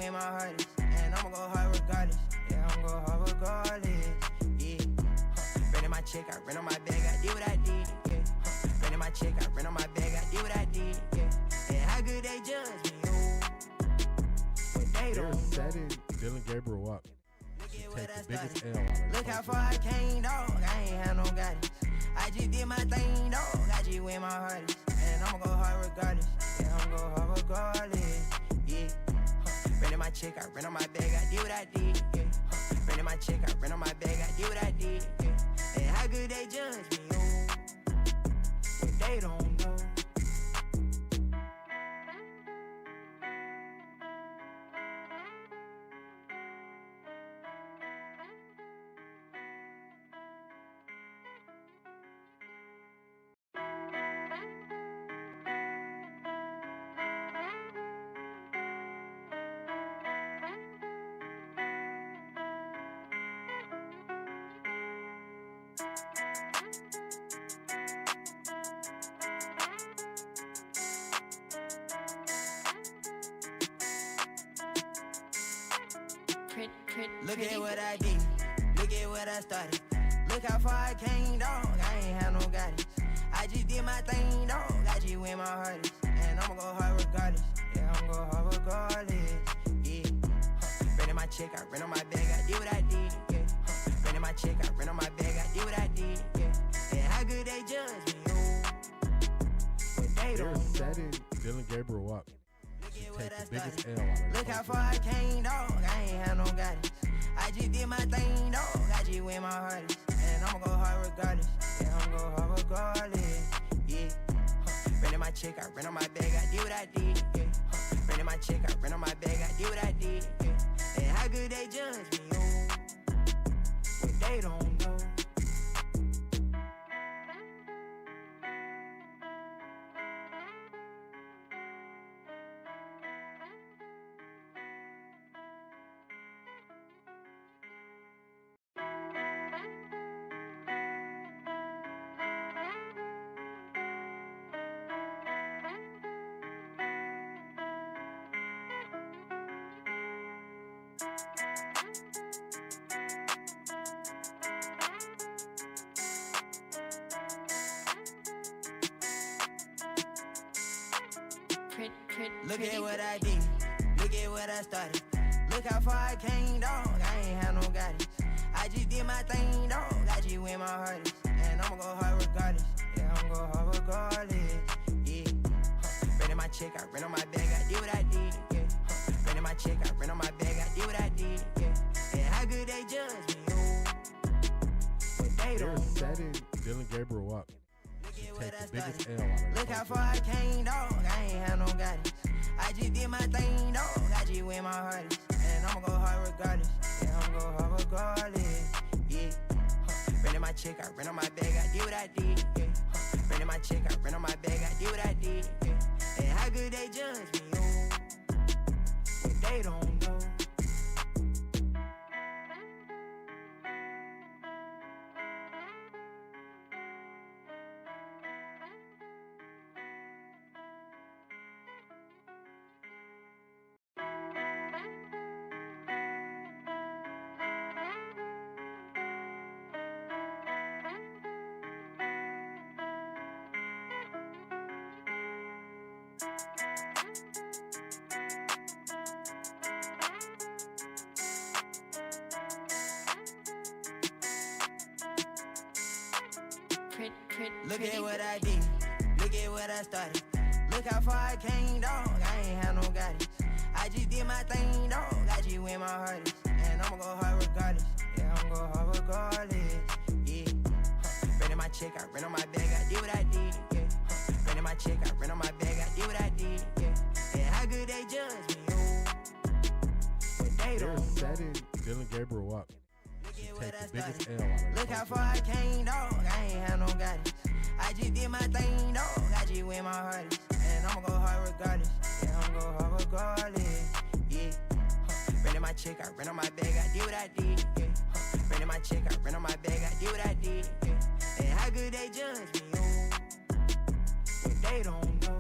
where my heart is. And I'ma go hard regardless. Yeah, I'ma go hard regardless. Yeah. Running my check, I rent on my bag, I did what I did. Yeah. Running my check, I rent on my bag, I did what I did. Yeah. And how good they judge me, oh. But they don't know. Setting Dylan Gabriel up. Look at what I The biggest started. L on Look how far I came, dog. I ain't had no guidance. I just did my thing, dog. I just where my heart is. And I'ma go hard regardless. Yeah, I'ma go hard regardless. Yeah. Renting my check, I rent on my bag, I did what I did. Yeah. Renting my check, I rent on my bag, I did what I did. Yeah. And how good they judge me, oh. But they don't know. Look at what I did, look at what I started. Look how far I came, dog. I ain't had no guidance. I just did my thing, dog. I just where my heart is. And I'ma go hard regardless. Yeah, I'ma go hard regardless. Yeah. Renting my check, I rent on my bag, I did what I did. Yeah. Renting my check, I rent on my bag, I did what I did. Yeah. And how good they judge me, oh. But they don't know. Setting Dylan Gabriel up. Look at what I The biggest started. L on Look how far I came, dog. I ain't had no guidance. I just did my thing, dog. I just where my heart is. And I'ma go hard regardless. Yeah, I'ma go hard regardless. Yeah. Renting my check, I rent on my bag, I did what I did. Yeah. Renting my check, I rent on my bag, I did what I did. Yeah. And how good they judge me, oh. But they don't know. Look at what I did, look at what I started. Look how far I came, dog. I ain't had no guidance. I just did my thing, dog. I just where my heart is. And I'ma go hard regardless. Yeah, I'ma go hard regardless. Yeah. Renting my check, I rent on my bag, I did what I did. Yeah. Renting my check, I rent on my bag, I did what I did. Yeah. And how good they judge me, oh. But they don't know. Setting Dylan Gabriel up. Look at what I The biggest started. L on Look how far I came, dog. I ain't had no guidance. I just did my thing, dog. I just where my heart is. And I'ma go hard regardless. Yeah, I'ma go hard regardless. Yeah. Renting my check, I rent on my bag, I did what I did. Yeah. Renting my check, I rent on my bag, I did what I did. Yeah. And how good they judge me, oh. But they don't know. Look at what I did, look at what I started. Look how far I came, dog. I ain't had no guidance. I just did my thing, dog. I just where my heart is. And I'ma go hard regardless. Yeah, I'ma go hard regardless. Yeah. Renting my check, I rent on my bag, I did what I did. Yeah. Renting my check, I rent on my bag, I did what I did. Yeah. And how good they judge me, oh. But they don't know. Setting Dylan Gabriel up. Look at what I The biggest started. L on Look how far I came, dog. I ain't had no guidance. I just did my thing, dog. I just where my heart is. And I'ma go hard regardless. Yeah, I'ma go hard regardless. Yeah. Renting my check, I rent on my bag, I did what I did. Yeah. Renting my check, I rent on my bag, I did what I did. Yeah. And how good they judge me, oh. But they don't know.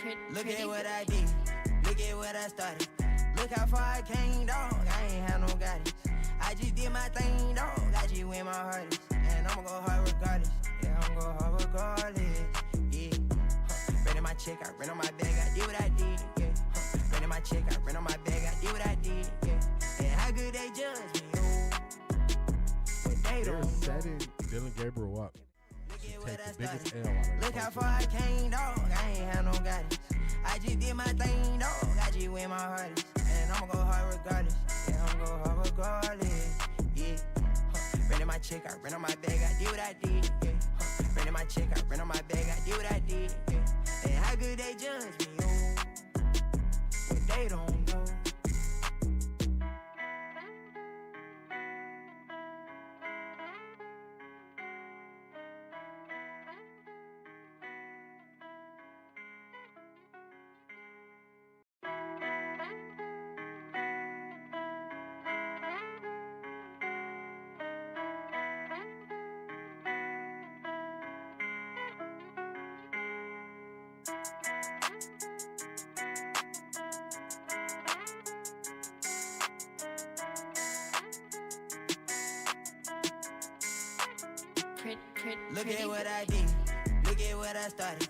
Look at what I did. Look at what I started. Look how far I came, dog. I ain't had no guidance. I just did my thing, dog. I just went my hardest. And I'ma go hard regardless. Yeah, I'ma go hard regardless. Yeah. Ran in my check, I ran on my bag, I did what I did. Yeah. Ran in my check, I ran on my bag, I did what I did. Yeah. And how good they judge me, oh. But they They're don't know. setting Dylan Gabriel up to take the biggest L out of Look how far I came, dog. I ain't had no guidance. I just did my thing, dog. I just went my hardest. And I'ma go hard regardless. Yeah, I'ma go hard regardless. Yeah. Ran in my check, I ran on my bag, I did what I did. Yeah. Ran in my check, I ran on my bag, I did what I did. Yeah. And how good they judge me, oh. But they don't know. Look at what I did. Look at what I started.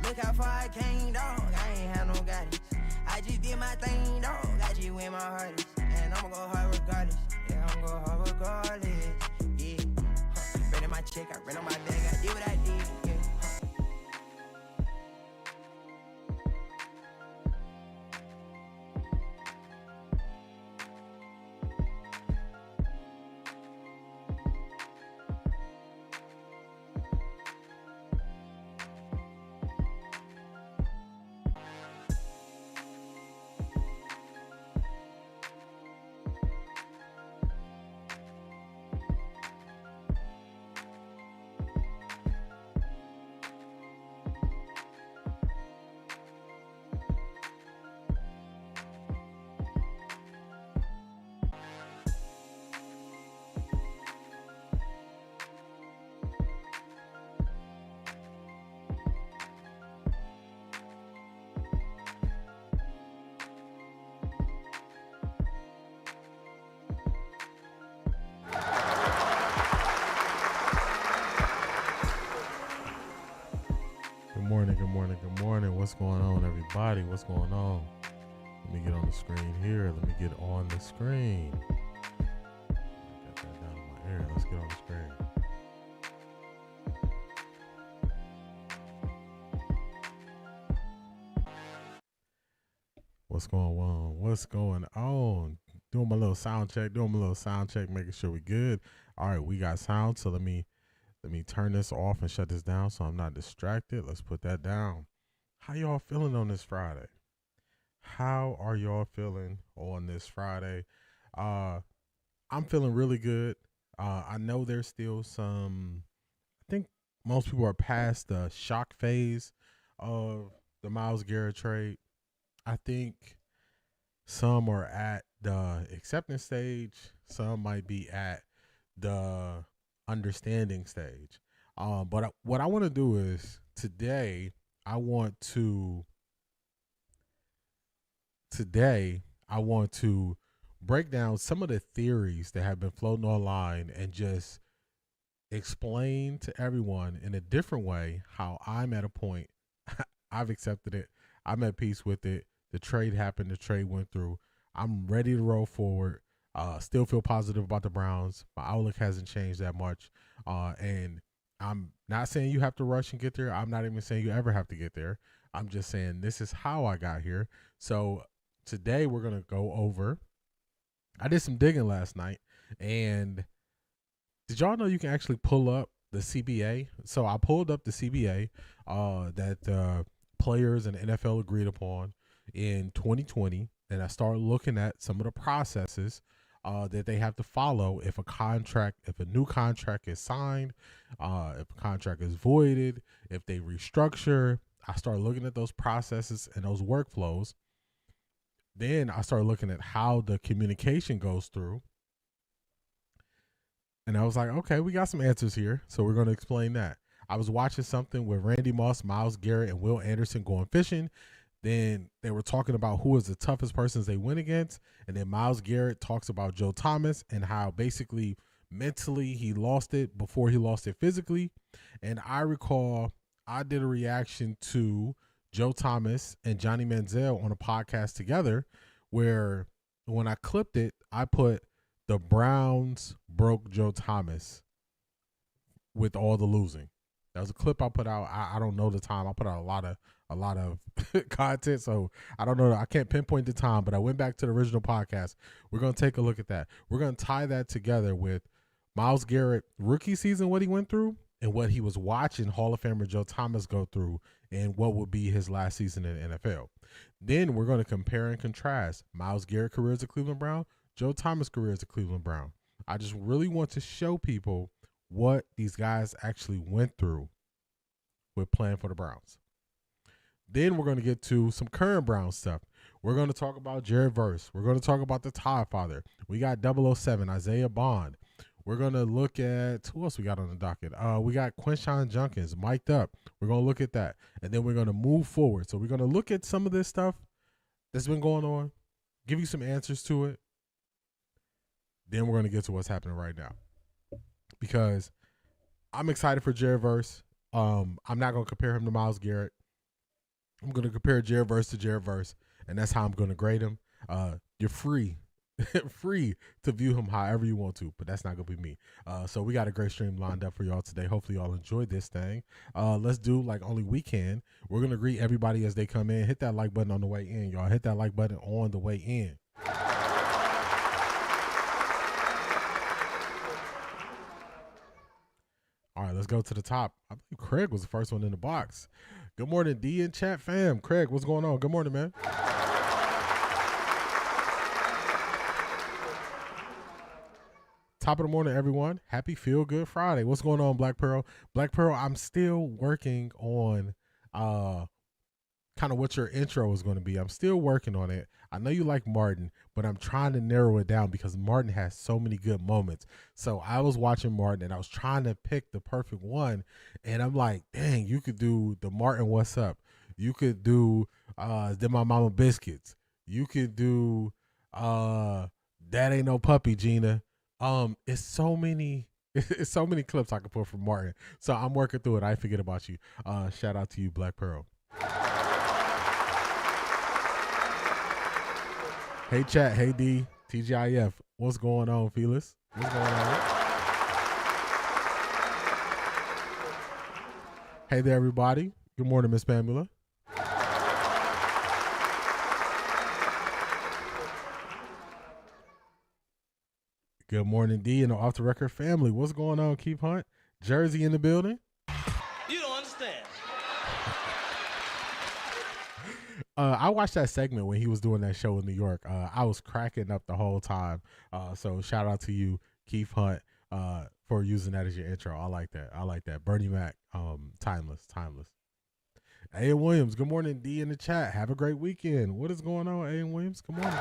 Look how far I came, dog. I ain't had no guidance. I just did my thing, dog. I just went my hardest. And I'ma go hard regardless. Yeah, I'ma go hard regardless. Yeah. Ran in my check, I ran on my bag, I did what I did. Yeah. Good morning. What's going on, everybody? What's going on? Let me get on the screen here. Let me get on the screen. I got that down in my ear. Let's get on the screen. What's going on? What's going on? Doing my little sound check, making sure we're good. All right, we got sound, so let me turn this off and shut this down so I'm not distracted. Let's put that down. How y'all feeling on this Friday? How are y'all feeling on this Friday? I'm feeling really good. I know there's still some, I think most people are past the shock phase of the Myles Garrett trade. I think some are at the acceptance stage. Some might be at the understanding stage. But what I want to do is today I want to break down some of the theories that have been floating online and just explain to everyone in a different way how I'm at a point. I've accepted it. I'm at peace with it. The trade happened. The trade went through. I'm ready to roll forward. Still feel positive about the Browns. My outlook hasn't changed that much. And I'm not saying you have to rush and get there. I'm not even saying you ever have to get there. I'm just saying this is how I got here. So today we're going to go over. I did some digging last night. And did y'all know you can actually pull up the CBA? So I pulled up the CBA that players and NFL agreed upon in 2020. And I started looking at some of the processes that they have to follow if a new contract is signed, if a contract is voided, if they restructure. I started looking at those processes and those workflows. Then I started looking at how the communication goes through. And I was like, okay, we got some answers here. So we're going to explain that. I was watching something with Randy Moss, Myles Garrett, and Will Anderson going fishing. Then they were talking about who is the toughest persons they went against. And then Myles Garrett talks about Joe Thomas and how basically mentally he lost it before he lost it physically. And I recall I did a reaction to Joe Thomas and Johnny Manziel on a podcast together where when I clipped it, I put the Browns broke Joe Thomas with all the losing. That was a clip I put out. I don't know the time. I put out a lot of content, so I don't know. I can't pinpoint the time, but I went back to the original podcast. We're going to take a look at that. We're going to tie that together with Myles Garrett rookie season, what he went through, and what he was watching Hall of Famer Joe Thomas go through, and what would be his last season in the NFL. Then we're going to compare and contrast Myles Garrett career as a Cleveland Brown, Joe Thomas career as a Cleveland Brown. I just really want to show people what these guys actually went through with playing for the Browns. Then we're going to get to some current Brown stuff. We're going to talk about Jared Verse. We're going to talk about the Todd Father. We got 007, Isaiah Bond. We're going to look at, who else we got on the docket? We got Quinshon Judkins, mic'd up. We're going to look at that. And then we're going to move forward. So we're going to look at some of this stuff that's been going on, give you some answers to it. Then we're going to get to what's happening right now. Because I'm excited for Jared Verse. I'm not going to compare him to Myles Garrett. I'm going to compare Jared Verse to Jared Verse, and that's how I'm going to grade him. You're free to view him however you want to, but that's not going to be me. So we got a great stream lined up for y'all today. Hopefully y'all enjoyed this thing. Let's do like only we can. We're going to greet everybody as they come in. Hit that like button on the way in, y'all. Hit that like button on the way in. All right, let's go to the top. I believe Craig was the first one in the box. Good morning, D and chat fam. Craig, what's going on? Good morning, man. Top of the morning, everyone. Happy Feel Good Friday. What's going on, Black Pearl? Black Pearl, I'm still working on kind of what your intro is going to be. I'm still working on it. I know you like Martin, but I'm trying to narrow it down because Martin has so many good moments. So I was watching Martin and I was trying to pick the perfect one. And I'm like, dang, you could do the Martin What's Up. You could do Then My Mama Biscuits. You could do That Ain't No Puppy, Gina. It's so many clips I could put from Martin. So I'm working through it. I forget about you. Shout out to you, Black Pearl. Hey chat, hey D, TGIF. What's going on, Felix? What's going on? Hey there, everybody. Good morning, Miss Pamela. Good morning, D and the Off the Record family. What's going on, Keith Hunt? Jersey in the building. You don't understand. I watched that segment when he was doing that show in New York. I was cracking up the whole time. So shout out to you, Keith Hunt, for using that as your intro. I like that. Bernie Mac, timeless. A.M. Williams, good morning, D in the chat. Have a great weekend. What is going on, A.M. Williams? Good morning.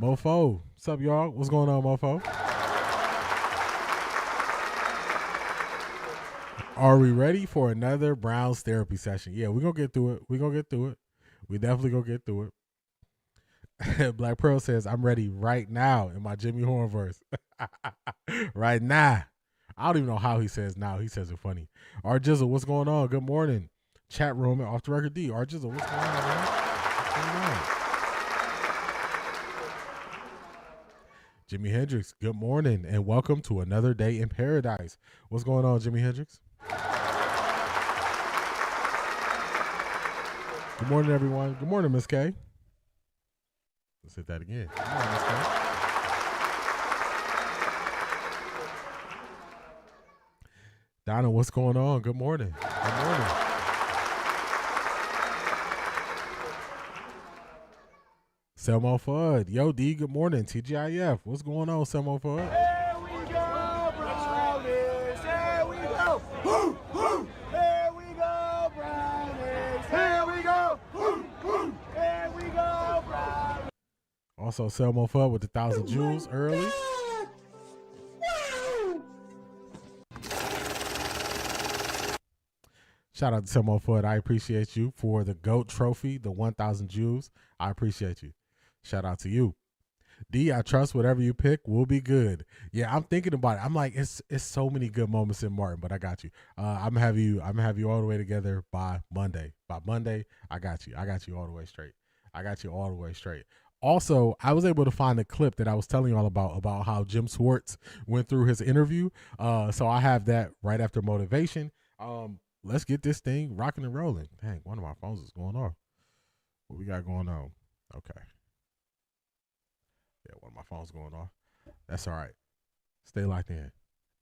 Mofo, what's up, y'all? What's going on, Mofo? Are we ready for another Browns therapy session? Yeah, we're going to get through it. We definitely going to get through it. Black Pearl says, I'm ready right now in my Jimmy Horn verse. Right now. I don't even know how he says now. He says it funny. R Jizzle, what's going on? Good morning. Chat room and Off the Record D. R Jizzle, what's going on, man? What's going on? Jimi Hendrix, good morning and welcome to another day in paradise. What's going on, Jimi Hendrix? Good morning, everyone. Good morning, Miss K. Let's hit that again. Good morning, Miss K. Donna, what's going on? Good morning. Good morning. Selmo Fudd. Yo, D, good morning. TGIF. What's going on, Selmo Fudd? Here we go, Brownies. Here we go. Woo, woo. Here we go, Brownies. Here we go. Woo, woo. Here we go, Brownies. Also, Selmo Fudd with 1,000 jewels early. Shout out to Timo Foot. I appreciate you for the GOAT trophy, the 1,000 Jews. I appreciate you. Shout out to you. D, I trust whatever you pick will be good. Yeah, I'm thinking about it. I'm like, it's so many good moments in Martin, but I got you. I'm gonna have you all the way together by Monday. By Monday, I got you. I got you all the way straight. I got you all the way straight. Also, I was able to find a clip that I was telling y'all about how Jim Schwartz went through his interview. So I have that right after motivation. Let's get this thing rocking and rolling. Dang, one of my phones is going off. What we got going on? Okay. Yeah, one of my phones going off. That's all right. Stay locked in.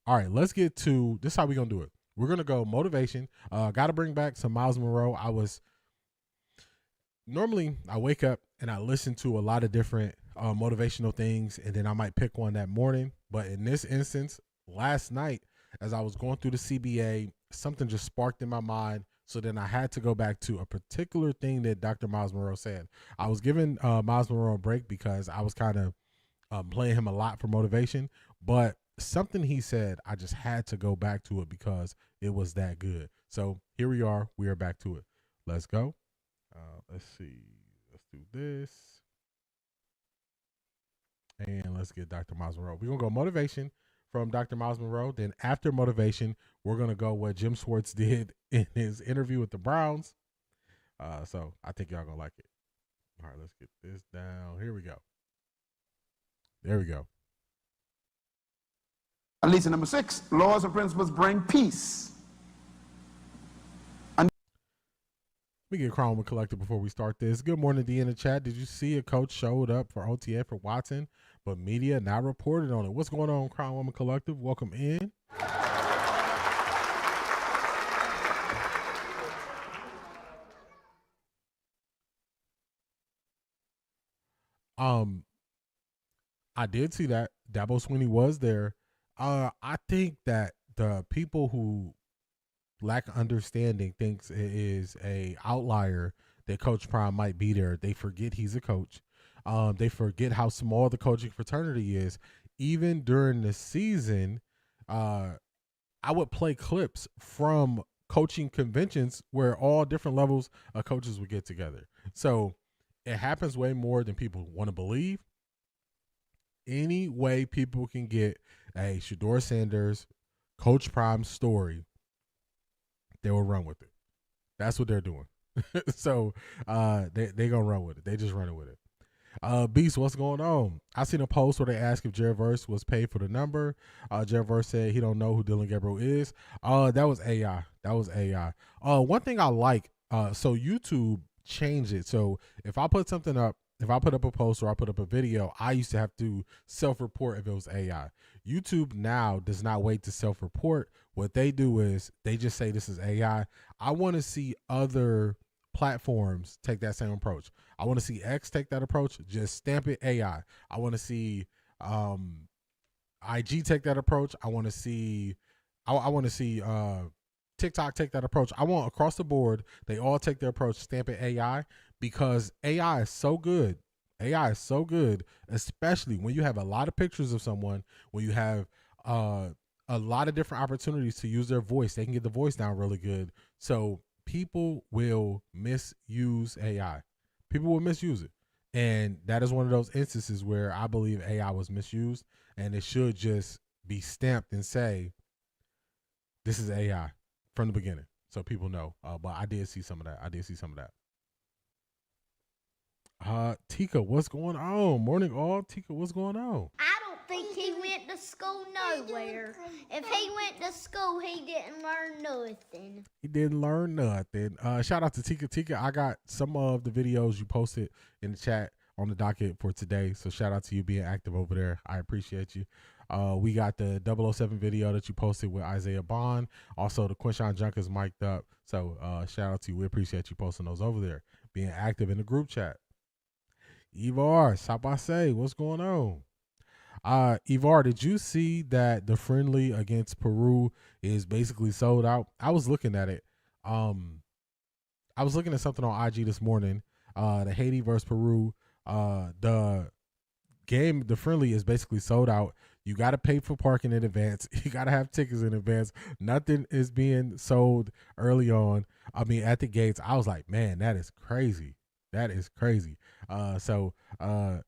All right, let's get to this. Is how we gonna do it. We're gonna go motivation. Got to bring back some Myles Monroe. Normally I wake up and I listen to a lot of different motivational things, and then I might pick one that morning. But in this instance, last night, as I was going through the CBA, something just sparked in my mind. So then I had to go back to a particular thing that Dr. Myles Monroe said. I was giving Myles Monroe a break because I was kind of playing him a lot for motivation. But something he said, I just had to go back to it because it was that good. So here we are. We are back to it. Let's go. Let's see. Let's do this. And let's get Dr. Myles Monroe. We're going to go motivation from Dr. Myles Monroe. Then after motivation, we're going to go what Jim Schwartz did in his interview with the Browns. So I think y'all going to like it. All right, let's get this down. Here we go. There we go. Lesson number 6, laws and principles bring peace. We get Crown Woman Collective before we start this. Good morning, D in the chat. Did you see a coach showed up for OTA for Watson, but media not reported on it? What's going on, Crown Woman Collective? Welcome in. I did see that Dabo Swinney was there. I think that the people who lack understanding thinks it is a outlier that Coach Prime might be there. They forget he's a coach. They forget how small the coaching fraternity is. Even during the season, I would play clips from coaching conventions where all different levels of coaches would get together. So it happens way more than people want to believe. Any way people can get a Shedeur Sanders, Coach Prime story, they will run with it. That's what they're doing. So they gonna run with it. They just running with it. Beast, what's going on? I seen a post where they asked if Jared Verse was paid for the number. Jared Verse said he don't know who Dylan Gabriel is. That was AI. That was AI. One thing I like, so YouTube changed it. So if I put something up, if I put up a post or I put up a video, I used to have to self-report if it was AI. YouTube now does not wait to self-report. What they do is they just say this is AI. I want to see other platforms take that same approach. I want to see X take that approach. Just stamp it AI. I want to see IG take that approach. I want to see TikTok take that approach. I want across the board, they all take their approach, stamp it AI, because AI is so good. AI is so good, especially when you have a lot of pictures of someone, when you have a lot of different opportunities to use their voice. They can get the voice down really good. So people will misuse AI. People will misuse it. And that is one of those instances where I believe AI was misused, and it should just be stamped and say, this is AI from the beginning. So people know. But I did see some of that. Tika, what's going on? Morning all. Tika, what's going on? I don't think he went to school nowhere. If he went to school, he didn't learn nothing. He didn't learn nothing. Shout out to Tika. Tika, I got some of the videos you posted in the chat on the docket for today. So shout out to you being active over there. I appreciate you. We got the 007 video that you posted with Isaiah Bond. Also, the Quinshon Judkins mic'd up. So shout out to you. We appreciate you posting those over there, being active in the group chat. Ivar, Sabase, what's going on? Ivar, did you see that the friendly against Peru is basically sold out? I was looking at it. I was looking at something on IG this morning. The Haiti versus Peru. The game, the friendly, is basically sold out. You got to pay for parking in advance. You got to have tickets in advance. Nothing is being sold early on. I mean, at the gates. I was like, man, that is crazy. That is crazy. So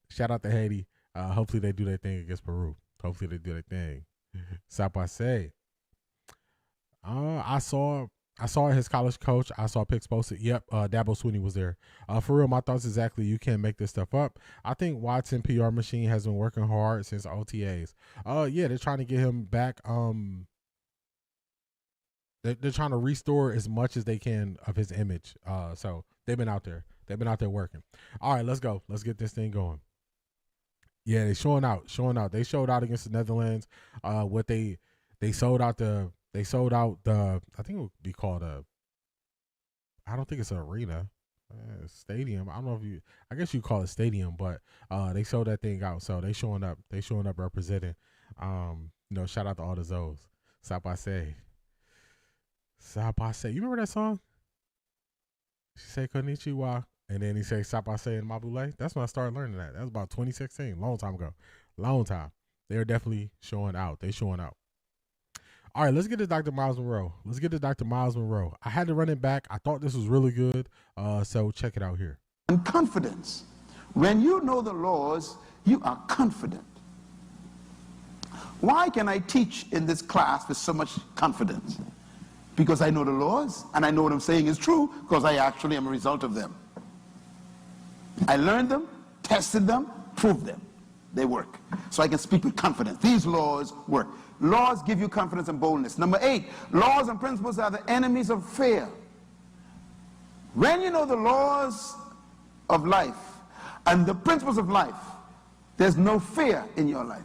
shout out to Haiti. Hopefully they do their thing against Peru. Hopefully they do their thing. Ça passe. I saw his college coach. I saw pics posted. Yep, Dabo Swinney was there. For real, my thoughts exactly. You can't make this stuff up. I think Watson PR machine has been working hard since OTAs. Yeah, they're trying to get him back. They're trying to restore as much as they can of his image. So they've been out there. They've been out there working. All right, let's go. Let's get this thing going. Yeah, they showing out. They showed out against the Netherlands. What they sold out the. They sold out the, I think it would be called I don't think it's an arena, stadium. I don't know I guess you call it stadium, but they sold that thing out. So they showing up representing. Shout out to all the Zoes. Ça passe. You remember that song? She say konnichiwa, and then he say ça passe in Mabule. That's when I started learning that. That was about 2016, long time ago. Long time. They're definitely showing out. They showing out. All right, let's get to Dr. Myles Monroe. I had to run it back. I thought this was really good, so check it out here. And confidence. When you know the laws, you are confident. Why can I teach in this class with so much confidence? Because I know the laws, and I know what I'm saying is true, because I actually am a result of them. I learned them, tested them, proved them. They work. So I can speak with confidence. These laws work. Laws give you confidence and boldness. Number 8, laws and principles are the enemies of fear. When you know the laws of life and the principles of life, there's no fear in your life.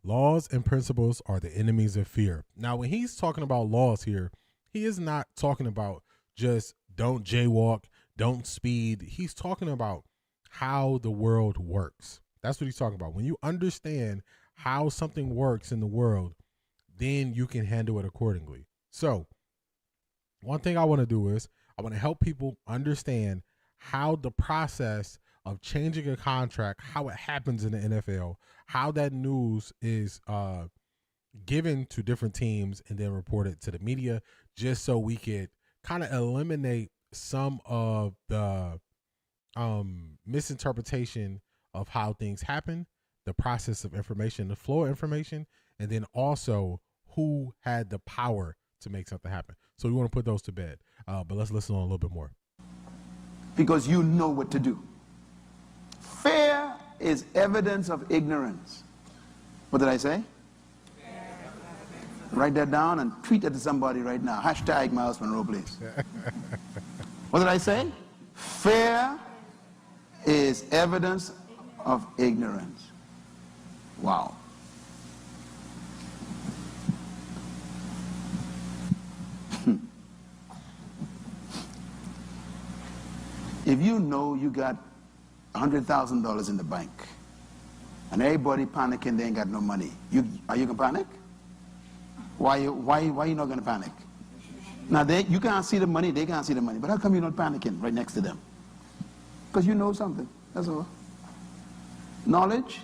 Laws and principles are the enemies of fear. Now, when he's talking about laws here, he is not talking about just don't jaywalk, don't speed. He's talking about how the world works. That's what he's talking about. When you understand how something works in the world, then you can handle it accordingly. So one thing I want to do is I want to help people understand how the process of changing a contract, how it happens in the NFL, how that news is given to different teams and then reported to the media, just so we could kind of eliminate some of the misinterpretation of how things happen, the process of information, the flow of information, and then also who had the power to make something happen. So we want to put those to bed. But let's listen on a little bit more. Because you know what to do. Fear is evidence of ignorance. What did I say? Write that down and tweet that to somebody right now. Hashtag Myles Monroe, please. What did I say? Fear is evidence of ignorance. Wow. If you know you got $100,000 in the bank and everybody panicking, they ain't got no money, are you gonna panic? Why you not gonna panic? Now you can't see the money, they can't see the money, but how come you're not panicking right next to them? Because you know something, that's all. Knowledge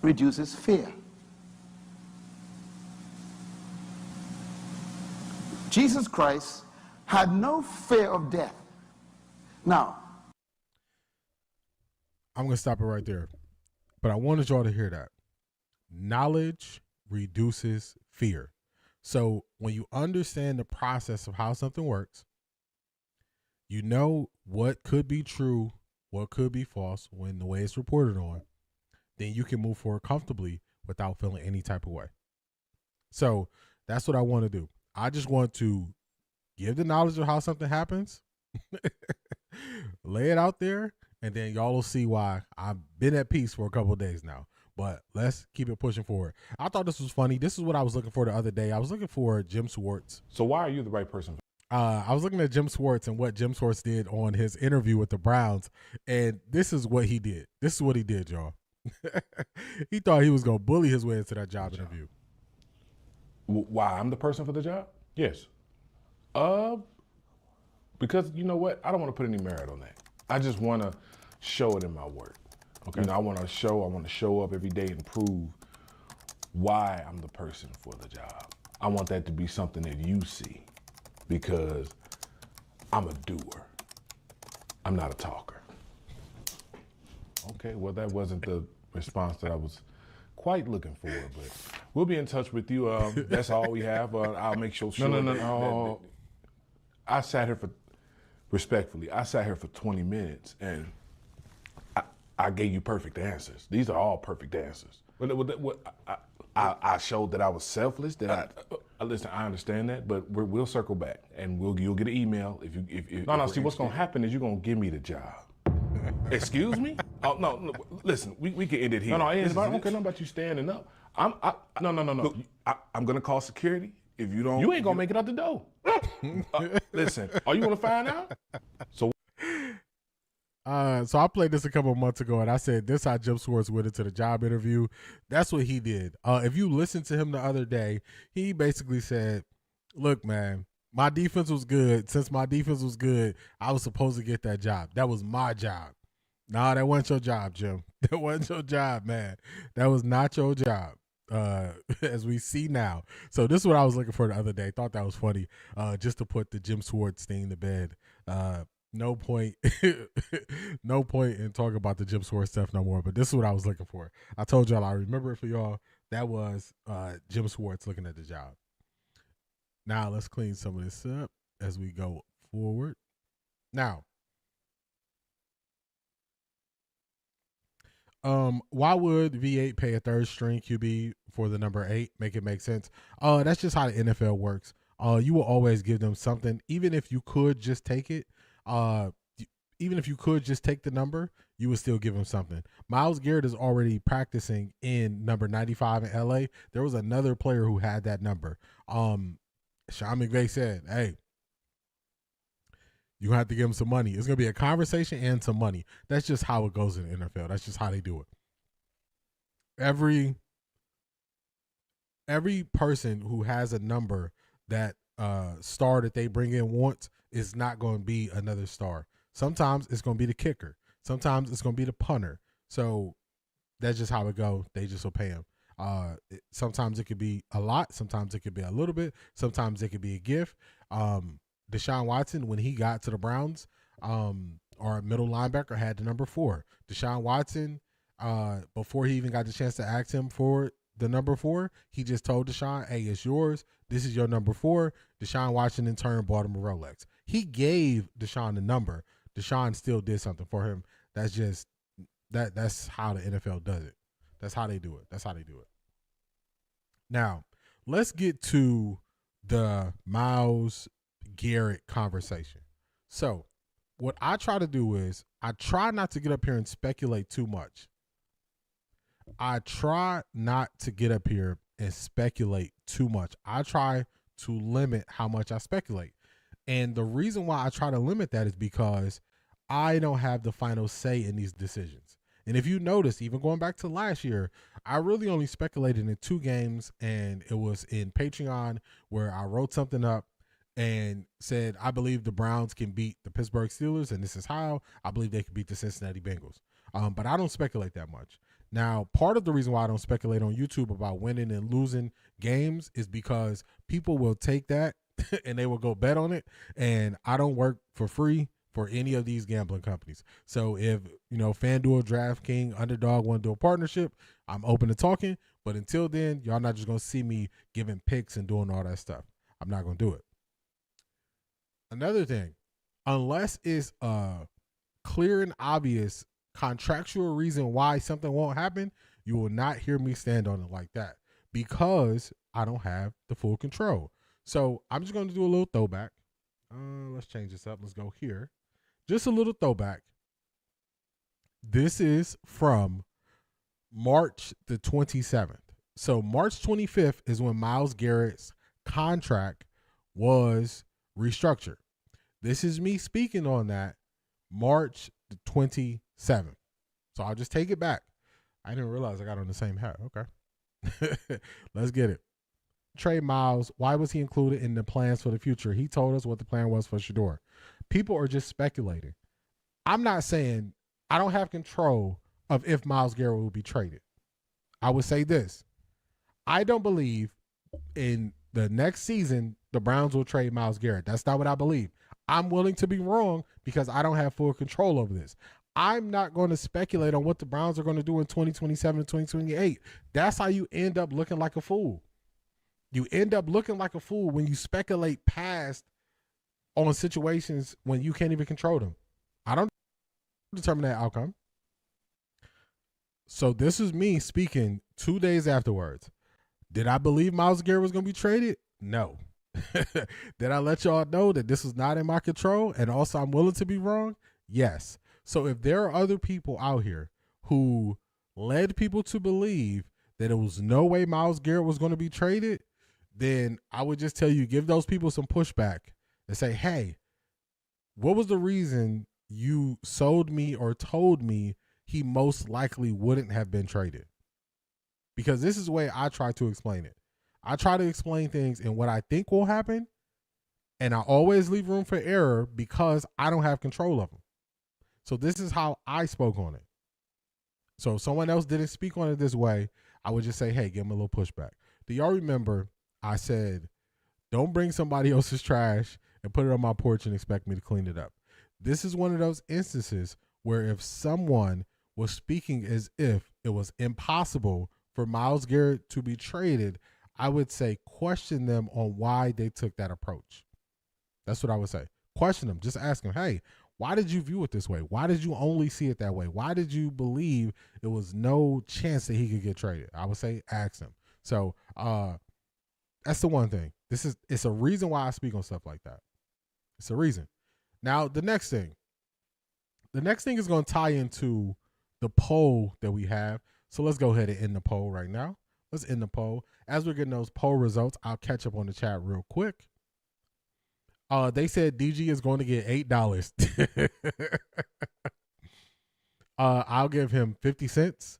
reduces fear. Jesus Christ had no fear of death. Now, I'm going to stop it right there, but I wanted y'all to hear that. Knowledge reduces fear. So when you understand the process of how something works, you know what could be true, what could be false when the way it's reported on, then you can move forward comfortably without feeling any type of way. So that's what I want to do. I just want to give the knowledge of how something happens, lay it out there, and then y'all will see why I've been at peace for a couple of days now. But let's keep it pushing forward. I thought this was funny. This is what I was looking for the other day. I was looking for Jim Schwartz. So why are you the right person? I was looking at Jim Schwartz and what Jim Schwartz did on his interview with the Browns, and this is what he did. This is what he did, y'all. He thought he was going to bully his way into that job interview. Why I'm the person for the job? Yes. Because you know what? I don't want to put any merit on that. I just want to show it in my work. Okay. You know, I want to show up every day and prove why I'm the person for the job. I want that to be something that you see, because I'm a doer. I'm not a talker. Okay, well, that wasn't the response that I was quite looking for, but we'll be in touch with you. That's all we have. I'll make sure. No. I sat here respectfully, I sat here for 20 minutes and I gave you perfect answers. These are all perfect answers. I showed that I was selfless. Listen, I understand that, but we'll circle back and you'll get an email if you. No. See, what's gonna happen is you're gonna give me the job. Excuse me? Oh no. Listen, we can end it here. No. I don't care nothing about you standing up. No. Look, I'm gonna call security if you don't. You ain't gonna make it out the door. Listen, are you gonna find out? So I played this a couple of months ago, and I said this how Jim Schwartz went into the job interview. That's what he did. If you listen to him the other day, he basically said, "Look, man, my defense was good. Since my defense was good, I was supposed to get that job. That was my job." Nah, that wasn't your job, Jim. That wasn't your job, man. That was not your job. As we see now. So this is what I was looking for the other day. Thought that was funny. Just to put the Jim Schwartz thing to bed. No point in talking about the Jim Schwartz stuff no more. But this is what I was looking for. I told y'all I remember it for y'all. That was Jim Schwartz looking at the job. Now let's clean some of this up as we go forward. Now, why would V8 pay a third string QB for the number 8? Make it make sense. That's just how the NFL works. You will always give them something, even if you could just take it. Even if you could just take the number, you would still give them something. Myles Garrett is already practicing in number 95 in LA. There was another player who had that number. Sean McVay said, "Hey, you have to give him some money. It's going to be a conversation and some money." That's just how it goes in the NFL. That's just how they do it. Every person who has a number that star that they bring in wants is not going to be another star. Sometimes it's going to be the kicker. Sometimes it's going to be the punter. So that's just how it goes. They just will pay him. Sometimes it could be a lot. Sometimes it could be a little bit. Sometimes it could be a gift. Deshaun Watson, when he got to the Browns, our middle linebacker had the number 4. Deshaun Watson, before he even got the chance to ask him for the number 4, he just told Deshaun, "Hey, it's yours. This is your number 4. Deshaun Watson in turn bought him a Rolex. He gave Deshaun the number. Deshaun still did something for him. That's just that's how the NFL does it. That's how they do it. That's how they do it. Now, let's get to the Myles Garrett conversation. So, what I try to do is I try not to get up here and speculate too much. I try not to get up here and speculate too much. I try to limit how much I speculate. And the reason why I try to limit that is because I don't have the final say in these decisions. And if you notice, even going back to last year, I really only speculated in 2 games, and it was in Patreon where I wrote something up and said, I believe the Browns can beat the Pittsburgh Steelers, and this is how. I believe they can beat the Cincinnati Bengals. But I don't speculate that much. Now, part of the reason why I don't speculate on YouTube about winning and losing games is because people will take that and they will go bet on it, and I don't work for free for any of these gambling companies. So if, FanDuel, DraftKings, Underdog want to do a partnership, I'm open to talking. But until then, y'all not just going to see me giving picks and doing all that stuff. I'm not going to do it. Another thing, unless it's a clear and obvious contractual reason why something won't happen, you will not hear me stand on it like that because I don't have the full control. So I'm just going to do a little throwback. Let's change this up. Let's go here. Just a little throwback. This is from March the 27th. So March 25th is when Myles Garrett's contract was restructured. This is me speaking on that March the 27th. So I'll just take it back. I didn't realize I got on the same hat. Okay. Let's get it. Trade Myles. Why was he included in the plans for the future? He told us what the plan was for Shedeur. People are just speculating. I'm not saying I don't have control of if Myles Garrett will be traded. I would say this. I don't believe in the next season the Browns will trade Myles Garrett. That's not what I believe. I'm willing to be wrong because I don't have full control over this. I'm not going to speculate on what the Browns are going to do in 2027 and 2028. That's how you end up looking like a fool. You end up looking like a fool when you speculate past on situations when you can't even control them. I don't determine that outcome. So this is me speaking 2 days afterwards. Did I believe Myles Garrett was going to be traded? No. Did I let y'all know that this was not in my control and also I'm willing to be wrong? Yes. So if there are other people out here who led people to believe that it was no way Myles Garrett was going to be traded, then I would just tell you, give those people some pushback and say, hey, what was the reason you sold me or told me he most likely wouldn't have been traded? Because this is the way I try to explain it. I try to explain things in what I think will happen, and I always leave room for error because I don't have control of them. So this is how I spoke on it. So if someone else didn't speak on it this way, I would just say, hey, give them a little pushback. Do y'all remember I said, don't bring somebody else's trash and put it on my porch and expect me to clean it up? This is one of those instances where if someone was speaking as if it was impossible for Myles Garrett to be traded, I would say question them on why they took that approach. That's what I would say. Question them. Just ask them, hey, why did you view it this way? Why did you only see it that way? Why did you believe it was no chance that he could get traded? I would say ask him. So that's the one thing. It's a reason why I speak on stuff like that. It's a reason. Now, the next thing is going to tie into the poll that we have. So let's go ahead and end the poll right now. Let's end the poll. As we're getting those poll results, I'll catch up on the chat real quick. They said DG is going to get $8. I'll give him 50 cents.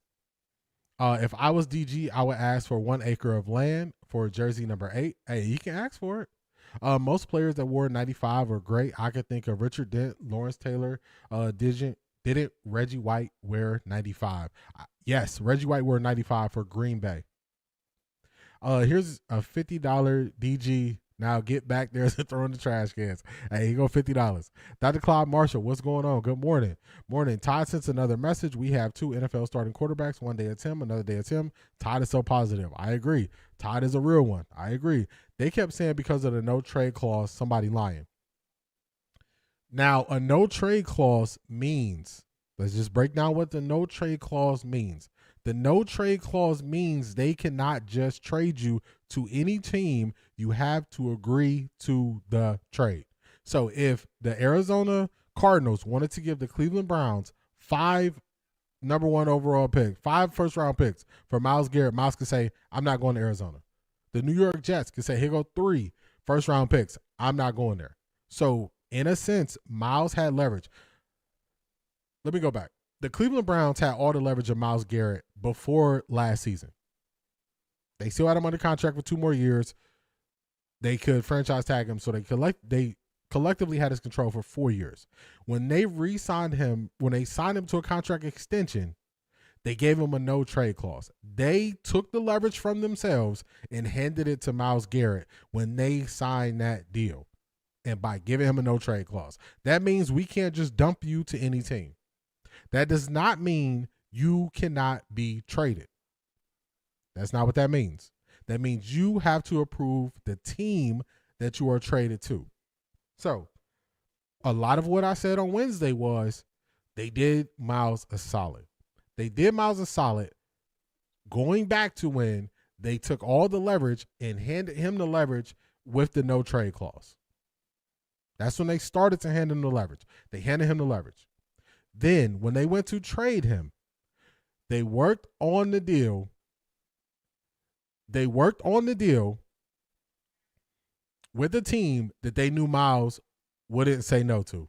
If I was DG, I would ask for 1 acre of land for jersey number 8. Hey, you can ask for it. Most players that wore 95 are great. I could think of Richard Dent, Lawrence Taylor. Didn't Reggie White wear 95? Yes, Reggie White wore 95 for Green Bay. Here's a $50 DG. Now get back there and throw in the trash cans. Hey, you go $50. Dr. Clyde Marshall, what's going on? Good morning. Morning. Todd sends another message. We have 2 NFL starting quarterbacks. One day it's him, another day it's him. Todd is so positive. I agree. Todd is a real one. I agree. They kept saying because of the no trade clause, somebody lying. Now, a no trade clause means, let's just break down what the no trade clause means. The no trade clause means they cannot just trade you to any team. You have to agree to the trade. So if the Arizona Cardinals wanted to give the Cleveland Browns 5 number 1 overall picks, 5 first-round picks for Myles Garrett, Myles could say, I'm not going to Arizona. The New York Jets could say, here go 3 first-round picks. I'm not going there. So in a sense, Myles had leverage. Let me go back. The Cleveland Browns had all the leverage of Myles Garrett before last season. They still had him under contract for 2 more years. They could franchise tag him, so they collectively had his control for 4 years. When they re-signed him, when they signed him to a contract extension, they gave him a no trade clause. They took the leverage from themselves and handed it to Myles Garrett when they signed that deal. And by giving him a no trade clause, that means we can't just dump you to any team. That does not mean you cannot be traded. That's not what that means. That means you have to approve the team that you are traded to. So a lot of what I said on Wednesday was they did Myles a solid. They did Myles a solid going back to when they took all the leverage and handed him the leverage with the no trade clause. That's when they started to hand him the leverage. They handed him the leverage. Then when they went to trade him, they worked on the deal. They worked on the deal with a team that they knew Myles wouldn't say no to.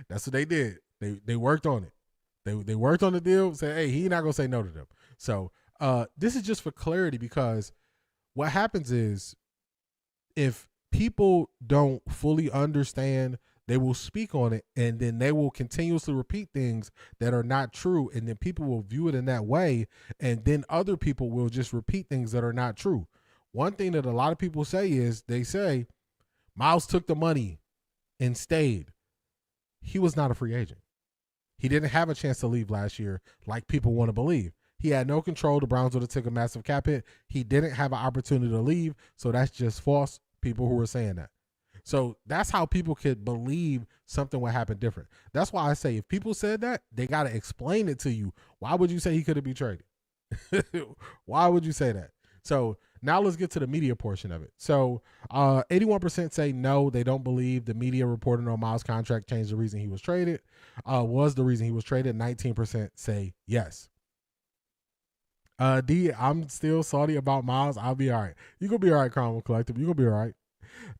That's what they did. They worked on it. They worked on the deal, said, hey, he's not going to say no to them. So this is just for clarity, because what happens is if people don't fully understand They will speak on it, and then they will continuously repeat things that are not true, and then people will view it in that way, and then other people will just repeat things that are not true. One thing that a lot of people say is they say Myles took the money and stayed. He was not a free agent. He didn't have a chance to leave last year like people want to believe. He had no control. The Browns would have taken a massive cap hit. He didn't have an opportunity to leave, so that's just false, people who are saying that. So that's how people could believe something would happen different. That's why I say if people said that, they got to explain it to you. Why would you say he could have been traded? Why would you say that? So now let's get to the media portion of it. So 81% say no, they don't believe the media reporting on Myles' contract changed the reason he was traded, was the reason he was traded. 19% say yes. D, I'm still salty about Myles. I'll be all right. You gonna be all right, Cromwell Collective. You gonna be all right.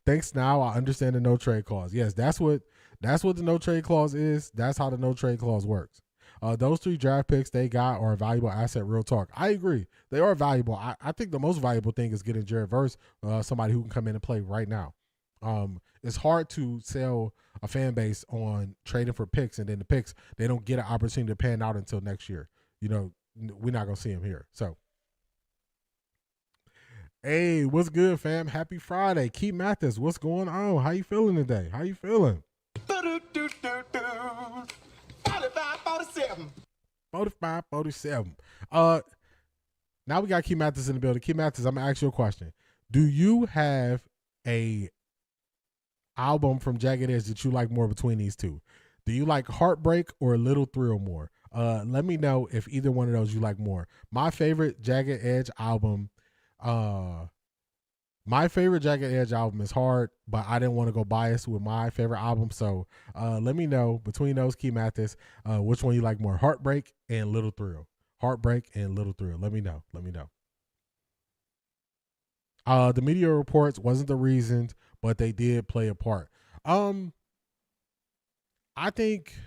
Thanks. Now I understand the no trade clause. Yes, that's what the no trade clause is. That's how the no trade clause works. Those 3 draft picks they got are a valuable asset. Real talk. I agree. They are valuable. I think the most valuable thing is getting Jared Verse, somebody who can come in and play right now. It's hard to sell a fan base on trading for picks, and then the picks, they don't get an opportunity to pan out until next year. You know, we're not going to see him here. So, hey, what's good, fam? Happy Friday. Keith Mathis, what's going on? How you feeling today? How you feeling? 45-47. Now we got Keith Mathis in the building. Keith Mathis, I'm going to ask you a question. Do you have a album from Jagged Edge that you like more between these two? Do you like Heartbreak or Little Thrill more? Let me know if either one of those you like more. My favorite Jagged Edge album is Hard, but I didn't want to go biased with my favorite album. So let me know between those, Key Mathis, which one you like more, Heartbreak and Little Thrill. Heartbreak and Little Thrill. Let me know. The media reports wasn't the reasons, but they did play a part. I think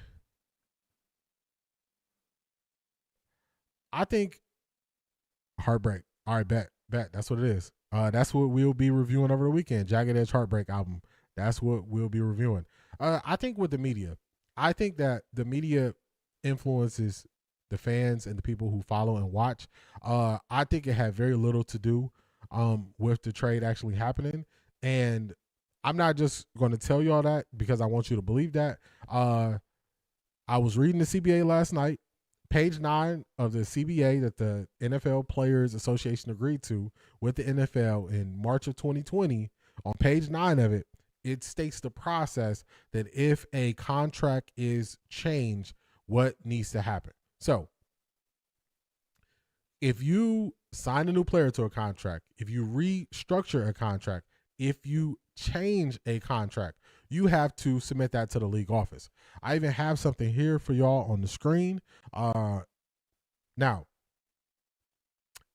Heartbreak. All right, bet. That's what it is. That's what we'll be reviewing over the weekend. Jagged Edge Heartbreak album. That's what we'll be reviewing. I think with the media, I think that the media influences the fans and the people who follow and watch. I think it had very little to do with the trade actually happening. And I'm not just going to tell y'all that because I want you to believe that. I was reading the CBA last night. Page 9 of the CBA that the NFL Players Association agreed to with the NFL in March of 2020, on page 9 of it, it states the process that if a contract is changed, what needs to happen. So if you sign a new player to a contract, if you restructure a contract, if you change a contract, you have to submit that to the league office. I even have something here for y'all on the screen. Now,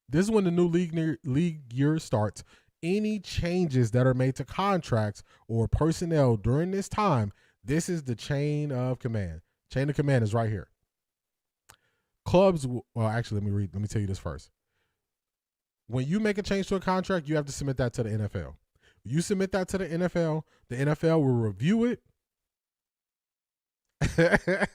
this is when the new league year starts. Any changes that are made to contracts or personnel during this time, this is the chain of command. Chain of command is right here. Clubs, well, actually, let me tell you this first. When you make a change to a contract, you have to submit that to the NFL. You submit that to the NFL will review it. The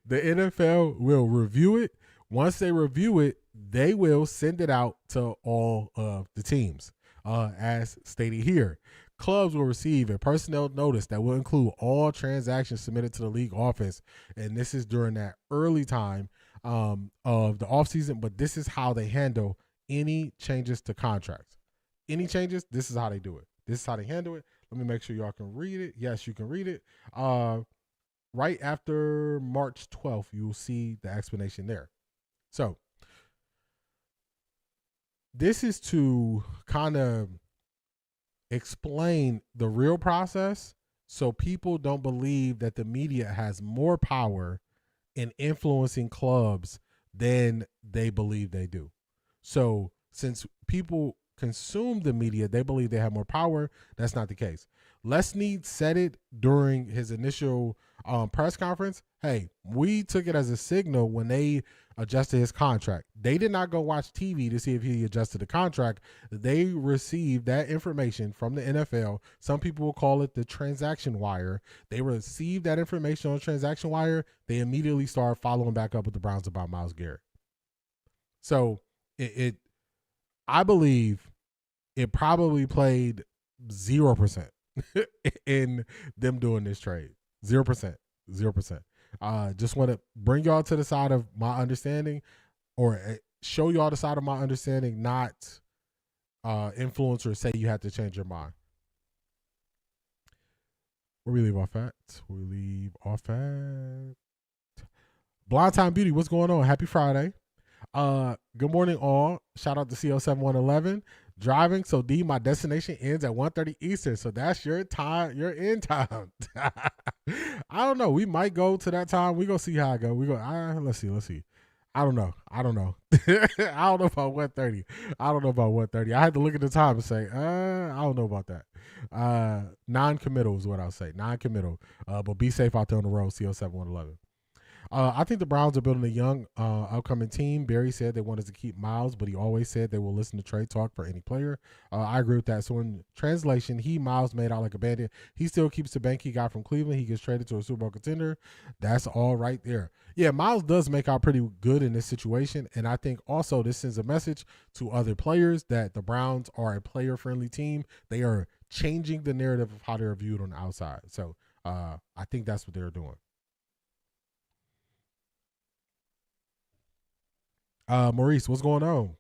NFL will review it. Once they review it, they will send it out to all of the teams. As stated here, clubs will receive a personnel notice that will include all transactions submitted to the league office. And this is during that early time of the offseason, but this is how they handle any changes to contracts. Any changes, this is how they do it. This is how they handle it. Let me make sure y'all can read it. Yes, you can read it. Right after March 12th, you'll see the explanation there. So this is to kind of explain the real process so people don't believe that the media has more power in influencing clubs than they believe they do. So since people consume the media, they believe they have more power. That's not the case. Les Snead said it during his initial press conference. Hey, we took it as a signal when they adjusted his contract. They did not go watch TV to see if he adjusted the contract. They received that information from the NFL. Some people will call it the transaction wire. They received that information on the transaction wire. They immediately started following back up with the Browns about Myles Garrett. So I believe it probably played 0% in them doing this trade. 0%. Just want to bring y'all to the side of my understanding, or show y'all the side of my understanding, not influence or say you have to change your mind. Where we leave off at? Blind Time Beauty, what's going on? Happy Friday. Good morning, all. Shout out to CO7111. Driving, so D, my destination ends at 1:30 Eastern, so that's your time, your end time. I don't know. We might go to that time. We gonna see how I go. Let's see. I don't know. I don't know about 1:30. I had to look at the time and say, I don't know about that. Non-committal is what I'll say. Non-committal. But be safe out there on the road, CO7111. I think the Browns are building a young upcoming team. Barry said they wanted to keep Myles, but he always said they will listen to trade talk for any player. I agree with that. So in translation, Myles made out like a bandit. He still keeps the bank he got from Cleveland. He gets traded to a Super Bowl contender. That's all right there. Yeah, Myles does make out pretty good in this situation. And I think also this sends a message to other players that the Browns are a player-friendly team. They are changing the narrative of how they're viewed on the outside. So I think that's what they're doing. Maurice, what's going on?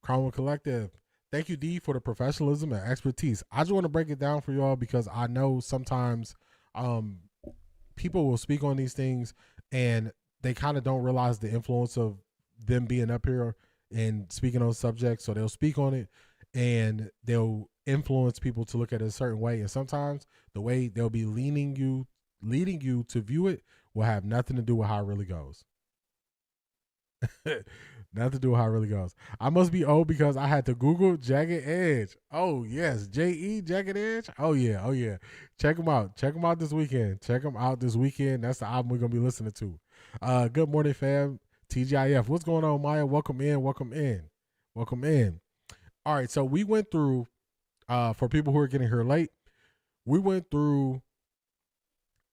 Cromwell Collective. Thank you, D, for the professionalism and expertise. I just want to break it down for y'all because I know sometimes people will speak on these things and they kind of don't realize the influence of them being up here and speaking on subjects. So they'll speak on it and they'll influence people to look at it a certain way. And sometimes the way they'll be leading you to view it will have nothing to do with how it really goes. Nothing to do with how it really goes. I must be old because I had to Google Jagged Edge. Oh, yes. J.E. Jagged Edge. Oh, yeah. Check them out. Check them out this weekend. That's the album we're going to be listening to. Good morning, fam. TGIF. What's going on, Maya? Welcome in. All right, so we went through, for people who are getting here late, we went through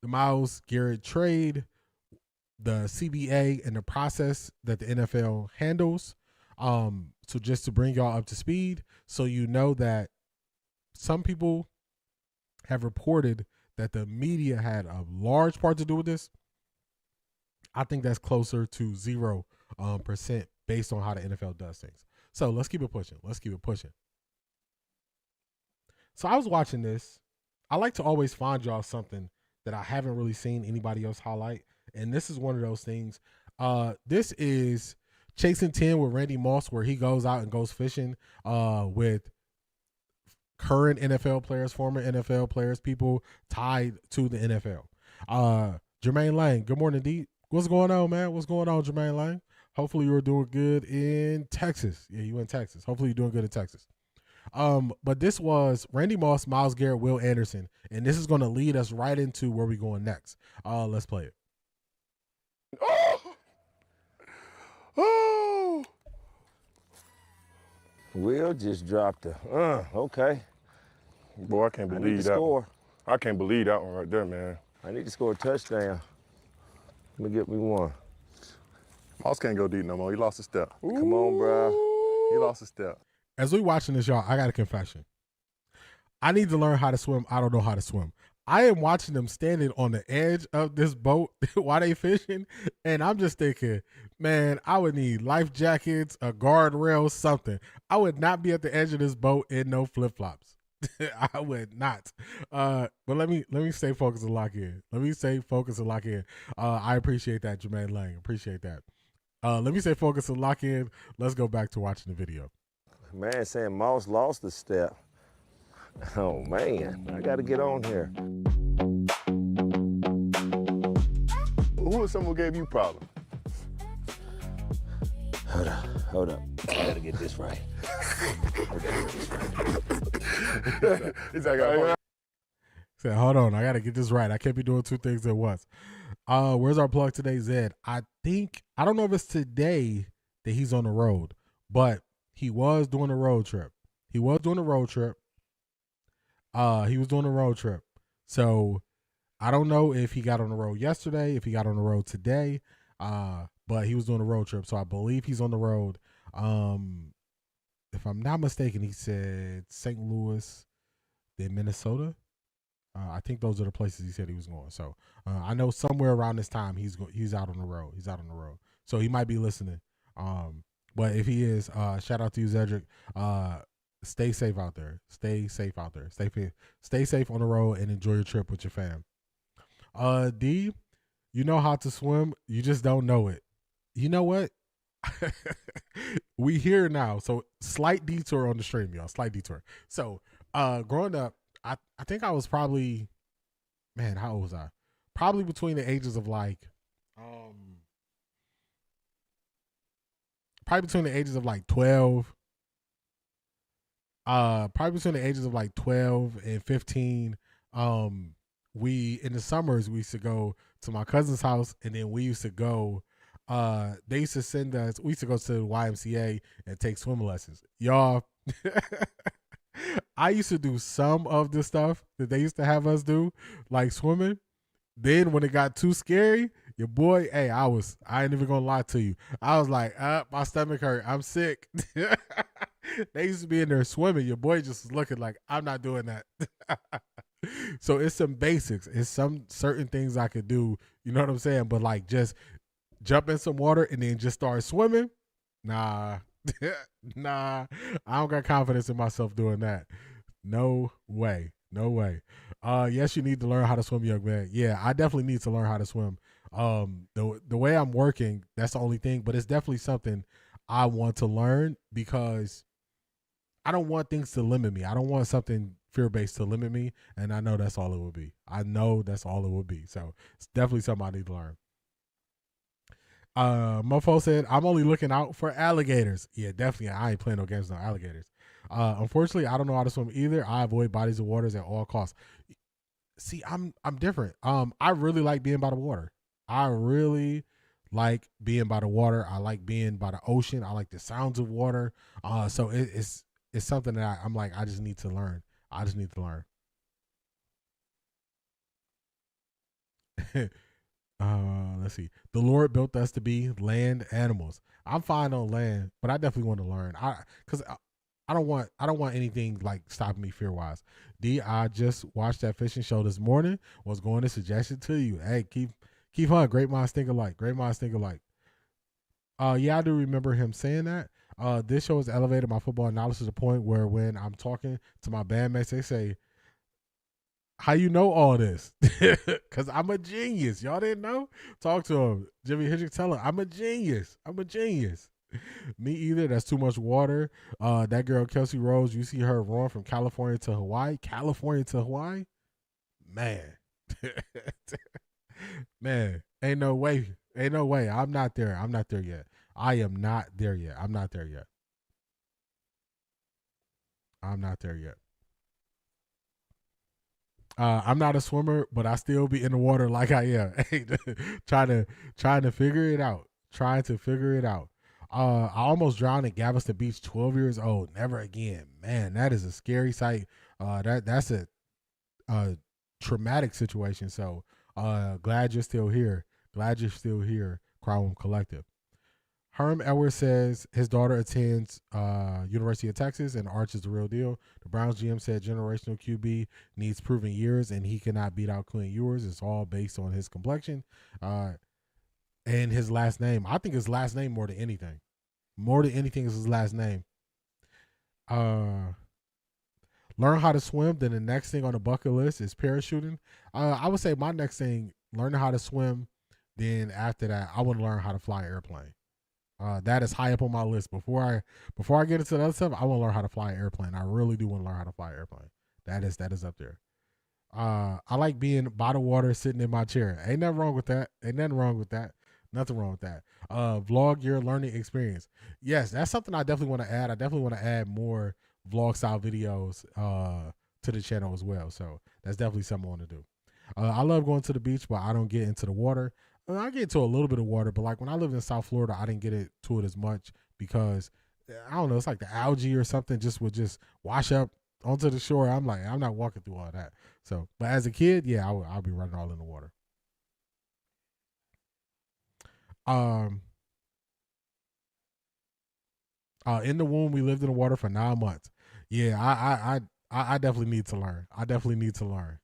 the Myles Garrett trade, the CBA, and the process that the NFL handles. So just to bring y'all up to speed, so you know that some people have reported that the media had a large part to do with this. I think that's closer to 0% based on how the NFL does things. So let's keep it pushing. So I was watching this. I like to always find y'all something that I haven't really seen anybody else highlight. And this is one of those things. This is Chasing 10 with Randy Moss, where he goes out and goes fishing with current NFL players, former NFL players, people tied to the NFL. Jermaine Lang, good morning, D. What's going on, man? What's going on, Jermaine Lang? Hopefully you were doing good in Texas. Yeah, you in Texas. Hopefully you're doing good in Texas. But this was Randy Moss, Myles Garrett, Will Anderson, and this is going to lead us right into where we're going next. Let's play it. Oh! Will just dropped a, okay. Boy, I can't believe that. Score. I can't believe that one right there, man. I need to score a touchdown. Let me get me one. Moss can't go deep no more. He lost a step. Come on, bro. He lost a step. As we watching this, y'all, I got a confession. I need to learn how to swim. I don't know how to swim. I am watching them standing on the edge of this boat while they fishing, and I'm just thinking, man, I would need life jackets, a guardrail, something. I would not be at the edge of this boat in no flip-flops. I would not. But let me stay focused and lock in. I appreciate that, Jermaine Lang. Appreciate that. Let me stay focused and lock in. Let's go back to watching the video. Man, saying Moss lost a step. Oh, man, I got to get on here. Who was someone who gave you problems? Hold up. I gotta get this right. He's like, Said, hold on, I gotta get this right. I can't be doing two things at once. Where's our plug today, Zed? I don't know if it's today that he's on the road, but he was doing a road trip. He was doing a road trip. So I don't know if he got on the road yesterday, if he got on the road today, but he was doing a road trip. So I believe he's on the road. If I'm not mistaken, he said St. Louis, then Minnesota. I think those are the places he said he was going. So I know somewhere around this time he's out on the road. He's out on the road. So he might be listening. But if he is, shout out to you, Zedric. Stay safe out there. Stay safe out there. Stay safe on the road and enjoy your trip with your fam. D, you know how to swim. You just don't know it. You know what? We here now. So slight detour on the stream, y'all. Slight detour. So growing up, I think I was probably, man, how old was I? Probably between the ages of like, probably between the ages of like 12. Probably between the ages of like 12 and 15. We in the summers we used to go to my cousin's house, and then we used to go. They used to send us. We used to go to the YMCA and take swimming lessons, y'all. I used to do some of the stuff that they used to have us do, like swimming. Then when it got too scary, your boy, hey, I ain't even gonna lie to you. I was like, my stomach hurt. I'm sick. They used to be in there swimming. Your boy just was looking like, I'm not doing that. So it's some basics. It's some certain things I could do. You know what I'm saying? But like just jump in some water and then just start swimming. Nah. Nah, I don't got confidence in myself doing that. No way. Yes, you need to learn how to swim, young man. Yeah, I definitely need to learn how to swim. The way I'm working, that's the only thing, but it's definitely something I want to learn because I don't want things to limit me. I don't want something fear-based to limit me, and I know that's all it would be. So it's definitely something I need to learn. Mofo said, I'm only looking out for alligators. Yeah, definitely. I ain't playing no games with no alligators. Unfortunately, I don't know how to swim either. I avoid bodies of waters at all costs. See, I'm different. I really like being by the water. I really like being by the water. I like being by the ocean. I like the sounds of water. So it's something that I'm like, I just need to learn. Let's see. The Lord built us to be land animals. I'm fine on land, but I definitely want to learn. Because I don't want anything like stopping me fear wise. D, I just watched that fishing show this morning. Was going to suggest it to you. Hey, keep on. Great minds think alike. Yeah, I do remember him saying that. This show has elevated my football knowledge to the point where when I'm talking to my bandmates, they say, how you know all this? Because I'm a genius. Y'all didn't know? Talk to him. Jimmy Hendrix, tell him, I'm a genius. Me either. That's too much water. That girl, Kelsey Rose, you see her run from California to Hawaii? Man. Man, ain't no way. I'm not there yet. I am not there yet. I'm not there yet. I'm not a swimmer, but I still be in the water like I am. trying to figure it out. I almost drowned at Galveston Beach, 12 years old. Never again. Man, that is a scary sight. That's a traumatic situation. So glad you're still here. Crowdwoman Collective. Herm Edwards says his daughter attends University of Texas and Arch is the real deal. The Browns GM said generational QB needs proven years and he cannot beat out Quinn Ewers. It's all based on his complexion and his last name. I think his last name more than anything. Is his last name. Learn how to swim. Then the next thing on the bucket list is parachuting. I would say my next thing, learning how to swim. Then after that, I want to learn how to fly an airplane. That is high up on my list. Before I get into the other stuff, I want to learn how to fly an airplane. I really do want to learn how to fly an airplane. That is up there. I like being by the water, sitting in my chair. Ain't nothing wrong with that. Nothing wrong with that. Vlog your learning experience. Yes, that's something I definitely want to add. I definitely want to add more vlog style videos to the channel as well. So that's definitely something I want to do. I love going to the beach, but I don't get into the water. I get into a little bit of water, but like when I lived in South Florida, I didn't get into it as much because I don't know, it's like the algae or something would just wash up onto the shore. I'm like, I'm not walking through all that. So, but as a kid, yeah, I'll be running all in the water. In the womb, we lived in the water for 9 months. Yeah, I definitely need to learn. I definitely need to learn.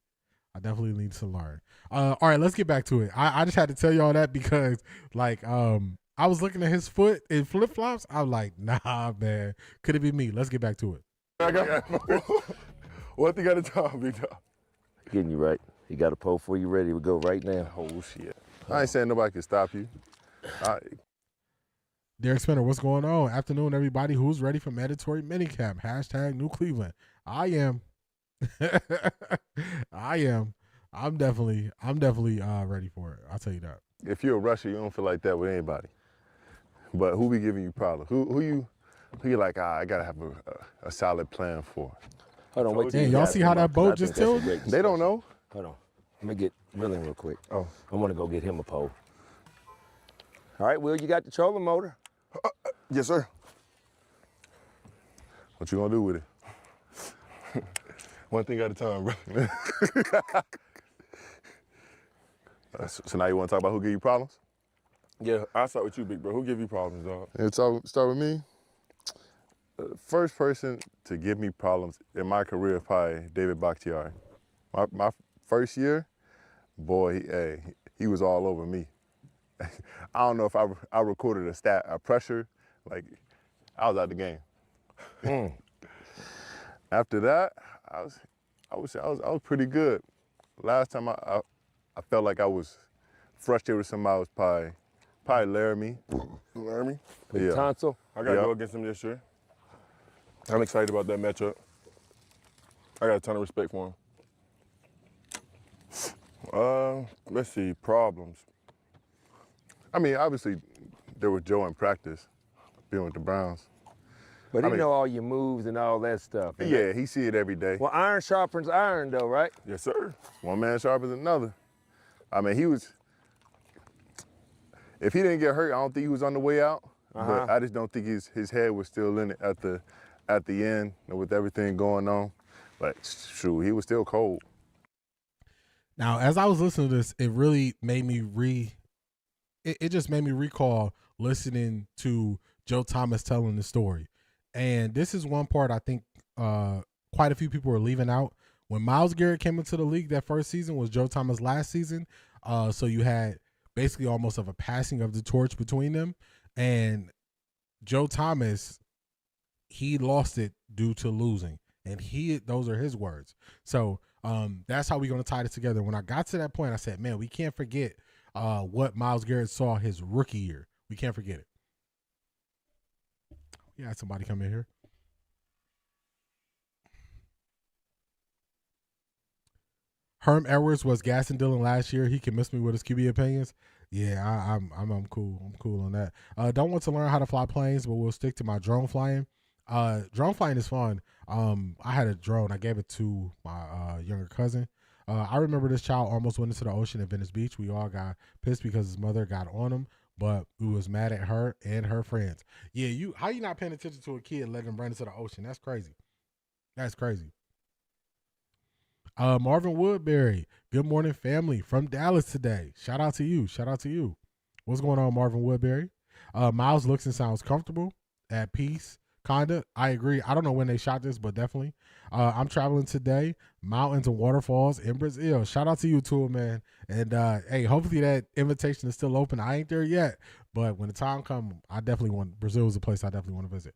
All right, let's get back to it. I just had to tell y'all that because like I was looking at his foot in flip flops. I was like, nah, man, could it be me? Let's get back to it. I got what you got to tell me, dog? Getting you right. You got a pole for you ready to go right now. Oh shit! I ain't saying nobody can stop you. Derek Spinner, what's going on? Afternoon, everybody. Who's ready for mandatory minicamp? Hashtag NEWCLE. I am. I am. I'm definitely ready for it. I'll tell you that. If you're a rusher, you don't feel like that with anybody. But who be giving you problems? Who you like? I gotta have a solid plan for. Hold on, wait. Y'all see how that boat just tilted? They don't know. Hold on. Let me get William real quick. Oh, I want to go get him a pole. All right, Will, you got the trolling motor? yes, sir. What you gonna do with it? One thing at a time, bro. So now you want to talk about who give you problems? Yeah, I'll start with you, big bro. Who give you problems, dog? Start with me. First person to give me problems in my career is probably David Bakhtiari. My first year, boy, he was all over me. I don't know if I recorded a pressure, like I was out the game. After that, I was pretty good. Last time I felt like I was frustrated with somebody was probably Laramie. Laramie? Big tonsil? I gotta go against him this year. I'm excited about that matchup. I got a ton of respect for him. Let's see, problems. I mean, obviously, there was Joe in practice, being with the Browns. But he know all your moves and all that stuff. Yeah, he see it every day. Well, iron sharpens iron, though, right? Yes, sir. One man sharpens another. I mean, if he didn't get hurt, I don't think he was on the way out. But I just don't think his head was still in it at the end with everything going on. But shoot, he was still cold. Now, as I was listening to this, it really made me it just made me recall listening to Joe Thomas telling the story. And this is one part I think quite a few people were leaving out. When Myles Garrett came into the league that first season was Joe Thomas' last season. So you had basically almost of a passing of the torch between them. And Joe Thomas, he lost it due to losing. And those are his words. So that's how we're going to tie it together. When I got to that point, I said, man, we can't forget what Myles Garrett saw his rookie year. We can't forget it. We had somebody come in here. Herm Edwards was gassing Dylan last year. He can miss me with his QB opinions. Yeah, I'm cool. I'm cool on that. Don't want to learn how to fly planes, but we'll stick to my drone flying. Drone flying is fun. I had a drone. I gave it to my younger cousin. I remember this child almost went into the ocean at Venice Beach. We all got pissed because his mother got on him, but we was mad at her and her friends. Yeah, how you not paying attention to a kid and letting him run into the ocean? That's crazy. That's crazy. Marvin Woodbury, good morning, family from Dallas today. Shout out to you. Shout out to you. What's going on, Marvin Woodbury? Myles looks and sounds comfortable, at peace, kinda. I agree. I don't know when they shot this, but definitely. I'm traveling today, mountains and waterfalls in Brazil. Shout out to you too, man. And hey, hopefully that invitation is still open. I ain't there yet, but when the time comes, Brazil is a place I definitely want to visit.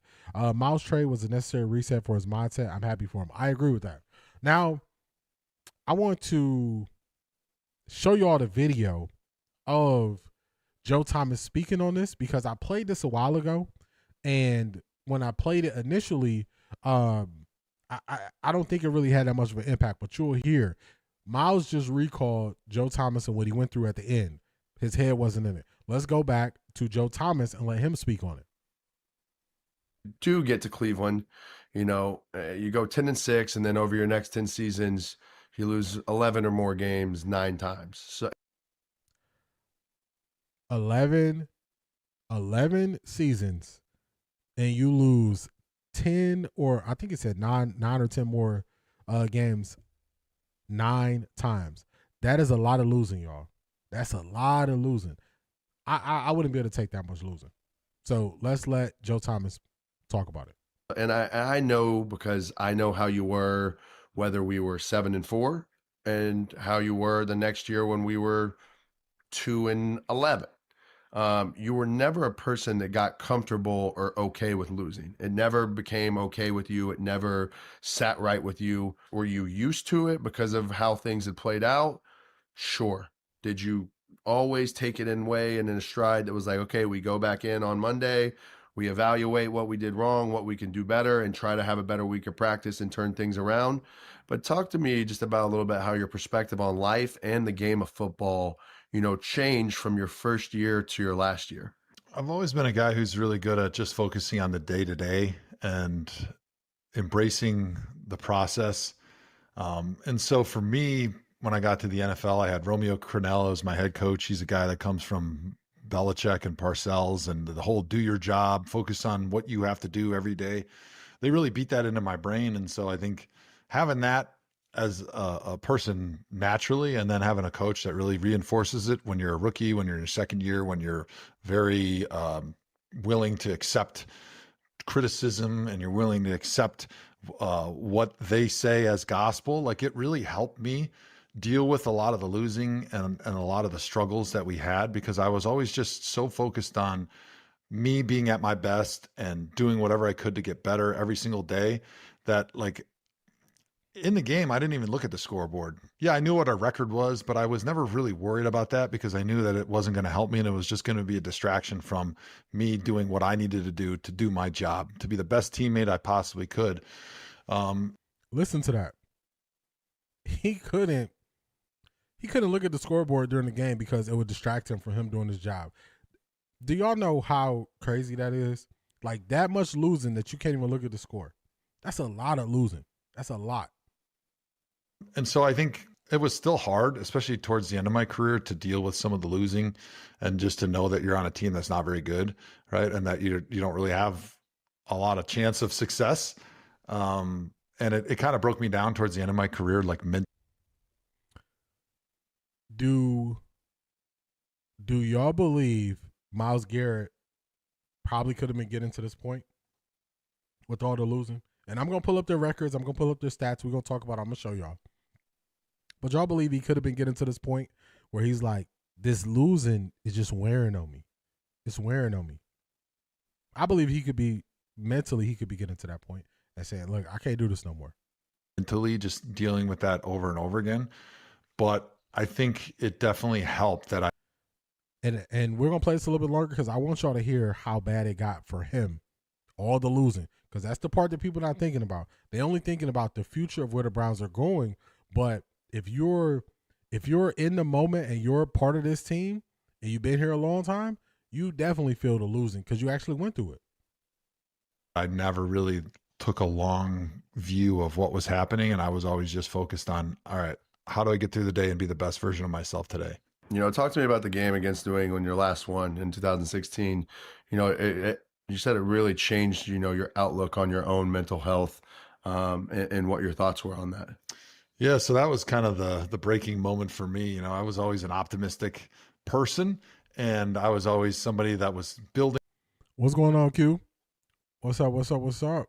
Myles' trade was a necessary reset for his mindset. I'm happy for him. I agree with that. Now, I want to show you all the video of Joe Thomas speaking on this because I played this a while ago, and when I played it initially, I don't think it really had that much of an impact, but you'll hear Myles just recalled Joe Thomas and what he went through at the end. His head wasn't in it. let's go back to Joe Thomas and let him speak on it. Do get to Cleveland, you go 10-6, and then over your next 10 seasons, you lose 11 or more games 9 times. So 11 seasons, and you lose 10, or I think it said 9 or 10 more games 9 times. That is a lot of losing, y'all. That's a lot of losing. I wouldn't be able to take that much losing. So let's let Joe Thomas talk about it. And I know, because I know how you were, whether we were 7-4, and how you were the next year when we were 2-11. You were never a person that got comfortable or okay with losing. It never became okay with you. It never sat right with you. Were you used to it because of how things had played out? Sure. Did you always take it in way and in a stride that was like, okay, we go back in on Monday, we evaluate what we did wrong, what we can do better, and try to have a better week of practice and turn things around? But talk to me just about a little bit how your perspective on life and the game of football, changed from your first year to your last year. I've always been a guy who's really good at just focusing on the day-to-day and embracing the process. And so for me, when I got to the NFL, I had Romeo Crennel as my head coach. He's a guy that comes from Belichick and Parcells, and the whole do your job, focus on what you have to do every day. They really beat that into my brain. And so I think having that as a person naturally, and then having a coach that really reinforces it when you're a rookie, when you're in your second year, when you're very willing to accept criticism and you're willing to accept what they say as gospel, like it really helped me deal with a lot of the losing and a lot of the struggles that we had, because I was always just so focused on me being at my best and doing whatever I could to get better every single day, that like in the game, I didn't even look at the scoreboard. Yeah, I knew what our record was, but I was never really worried about that because I knew that it wasn't going to help me, and it was just going to be a distraction from me doing what I needed to do my job, to be the best teammate I possibly could. Listen to that. He couldn't look at the scoreboard during the game because it would distract him from him doing his job. Do y'all know how crazy that is? Like, that much losing that you can't even look at the score. That's a lot of losing. That's a lot. And so I think it was still hard, especially towards the end of my career, to deal with some of the losing and just to know that you're on a team that's not very good, right? And that you don't really have a lot of chance of success. And it kind of broke me down towards the end of my career, like Do y'all believe Myles Garrett probably could have been getting to this point with all the losing? And I'm going to pull up their records. I'm going to pull up their stats. We're going to talk about it. I'm going to show y'all. But y'all believe he could have been getting to this point where he's like, this losing is just wearing on me. It's wearing on me. I believe he could be getting to that point and saying, look, I can't do this no more. Mentally just dealing with that over and over again. But I think it definitely helped that And we're going to play this a little bit longer because I want y'all to hear how bad it got for him. All the losing. Because that's the part that people are not thinking about. They're only thinking about the future of where the Browns are going. But if you're in the moment and you're part of this team and you've been here a long time, you definitely feel the losing because you actually went through it. I never really took a long view of what was happening, and I was always just focused on, all right, how do I get through the day and be the best version of myself today? Talk to me about the game against New England, your last one in 2016. You said it really changed, your outlook on your own mental health, and what your thoughts were on that. Yeah, so that was kind of the breaking moment for me. I was always an optimistic person, and I was always somebody that was building. What's going on, Q? What's up?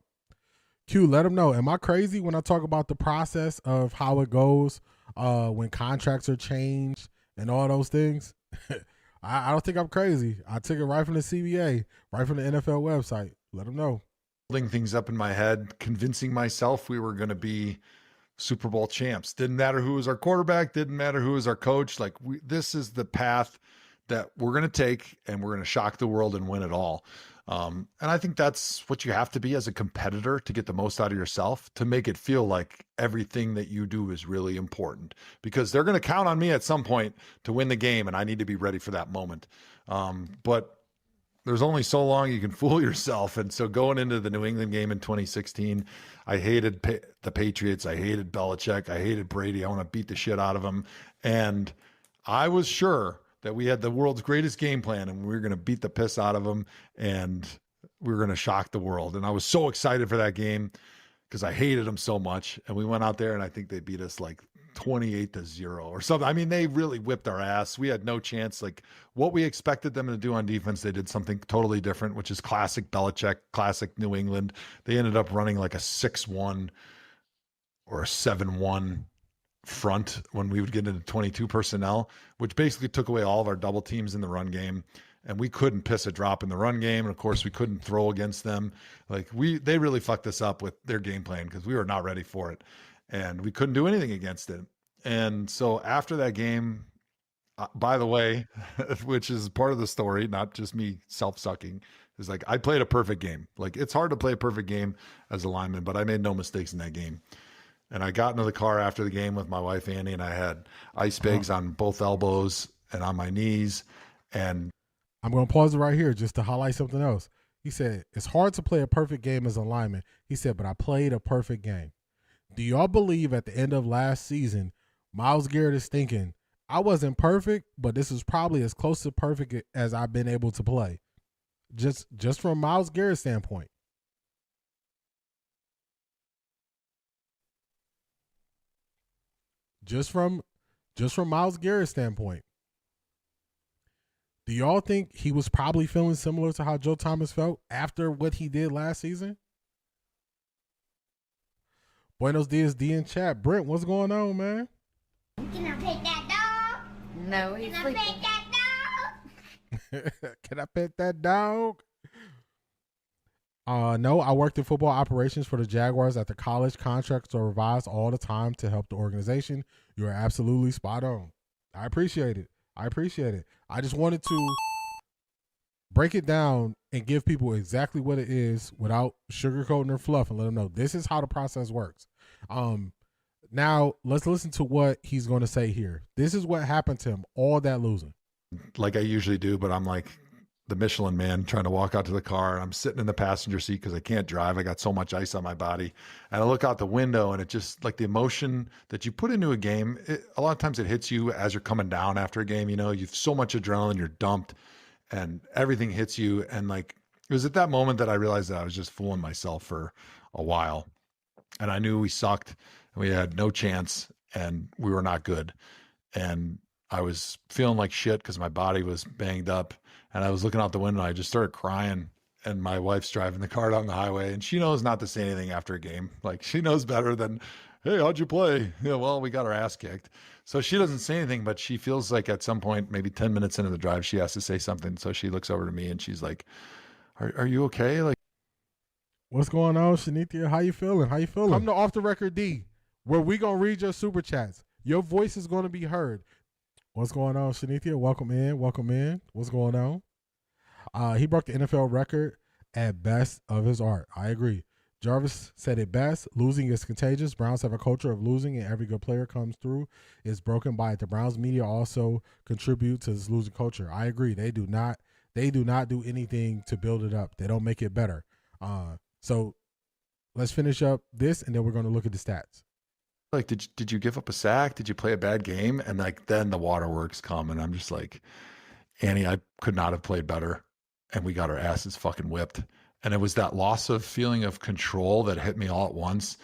Q, let them know. Am I crazy when I talk about the process of how it goes when contracts are changed and all those things? I don't think I'm crazy. I took it right from the CBA, right from the NFL website. Let them know. Building things up in my head, convincing myself we were going to be Super Bowl champs. Didn't matter who was our quarterback. Didn't matter who was our coach. Like, this is the path that we're going to take, and we're going to shock the world and win it all. And I think that's what you have to be as a competitor to get the most out of yourself, to make it feel like everything that you do is really important, because they're going to count on me at some point to win the game, and I need to be ready for that moment. But there's only so long you can fool yourself. And so going into the New England game in 2016, I hated the Patriots. I hated Belichick. I hated Brady. I want to beat the shit out of him. And I was sure that we had the world's greatest game plan and we were going to beat the piss out of them and we were going to shock the world. And I was so excited for that game because I hated them so much. And we went out there and I think they beat us like 28-0 or something. I mean, they really whipped our ass. We had no chance. Like what we expected them to do on defense, they did something totally different, which is classic Belichick, classic New England. They ended up running like a 6-1 or a 7-1 front when we would get into 22 personnel, which basically took away all of our double teams in the run game. And we couldn't piss a drop in the run game. And of course we couldn't throw against them. Like they really fucked us up with their game plan because we were not ready for it. And we couldn't do anything against it. And so after that game, by the way, which is part of the story, not just me self-sucking, is like I played a perfect game. Like it's hard to play a perfect game as a lineman, but I made no mistakes in that game. And I got into the car after the game with my wife, Annie, and I had ice bags on both elbows and on my knees. And I'm going to pause it right here just to highlight something else. He said, it's hard to play a perfect game as a lineman. He said, but I played a perfect game. Do y'all believe at the end of last season, Myles Garrett is thinking, I wasn't perfect, but this is probably as close to perfect as I've been able to play? Just from Myles Garrett's standpoint. Just from Myles Garrett's standpoint. Do y'all think he was probably feeling similar to how Joe Thomas felt after what he did last season? Buenos dias, D in chat. Brent, what's going on, man? Can I pet that dog? No, he's Can I sleeping. pet that dog? Can I pet that dog? No, I worked in football operations for the Jaguars at the college. Contracts are revised all the time to help the organization. You are absolutely spot on. I appreciate it. I just wanted to break it down and give people exactly what it is without sugarcoating or fluff and let them know this is how the process works. Now let's listen to what he's going to say here. This is what happened to him, all that losing. like I usually do, but I'm like the Michelin man trying to walk out to the car. I'm sitting in the passenger seat because I can't drive. I got so much ice on my body. And I look out the window and it just like the emotion that you put into a game, a lot of times it hits you as you're coming down after a game. You know, you've so much adrenaline, you're dumped and everything hits you. And like, it was at that moment that I realized that I was just fooling myself for a while. And I knew we sucked and we had no chance and we were not good. And I was feeling like shit because my body was banged up. And I was looking out the window. I just started crying. And my wife's driving the car down the highway. And she knows not to say anything after a game. Like, she knows better than, hey, how'd you play? Yeah, well, we got our ass kicked. So she doesn't say anything, but she feels like at some point, maybe 10 minutes into the drive, she has to say something. So she looks over to me and she's like, are you okay? Like, what's going on, Shanithia? How you feeling? Come to Off the Record D, where we going to read your super chats. Your voice is going to be heard. What's going on, Shanithia? Welcome in. What's going on? He broke the NFL record at best of his art. I agree. Jarvis said it best. Losing is contagious. Browns have a culture of losing, and every good player comes through is broken by it. The Browns media also contribute to this losing culture. I agree. They do not do anything to build it up. They don't make it better. So let's finish up this, and then we're going to look at the stats. like, did you give up a sack? Did you play a bad game? And like, then the waterworks come and I'm just like, Annie, I could not have played better. And we got our asses fucking whipped. And it was that loss of feeling of control that hit me all at once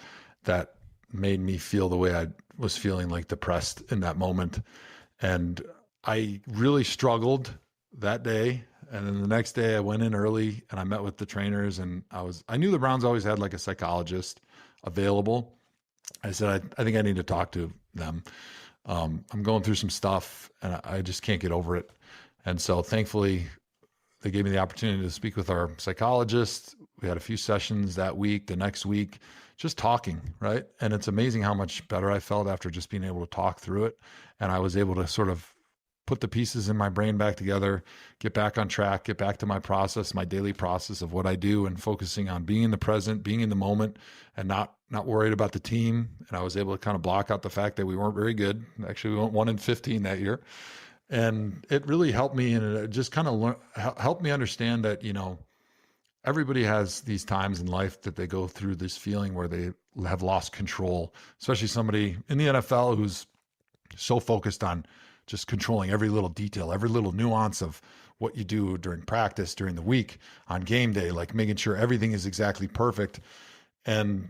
that made me feel the way I was feeling, like depressed in that moment. And I really struggled that day. And then the next day I went in early and I met with the trainers and I knew the Browns always had like a psychologist available. I said, I think I need to talk to them. I'm going through some stuff and I just can't get over it. And so thankfully they gave me the opportunity to speak with our psychologist. We had a few sessions that week, the next week, just talking, right? And it's amazing how much better I felt after just being able to talk through it. And I was able to sort of put the pieces in my brain back together, get back on track, get back to my process, my daily process of what I do and focusing on being in the present, being in the moment and not worried about the team. And I was able to kind of block out the fact that we weren't very good. Actually, we went 1-15 that year. And it really helped me, and it just kind of helped me understand that, everybody has these times in life that they go through this feeling where they have lost control, especially somebody in the NFL who's so focused on just controlling every little detail, every little nuance of what you do during practice, during the week, on game day, like making sure everything is exactly perfect. And,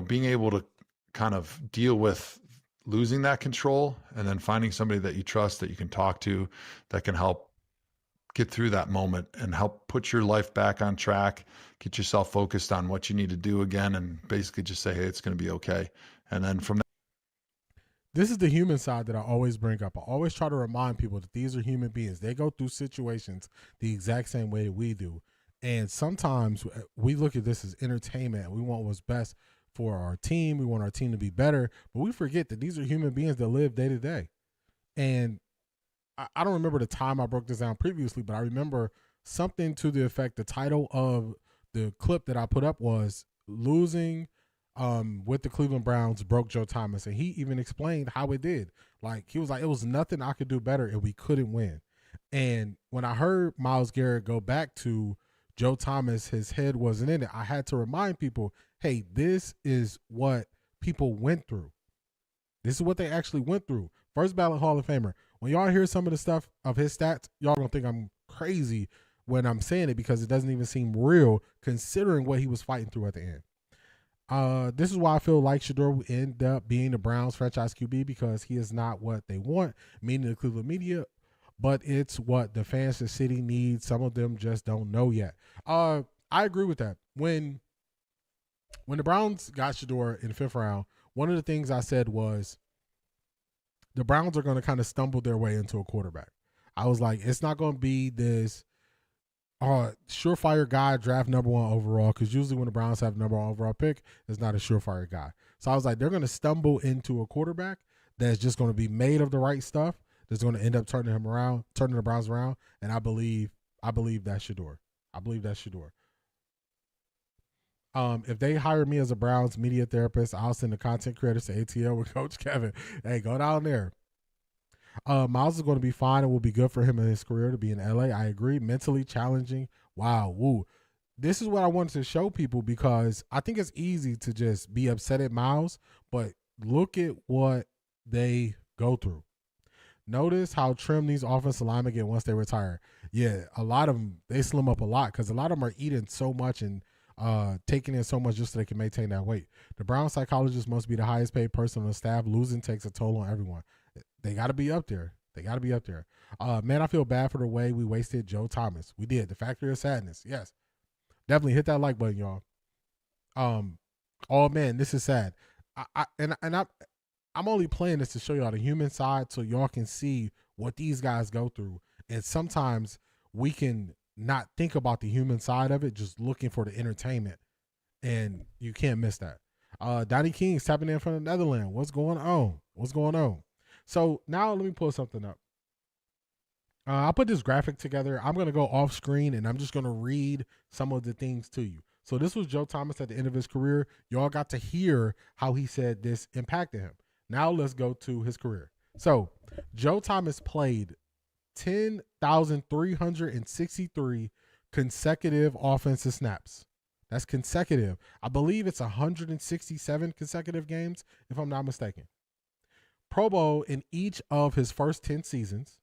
being able to kind of deal with losing that control and then finding somebody that you trust, that you can talk to, that can help get through that moment and help put your life back on track, get yourself focused on what you need to do again, and basically just say, hey, it's going to be okay. And then from that, this is the human side that I always bring up. I always try to remind people that these are human beings. They go through situations the exact same way that we do. And sometimes we look at this as entertainment. We want what's best for our team. We want our team to be better. But we forget that these are human beings that live day to day. And I don't remember the time I broke this down previously, but I remember something to the effect, the title of the clip that I put up was losing with the Cleveland Browns broke Joe Thomas. And he even explained how it did. Like, he was like, it was nothing I could do better and we couldn't win. And when I heard Myles Garrett go back to Joe Thomas, his head wasn't in it, I had to remind people, hey, this is what people went through. This is what they actually went through. First ballot Hall of Famer. When y'all hear some of the stuff of his stats, y'all gonna think I'm crazy when I'm saying it because it doesn't even seem real considering what he was fighting through at the end. This is why I feel like Shedeur will end up being the Browns franchise QB, because he is not what they want, meaning the Cleveland media, but it's what the fans of the city need. Some of them just don't know yet. I agree with that. When the Browns got Shedeur in the 5th round, one of the things I said was the Browns are going to kind of stumble their way into a quarterback. I was like, it's not going to be this surefire guy draft number 1 overall, because usually when the Browns have number 1 overall pick, it's not a surefire guy. So I was like, they're going to stumble into a quarterback that's just going to be made of the right stuff, that's going to end up turning the Browns around, and I believe that's Shedeur. I believe that's Shedeur. If they hire me as a Browns media therapist, I'll send the content creators to ATL with Coach Kevin. Hey, go down there. Myles is going to be fine and will be good for him in his career to be in LA. I agree. Mentally challenging. Wow. Woo. This is what I wanted to show people, because I think it's easy to just be upset at Myles, but look at what they go through. Notice how trim these offensive linemen get once they retire. Yeah, a lot of them, they slim up a lot because a lot of them are eating so much and taking in so much just so they can maintain that weight. The Brown psychologist must be the highest paid person on the staff. Losing takes a toll on everyone. They got to be up there. Man, I feel bad for the way we wasted Joe Thomas. We did. The factory of sadness. Yes. Definitely hit that like button, y'all. Oh man, this is sad. I'm only playing this to show y'all the human side so y'all can see what these guys go through. And sometimes we can not think about the human side of it, just looking for the entertainment. And you can't miss that. Donnie King's tapping in from the Netherlands. What's going on? So now let me pull something up. I'll put this graphic together. I'm going to go off screen and I'm just going to read some of the things to you. So this was Joe Thomas at the end of his career. Y'all got to hear how he said this impacted him. Now let's go to his career. So Joe Thomas played 10,363 consecutive offensive snaps. That's consecutive. I believe it's 167 consecutive games, if I'm not mistaken. Pro Bowl in each of his first 10 seasons.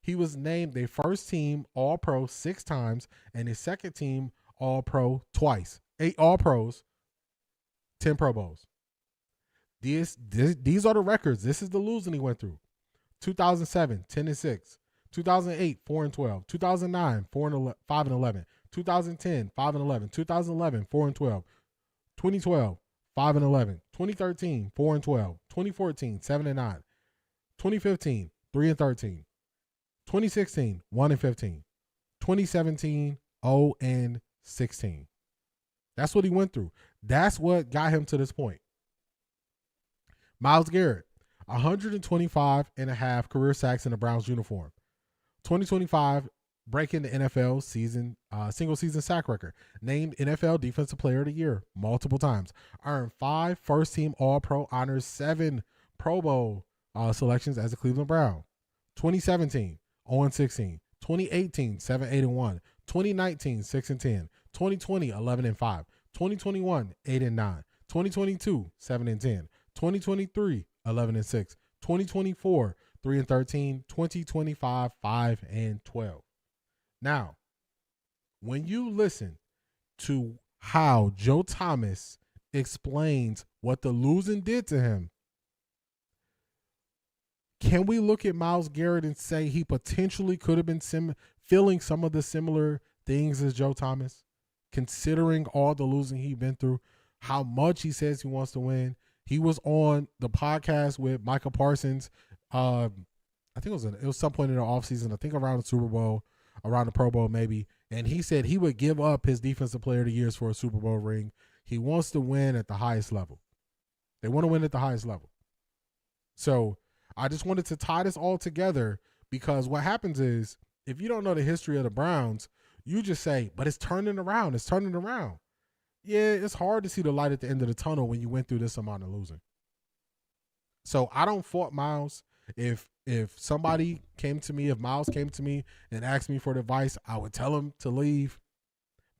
He was named a first team All-Pro 6 times and a second team All-Pro twice. 8 All-Pros, 10 Pro Bowls. These are the records. This is the losing he went through. 2007, 10-6. 2008, 4-12. 2009, 5-11. 2010, 5-11. 2011, 4-12. 2012, 5-11. 2013, 4-12. 2014, 7-9. 2015, 3-13. 2016, 1-15. 2017, 0-16. That's what he went through. That's what got him to this point. Myles Garrett, 125.5 career sacks in the Browns uniform. 2025, breaking the NFL season single season sack record. Named NFL Defensive Player of the Year multiple times. Earned 5 first team All-Pro honors, 7 Pro Bowl selections as a Cleveland Brown. 2017, 0-16. 2018, 7-8-1. 2019, 6-10. 2020, 11-5. 2021, 8-9. 2022, 7-10. 2023, 11-6. 2024, 3-13. 2025, 5-12. Now, when you listen to how Joe Thomas explains what the losing did to him, can we look at Myles Garrett and say he potentially could have been feeling some of the similar things as Joe Thomas, considering all the losing he's been through, how much he says he wants to win? He was on the podcast with Micah Parsons. I think it was some point in the offseason, I think around the Super Bowl, around the Pro Bowl maybe, and he said he would give up his Defensive Player of the Year for a Super Bowl ring. He wants to win at the highest level. They want to win at the highest level. So I just wanted to tie this all together, because what happens is, if you don't know the history of the Browns, you just say, but it's turning around. It's turning around. Yeah, it's hard to see the light at the end of the tunnel when you went through this amount of losing. So I don't fault Myles. If somebody came to me, if Myles came to me and asked me for advice, I would tell him to leave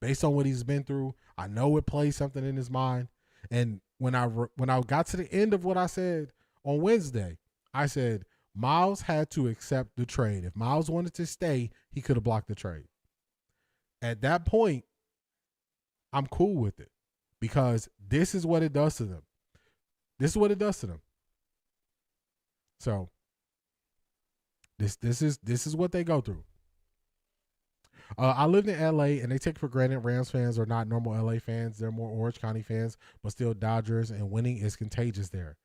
based on what he's been through. I know it plays something in his mind. And when I got to the end of what I said on Wednesday, I said Myles had to accept the trade. If Myles wanted to stay, he could have blocked the trade. At that point, I'm cool with it, because this is what it does to them. This is what it does to them. So this is what they go through. I lived in LA, and they take for granted Rams fans are not normal LA fans. They're more Orange County fans, but still Dodgers, and winning is contagious there.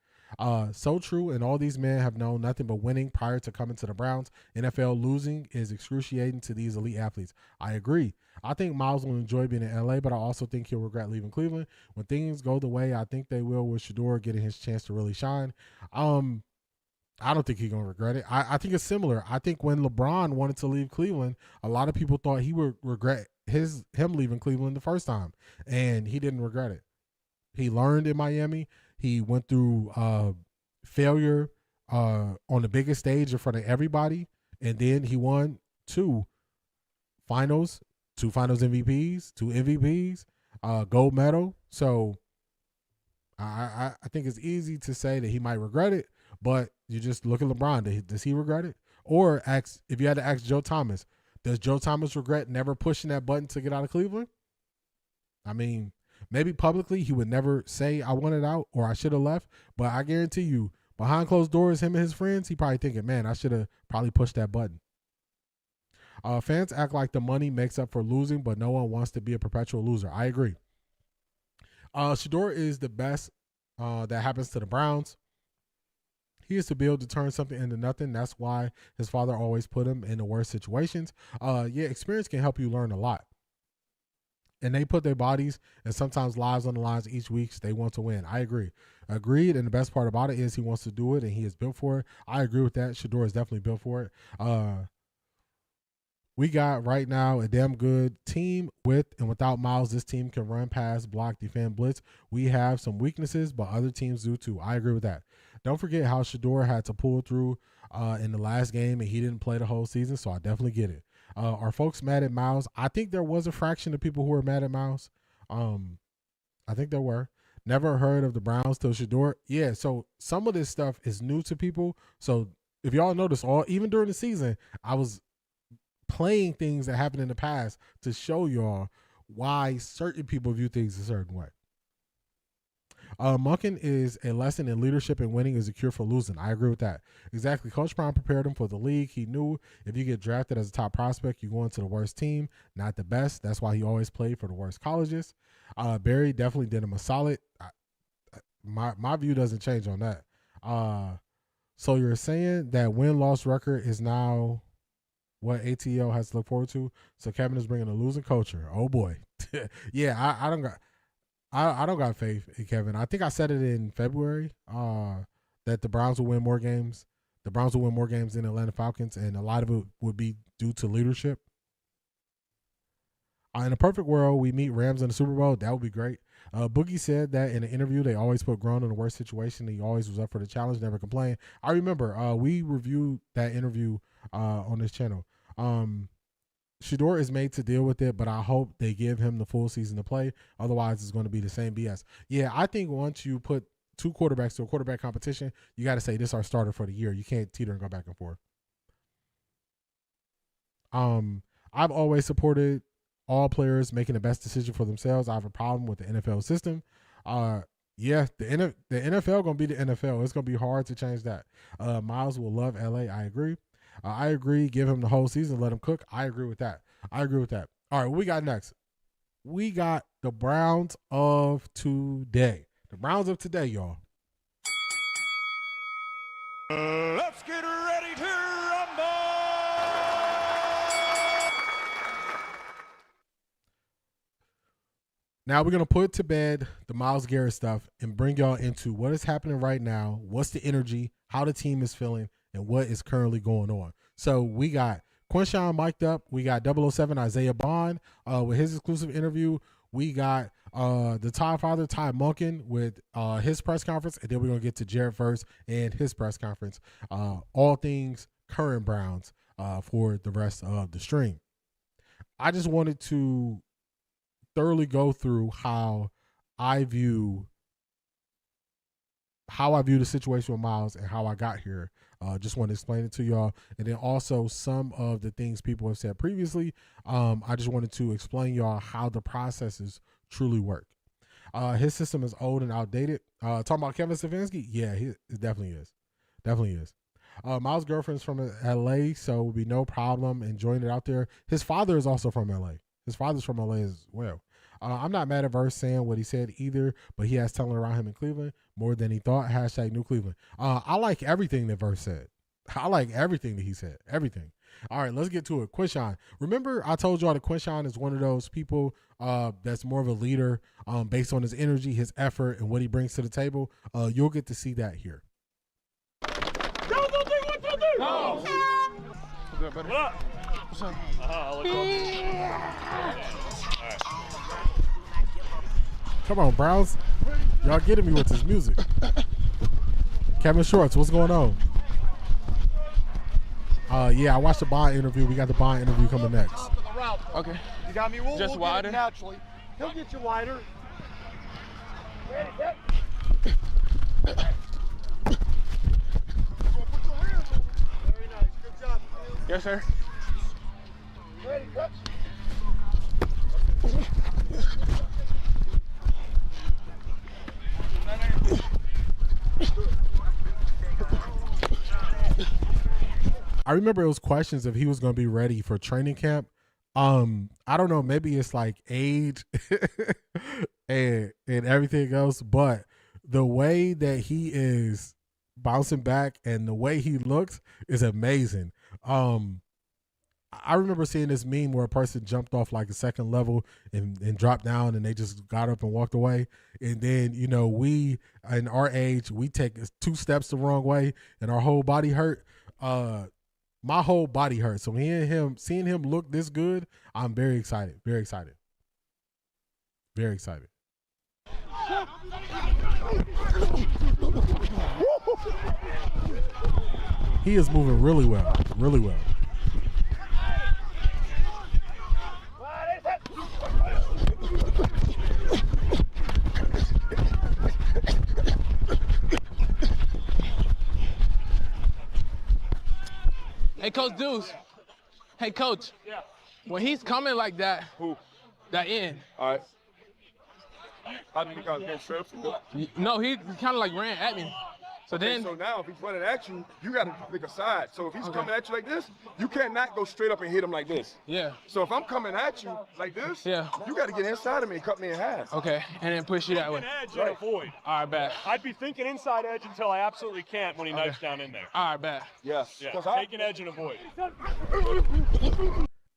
So true, and all these men have known nothing but winning prior to coming to the Browns. NFL losing is excruciating to these elite athletes. I agree. I think Myles will enjoy being in LA, but I also think he'll regret leaving Cleveland. When things go the way I think they will, with Shedeur getting his chance to really shine, I don't think he's going to regret it. I think it's similar. I think when LeBron wanted to leave Cleveland, a lot of people thought he would regret him leaving Cleveland the first time, and he didn't regret it. He learned in Miami. He went through failure on the biggest stage in front of everybody, and then he won two finals MVPs, two MVPs, gold medal. So I think it's easy to say that he might regret it, but you just look at LeBron. Does he regret it? Or if you had to ask Joe Thomas, does Joe Thomas regret never pushing that button to get out of Cleveland? I mean, maybe publicly he would never say I wanted out or I should have left, but I guarantee you, behind closed doors, him and his friends, he probably thinking, man, I should have probably pushed that button. Fans act like the money makes up for losing, but no one wants to be a perpetual loser. I agree. Shedeur is the best that happens to the Browns. He is to be able to turn something into nothing. That's why his father always put him in the worst situations. Experience can help you learn a lot. And they put their bodies and sometimes lives on the lines each week. So they want to win. I agree. Agreed. And the best part about it is he wants to do it, and he is built for it. I agree with that. Shedeur is definitely built for it. We got right now a damn good team with and without Myles. This team can run, pass, block, defend, blitz. We have some weaknesses, but other teams do too. I agree with that. Don't forget how Shedeur had to pull through in the last game, and he didn't play the whole season, so I definitely get it. Are folks mad at Myles? I think there was a fraction of people who were mad at Myles. I think there were. Never heard of the Browns till Shedeur. Yeah, so some of this stuff is new to people. So if y'all notice, even during the season, I was playing things that happened in the past to show y'all why certain people view things a certain way. Monken is a lesson in leadership, and winning is a cure for losing. I agree with that. Exactly. Coach Brown prepared him for the league. He knew if you get drafted as a top prospect, you go into the worst team, not the best. That's why he always played for the worst colleges. Barry definitely did him a solid. My view doesn't change on that. So you're saying that win-loss record is now what ATL has to look forward to? So Kevin is bringing a losing culture. Oh boy. Yeah, I don't got faith in Kevin. I think I said it in February that the Browns will win more games. The Browns will win more games than the Atlanta Falcons, and a lot of it would be due to leadership. In a perfect world, we meet Rams in the Super Bowl. That would be great. Boogie said that in an interview, they always put Grown in the worst situation. He always was up for the challenge, never complained. I remember we reviewed that interview on this channel. Shedeur is made to deal with it, but I hope they give him the full season to play. Otherwise, it's going to be the same BS. Yeah, I think once you put two quarterbacks to a quarterback competition, you got to say this is our starter for the year. You can't teeter and go back and forth. I've always supported all players making the best decision for themselves. I have a problem with the NFL system. Yeah, the NFL going to be the NFL. It's going to be hard to change that. Myles will love LA. I agree. I agree. Give him the whole season. Let him cook. I agree with that. All right, what we got next? We got the Browns of today. The Browns of today, y'all. Let's get ready to rumble! Now we're going to put to bed the Myles Garrett stuff and bring y'all into what is happening right now, what's the energy, how the team is feeling, and what is currently going on. So we got Quinshon mic'd up. We got 007 Isaiah Bond with his exclusive interview. We got the Todd father, Todd Monken, with his press conference. And then we're going to get to Jared first and his press conference. All things current Browns for the rest of the stream. I just wanted to thoroughly go through how I view the situation with Myles and how I got here. Just want to explain it to y'all. And then also some of the things people have said previously. I just wanted to explain y'all how the processes truly work. His system is old and outdated. Talking about Kevin Stefanski? Yeah, it definitely is. Definitely is. Myles' girlfriend's from LA, so it would be no problem enjoying it out there. His father is also from LA. His father's from LA as well. I'm not mad at Verse saying what he said either, but he has talent around him in Cleveland more than he thought. Hashtag New Cleveland. I like everything that Verse said. I like everything that he said. Everything. All right, let's get to it. Quinshon. Remember, I told y'all that Quinshon is one of those people that's more of a leader based on his energy, his effort, and what he brings to the table. You'll get to see that here. No! What up? What's up? Come on, Browns. Y'all getting me with this music. Kevin Shorts, what's going on? Yeah, I watched the Bond interview. We got the Bond interview coming next. Okay. You got me? We'll get wider? Naturally. He'll get you wider. Ready, set. Very nice. Good job. Yes, sir. Ready, cut. I remember it was questions if he was going to be ready for training camp. I don't know, maybe it's like age and everything else, but the way that he is bouncing back and the way he looks is amazing. I remember seeing this meme where a person jumped off like the second level and dropped down and they just got up and walked away. And then, you know, we in our age, we take 2 steps the wrong way and our whole body hurt. My whole body hurts. So seeing him look this good, I'm very excited. Very excited. Very excited. He is moving really well. Really well. Hey, Coach Deuce. Hey, Coach. Yeah. When he's coming like that, that end. All right. I think I was getting straight up. No, he kind of like ran at me. So then. So now if he's running at you, you got to pick a side. So if he's coming at you like this, you cannot go straight up and hit him like this. Yeah. So if I'm coming at you like this, you got to get inside of me and cut me in half. Okay, and then push you that way. Edge and avoid. All right, bet. I'd be thinking inside edge until I absolutely can't when he knifes down in there. All right, bet. Yes. Yeah. Take an edge and avoid.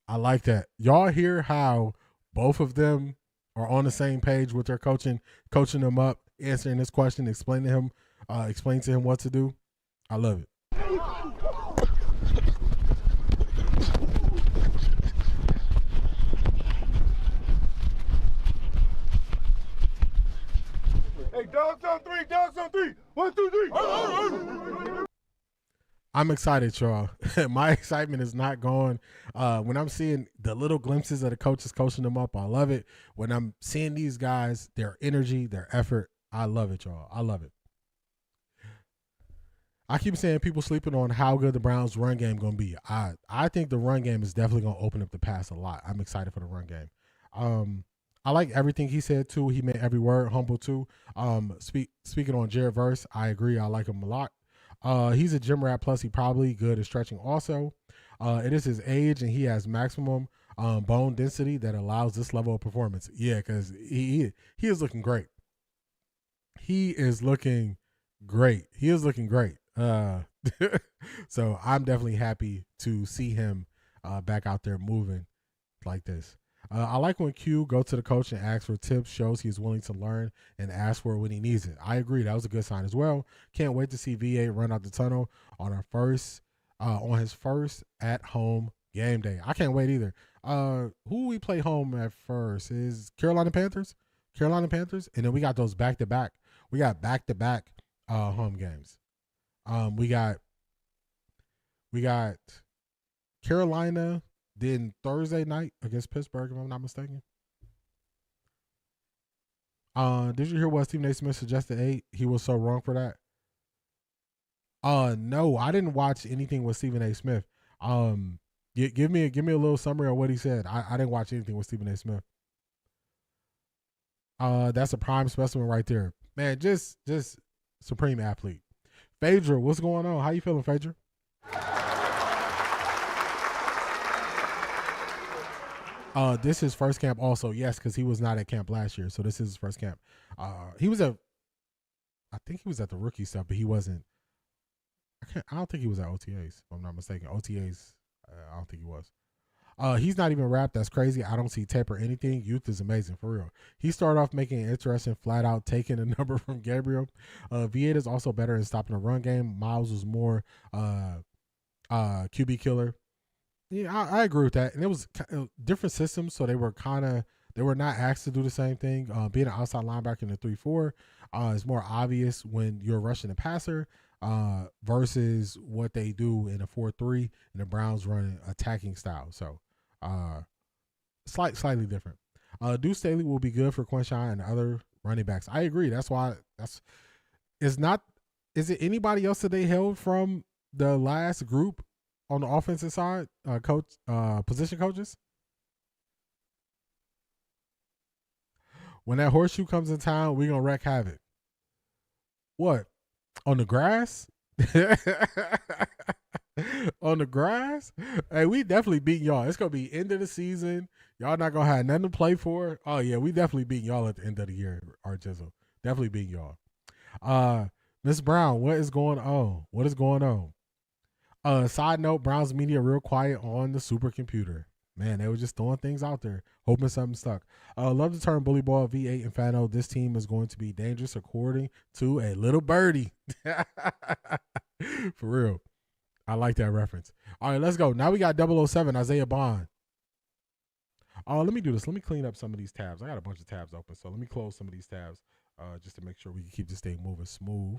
I like that. Y'all hear how both of them are on the same page with their coaching them up, answering this question, explain to him what to do. I love it. Hey, dogs on three, dogs on three. 1, 2, 3. I'm excited, y'all. My excitement is not gone. When I'm seeing the little glimpses of the coaches coaching them up, I love it. When I'm seeing these guys, their energy, their effort, I love it, y'all. I love it. I keep saying people sleeping on how good the Browns' run game going to be. I think the run game is definitely going to open up the pass a lot. I'm excited for the run game. I like everything he said, too. He made every word humble, too. Speaking on Jared Verse, I agree. I like him a lot. He's a gym rat, plus he probably good at stretching also. It is his age, and he has maximum bone density that allows this level of performance. Yeah, because he is looking great. He is looking great. So I'm definitely happy to see him back out there moving like this. I like when Q go to the coach and ask for tips, shows he's willing to learn and ask for it when he needs it. I agree. That was a good sign as well. Can't wait to see VA run out the tunnel on his first at-home game day. I can't wait either. Who we play home at first is Carolina Panthers. And then we got those back-to-back. We got back-to-back home games. We got Carolina, then Thursday night against Pittsburgh, if I'm not mistaken. Did you hear what Stephen A. Smith suggested 8? He was so wrong for that. No, I didn't watch anything with Stephen A. Smith. Give me a little summary of what he said. I didn't watch anything with Stephen A. Smith. That's a prime specimen right there. Man, just supreme athlete. Phaedra, what's going on? How you feeling, Phaedra? This is his first camp also. Yes, because he was not at camp last year. So this is his first camp. I think he was at the rookie stuff, but he wasn't. I don't think he was at OTAs, if I'm not mistaken. OTAs, I don't think he was. He's not even wrapped. That's crazy. I don't see tape or anything. Youth is amazing, for real. He started off making it interesting, flat out taking a number from Gabriel. V8 is also better in stopping the run game. Myles was more QB killer. Yeah, I agree with that. And it was different systems, so they were not asked to do the same thing. Being an outside linebacker in the 3-4 is more obvious when you're rushing the passer versus what they do in a 4-3 and the Browns run an attacking style. So slightly different. Deuce Staley will be good for Quinshon and other running backs. I agree. That's why is it anybody else that they held from the last group on the offensive side, position coaches? When that horseshoe comes in town, we're going to wreak havoc. What? On the grass? On the grass? Hey, we definitely beat y'all. It's going to be end of the season. Y'all not going to have nothing to play for. Oh, yeah, we definitely beat y'all at the end of the year, Art Jizzle. Definitely beat y'all. Miss Brown, what is going on? Side note, Browns media real quiet on the supercomputer. Man, they were just throwing things out there, hoping something stuck. Love the term bully ball, V8 and Fano. This team is going to be dangerous according to a little birdie. For real. I like that reference. All right, let's go. Now we got 007, Isaiah Bond. Let me do this. Let me clean up some of these tabs. I got a bunch of tabs open, so let me close some of these tabs just to make sure we can keep this thing moving smooth.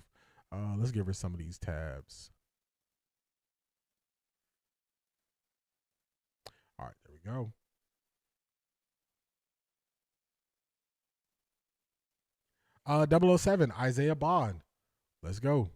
Let's get rid of some of these tabs. All right, there we go. 007, Isaiah Bond. Let's go.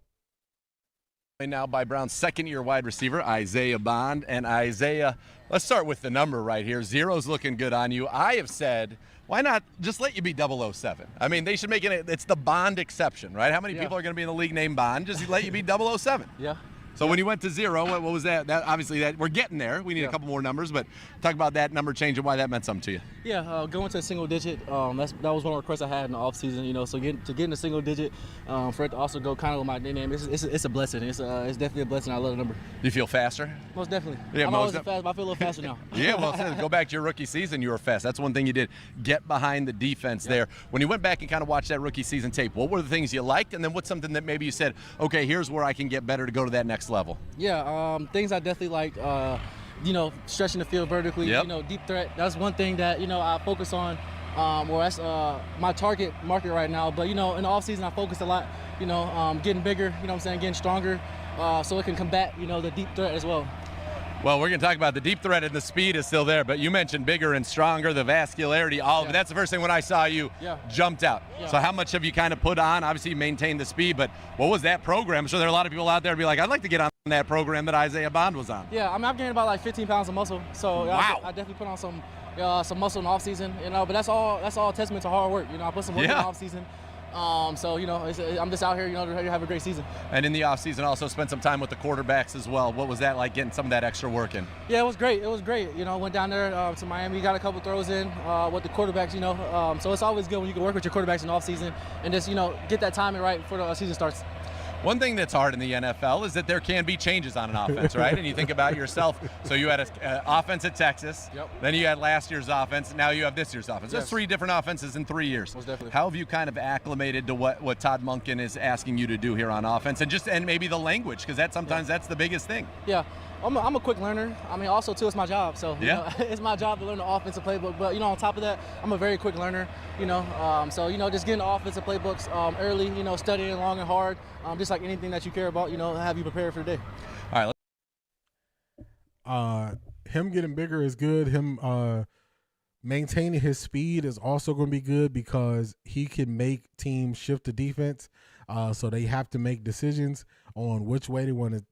Now by Brown's second-year wide receiver, Isaiah Bond. And Isaiah, let's start with the number right here. 0's looking good on you. I have said, why not just let you be 007? I mean, they should make it, it's the Bond exception, right? How many people are going to be in the league named Bond? Just let you be 007. Yeah. So when you went to 0, what was that? That obviously that we're getting there. We need a couple more numbers, but talk about that number change and why that meant something to you. Yeah, going to a single digit. That was one of the requests I had in the offseason. You know, so get in a single digit, for it to also go kind of with my nickname. It's a blessing. It's definitely a blessing. I love the number. Do you feel faster? Most definitely. Yeah, I'm always fast, but I feel a little faster now. Yeah, well, go back to your rookie season. You were fast. That's one thing you did. Get behind the defense there. When you went back and kind of watched that rookie season tape, what were the things you liked, and then what's something that maybe you said, okay, here's where I can get better to go to that next level? Yeah, things I definitely like, stretching the field vertically, deep threat. That's one thing that, I focus on, that's my target market right now. But, in the offseason, I focus a lot, getting bigger, getting stronger. so it can combat, the deep threat as well. Well, we're going to talk about the deep threat and the speed is still there, but you mentioned bigger and stronger, the vascularity, all of it. That's the first thing when I saw you jumped out. Yeah. So how much have you kind of put on? Obviously, you maintained the speed, but what was that program? I'm sure there are a lot of people out there be like, I'd like to get on that program that Isaiah Bond was on. Yeah, I've gained about like 15 pounds of muscle, so wow. I definitely put on some muscle in the offseason, but that's all testament to hard work. I put some work in the offseason. So, I'm just out here, to have a great season. And in the offseason, also spent some time with the quarterbacks as well. What was that like, getting some of that extra work in? Yeah, it was great. Went down there to Miami, got a couple throws in with the quarterbacks, so it's always good when you can work with your quarterbacks in the offseason and just, get that timing right before the season starts. One thing that's hard in the NFL is that there can be changes on an offense, right? And you think about yourself. So you had an offense at Texas. Yep. Then you had last year's offense. Now you have this year's offense. Yes. That's 3 different offenses in 3 years. Most definitely. How have you kind of acclimated to what Todd Monken is asking you to do here on offense, and maybe the language, because that's the biggest thing. Yeah. I'm a quick learner. Also, too, it's my job. So, it's my job to learn the offensive playbook. But, on top of that, I'm a very quick learner, So, just getting the offensive playbooks early, studying long and hard, just like anything that you care about, have you prepared for the day. All right. Him getting bigger is good. Him maintaining his speed is also going to be good because he can make teams shift the defense. So they have to make decisions on which way they want to,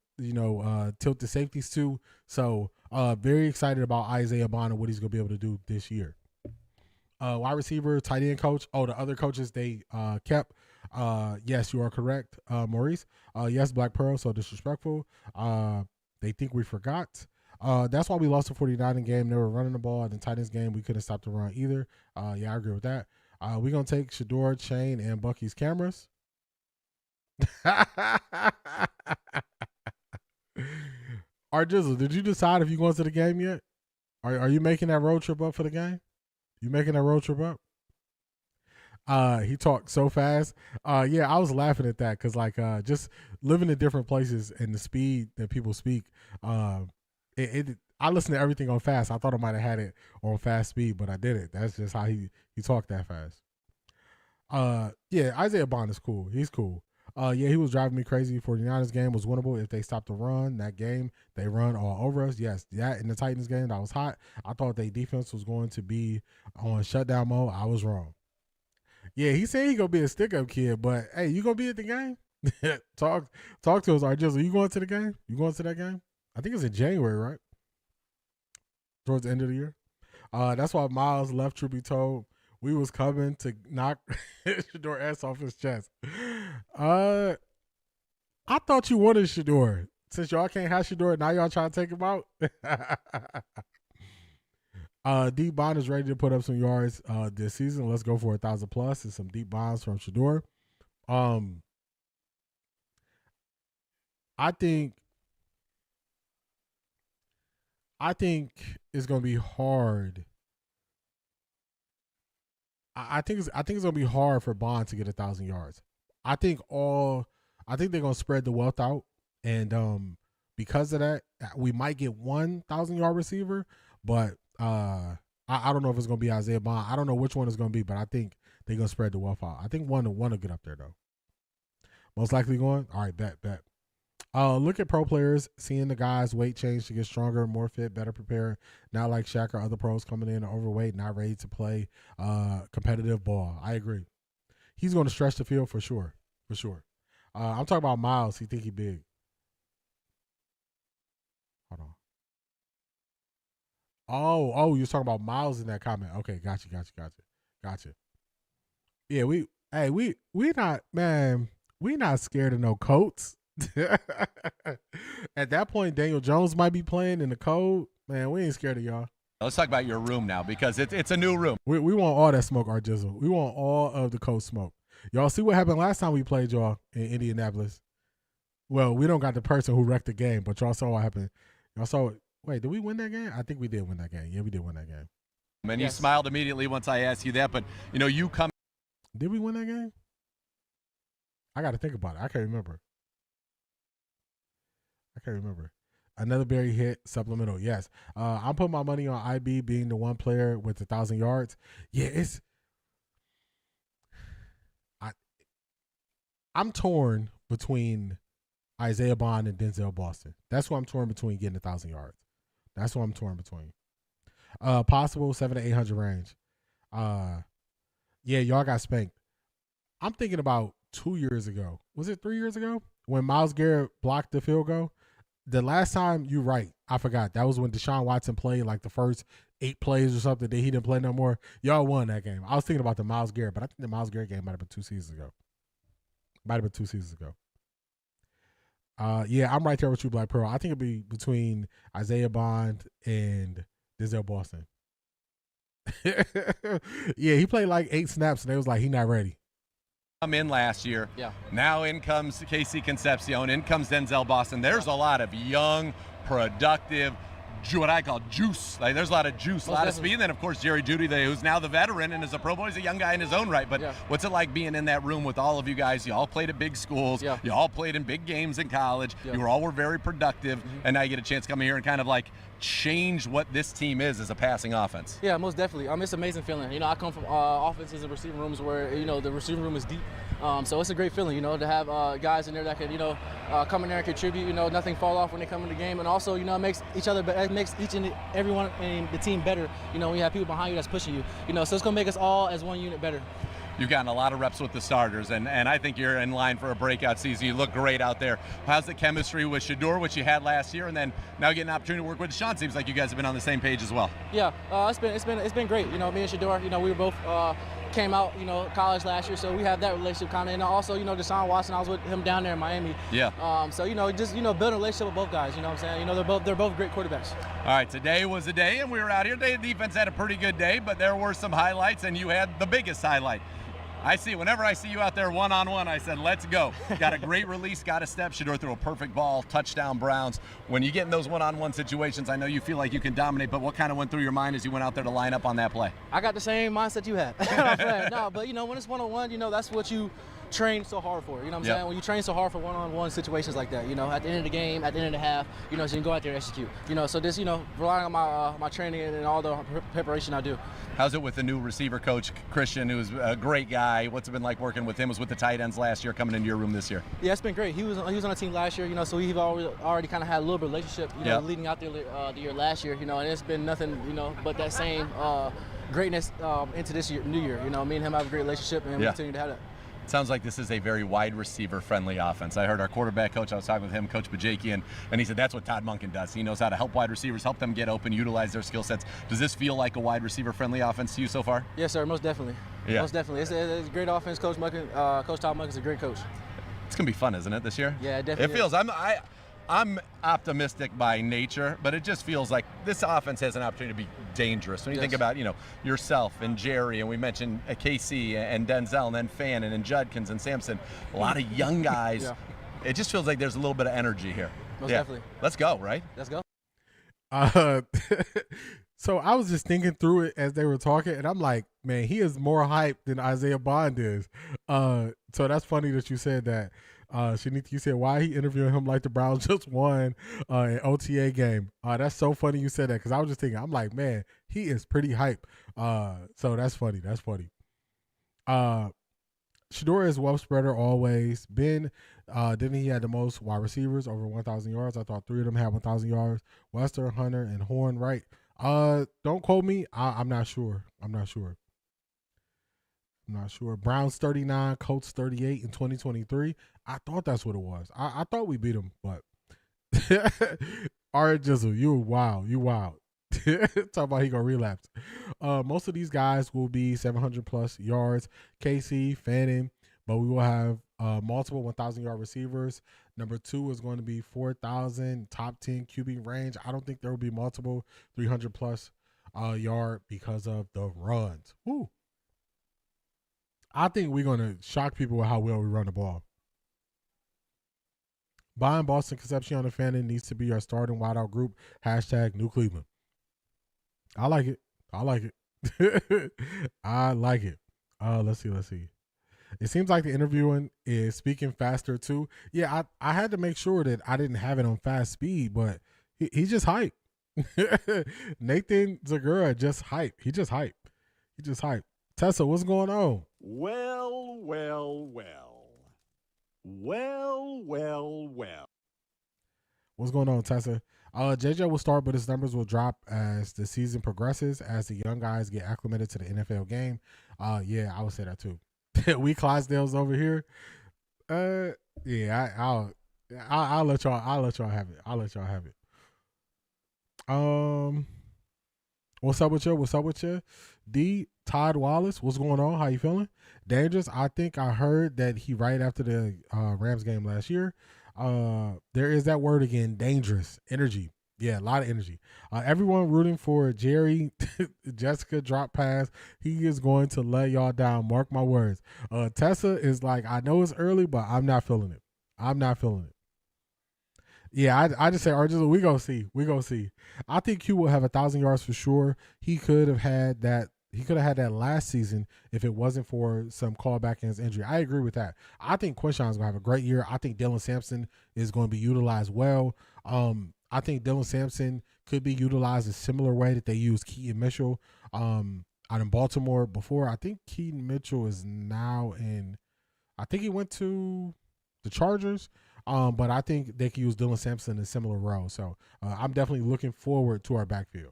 tilt the safeties to. So very excited about Isaiah Bond and what he's going to be able to do this year. Wide receiver, tight end coach. Oh, the other coaches they kept. Yes, you are correct, Maurice. Yes, Black Pearl, so disrespectful. They think we forgot. That's why we lost the 49ers game. They were running the ball. In the tight ends game, we couldn't stop the run either. Yeah, I agree with that. We're going to take Shador, Shane, and Bucky's cameras. Jizzle, did you decide if you're going to the game yet? Are you making that road trip up for the game? You making that road trip up? He talked so fast. Yeah, I was laughing at that because just living in different places and the speed that people speak. I listen to everything on fast. I thought I might have had it on fast speed, but I didn't. That's just how he talked that fast. Yeah, Isaiah Bond is cool. He's cool. Yeah, he was driving me crazy. 49ers game was winnable if they stopped the run. That game, they run all over us. Yes, that in the Titans game, that was hot. I thought their defense was going to be on shutdown mode. I was wrong. Yeah, he said he gonna be a stick-up kid, but hey, you gonna be at the game? Talk to us, Jizzle. Are you going to the game? You going to that game? I think it's in January, right? Towards the end of the year. That's why Myles left, truth be told. We was coming to knock Shador ass off his chest. I thought you wanted Shador. Since y'all can't have Shador, now y'all trying to take him out. Deep Bond is ready to put up some yards this season. Let's go for 1,000 plus and some deep bonds from Shador. I think it's gonna be hard. I think it's gonna be hard for Bond to get 1,000 yards. I think they're gonna spread the wealth out, and because of that, we might get 1,000 yard receiver, but I don't know if it's gonna be Isaiah Bond. I don't know which one it's gonna be, but I think they're gonna spread the wealth out. I think one will get up there though. Most likely going. All right, bet. Look at pro players, seeing the guys' weight change to get stronger, more fit, better prepared. Not like Shaq or other pros coming in overweight, not ready to play competitive ball. I agree. He's going to stretch the field for sure. I'm talking about Myles. He think he big. Hold on. Oh, you was talking about Myles in that comment. Okay, gotcha. Yeah, we not scared of no Colts. At that point, Daniel Jones might be playing in the cold. Man, we ain't scared of y'all. Let's talk about your room now because it's a new room. We want all that smoke, Jizzle. We want all of the cold smoke. Y'all see what happened last time we played y'all in Indianapolis? Well, we don't got the person who wrecked the game, but y'all saw what happened. Y'all saw. Wait, did we win that game? I think we did win that game. Yeah, we did win that game. And yes. You smiled immediately once I asked you that, but you come. Did we win that game? I got to think about it. I can't remember. Another Barry hit supplemental. Yes. I'm putting my money on IB being the one player with 1,000 yards. Yeah, I'm torn between Isaiah Bond and Denzel Boston. That's what I'm torn between getting 1,000 yards. That's what I'm torn between. Possible 700 to 800 range. Yeah, y'all got spanked. I'm thinking about 2 years ago. Was it 3 years ago? When Myles Garrett blocked the field goal? The last time, you're right, I forgot. That was when Deshaun Watson played like the first 8 plays or something. That he didn't play no more. Y'all won that game. I was thinking about the Myles Garrett, but I think the Myles Garrett game might have been 2 seasons ago. Yeah, I'm right there with you, Black Pearl. I think it'd be between Isaiah Bond and Denzel Boston. Yeah, he played like 8 snaps, and they was like, he not ready. Come in last year. Yeah. Now in comes Casey Concepcion. In comes Denzel Boston. There's a lot of young, productive, what I call juice. Like there's a lot of juice, a lot of speed. And then of course Jerry Jeudy, who's now the veteran and is a Pro Bowl. He's a young guy in his own right. But what's it like being in that room with all of you guys? You all played at big schools. Yeah. You all played in big games in college. Yeah. You all were very productive. And now you get a chance to come here and kind of like change what this team is as a passing offense. Yeah, most definitely. It's an amazing feeling. I come from offenses and receiving rooms where the receiving room is deep. So it's a great feeling, to have guys in there that can, come in there and contribute. Nothing fall off when they come in the game, and also, it makes each and everyone in the team better. When you have people behind you that's pushing you. So it's gonna make us all as one unit better. You've gotten a lot of reps with the starters, and I think you're in line for a breakout season. You look great out there. How's the chemistry with Shedeur, which you had last year, and then now getting an opportunity to work with Deshaun? Seems like you guys have been on the same page as well. Yeah, it's been great. Me and Shedeur, we were both came out, college last year, so we have that relationship kind of. And also, Deshaun Watson, I was with him down there in Miami. Yeah. So just building a relationship with both guys. You know what I'm saying? They're both great quarterbacks. All right, today was a day, and we were out here. The defense had a pretty good day, but there were some highlights, and you had the biggest highlight. Whenever I see you out there one-on-one, I said, let's go. Got a great release, got a step. Shedeur threw a perfect ball, touchdown Browns. When you get in those one-on-one situations, I know you feel like you can dominate, but what kind of went through your mind as you went out there to line up on that play? I got the same mindset you had. No, but, when it's one-on-one, that's what you train so hard for. You know what I'm saying? When you train so hard for one-on-one situations like that, at the end of the game, at the end of the half, so you can go out there and execute. So this, relying on my training and all the preparation I do. How's it with the new receiver coach, Quinshon, who's a great guy? What's it been like working with him? Was with the tight ends last year, coming into your room this year? Yeah, it's been great. He was on the team last year, so we've already kind of had a little bit of relationship, leading out the year last year, and it's been nothing, but that same greatness into this year, new year. Me and him have a great relationship, and we continue to have that. It sounds like this is a very wide receiver-friendly offense. I heard our quarterback coach, I was talking with him, Coach Bajaki, and he said that's what Todd Monken does. He knows how to help wide receivers, help them get open, utilize their skill sets. Does this feel like a wide receiver-friendly offense to you so far? Yes, sir, most definitely. Yeah. Most definitely. It's a great offense. Coach Monken, Coach Todd Monken is a great coach. It's going to be fun, isn't it, this year? Yeah, it definitely feels. I'm optimistic by nature, but it just feels like this offense has an opportunity to be dangerous. When you think about, yourself and Jerry, and we mentioned KC and Denzel, and then Fannin and Judkins and Sampson, a lot of young guys. It just feels like there's a little bit of energy here. Most definitely. Let's go, right? Let's go. So I was just thinking through it as they were talking, and I'm like, man, he is more hyped than Isaiah Bond is. So that's funny that you said that. Shanika, you said, why he interviewing him like the Browns just won an OTA game. That's so funny you said that, because I was just thinking, I'm like, man, he is pretty hype. So that's funny. That's funny. Shedeur is well spreader always. Ben, didn't he had the most wide receivers over 1,000 yards? I thought 3 of them had 1,000 yards. Wester, Hunter, and Horn, right? Don't quote me. I'm not sure. I'm not sure. Browns 39, Colts 38 in 2023. I thought that's what it was. I thought we beat them, but all right, Jizzle, you wild. Talk about he gonna relapse. Most of these guys will be 700 plus yards. KC, Fannin, but we will have multiple 1,000-yard receivers. Number 2 is going to be 4,000 top 10 QB range. I don't think there will be multiple 300 plus yard because of the runs. Woo. I think we're going to shock people with how well we run the ball. Buying Boston, Concepcion, and Fannin needs to be our starting wideout group. # New Cleveland. I like it. I like it. Let's see. It seems like the interviewing is speaking faster too. Yeah, I had to make sure that I didn't have it on fast speed, but he's just hype. Nathan Zagura just hype. He just hype. Tessa, what's going on? Well. What's going on, Tessa? JJ will start, but his numbers will drop as the season progresses, as the young guys get acclimated to the NFL game. Yeah, I would say that too. We Clydesdales over here. Yeah, I'll let y'all have it. I'll let y'all have it. What's up with you? What's up with you? D. Todd Wallace, what's going on? How you feeling? Dangerous. I think I heard that he right after the Rams game last year. There is that word again, dangerous. Energy. Yeah, a lot of energy. Everyone rooting for Jerry. Jessica drop pass. He is going to let y'all down. Mark my words. Tessa is like, I know it's early, but I'm not feeling it. I'm not feeling it. Yeah, I just say Arjun, we gonna see. We gonna see. I think Q will have 1,000 yards for sure. He could have had that. He could have had that last season if it wasn't for some callback in his injury. I agree with that. I think Quinshon is going to have a great year. I think Dylan Sampson is going to be utilized well. I think Dylan Sampson could be utilized a similar way that they used Keaton Mitchell out in Baltimore before. I think Keaton Mitchell is now in – I think he went to the Chargers. But I think they can use Dylan Sampson in a similar role. So I'm definitely looking forward to our backfield.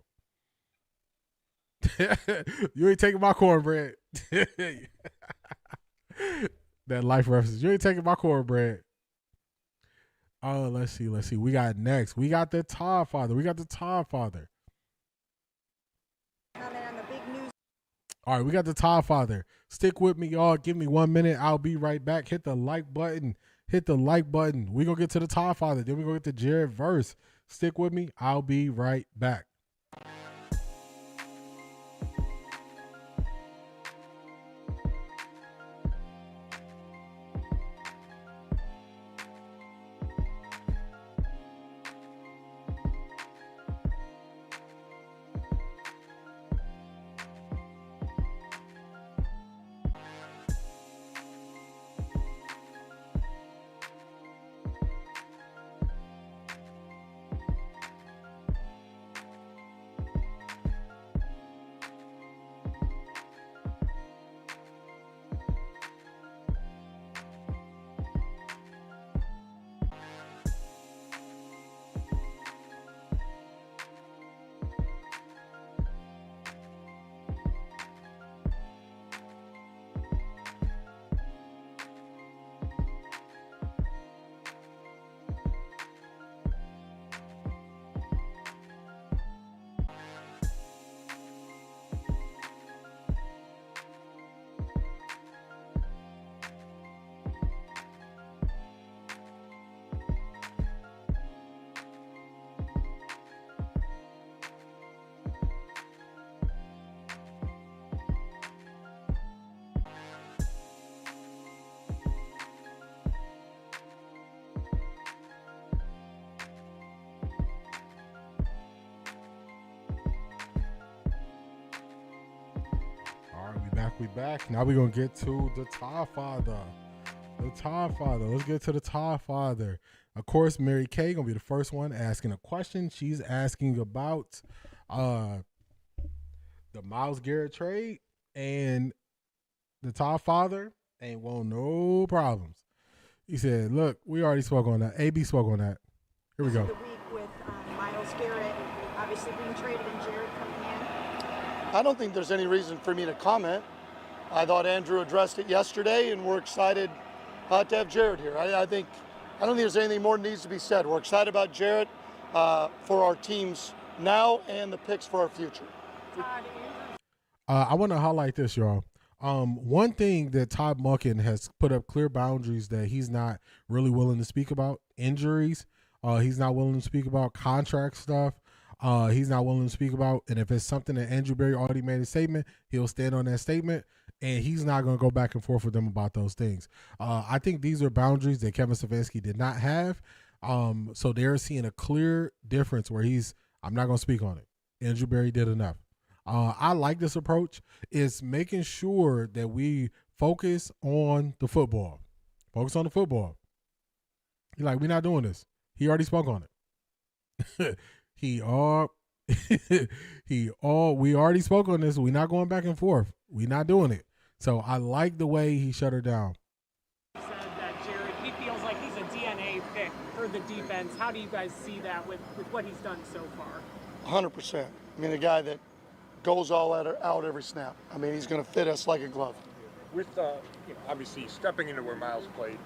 You ain't taking my cornbread. That life reference. You ain't taking my cornbread. Oh, let's see. We got next. We got the Todd Father. All right, we got the Todd Father. Stick with me, y'all. Give me 1 minute. I'll be right back. Hit the like button. We're going to get to the Todd Father. Then we're going to get to Jared verse. Stick with me. I'll be right back. We back. Now we're going to get to the Todd Father. Let's get to the Todd Father. Of course, Mary Kay going to be the first one asking a question. She's asking about the Myles Garrett trade, and the Todd Father ain't want no problems. He said, look, we already spoke on that. AB spoke on that. Here we go. The week with Myles Garrett obviously being traded and Jared coming in. I don't think there's any reason for me to comment. I thought Andrew addressed it yesterday, and we're excited to have Jared here. I don't think there's anything more that needs to be said. We're excited about Jared for our teams now and the picks for our future. I want to highlight this, y'all. One thing that Todd Monken has put up clear boundaries that he's not really willing to speak about: injuries. He's not willing to speak about contract stuff. He's not willing to speak about. And if it's something that Andrew Berry already made a statement, he'll stand on that statement. And he's not going to go back and forth with them about those things. I think these are boundaries that Kevin Stefanski did not have. So they're seeing a clear difference where I'm not going to speak on it. Andrew Berry did enough. I like this approach. It's making sure that we focus on the football. Focus on the football. He's like, we're not doing this. He already spoke on it. We already spoke on this. We're not going back and forth. We're not doing it. So I like the way he shut her down. Said that Jared, he feels like he's a DNA pick for the defense. How do you guys see that with what he's done so far? 100%. I mean, a guy that goes all out every snap. I mean, he's going to fit us like a glove. With obviously stepping into where Myles played.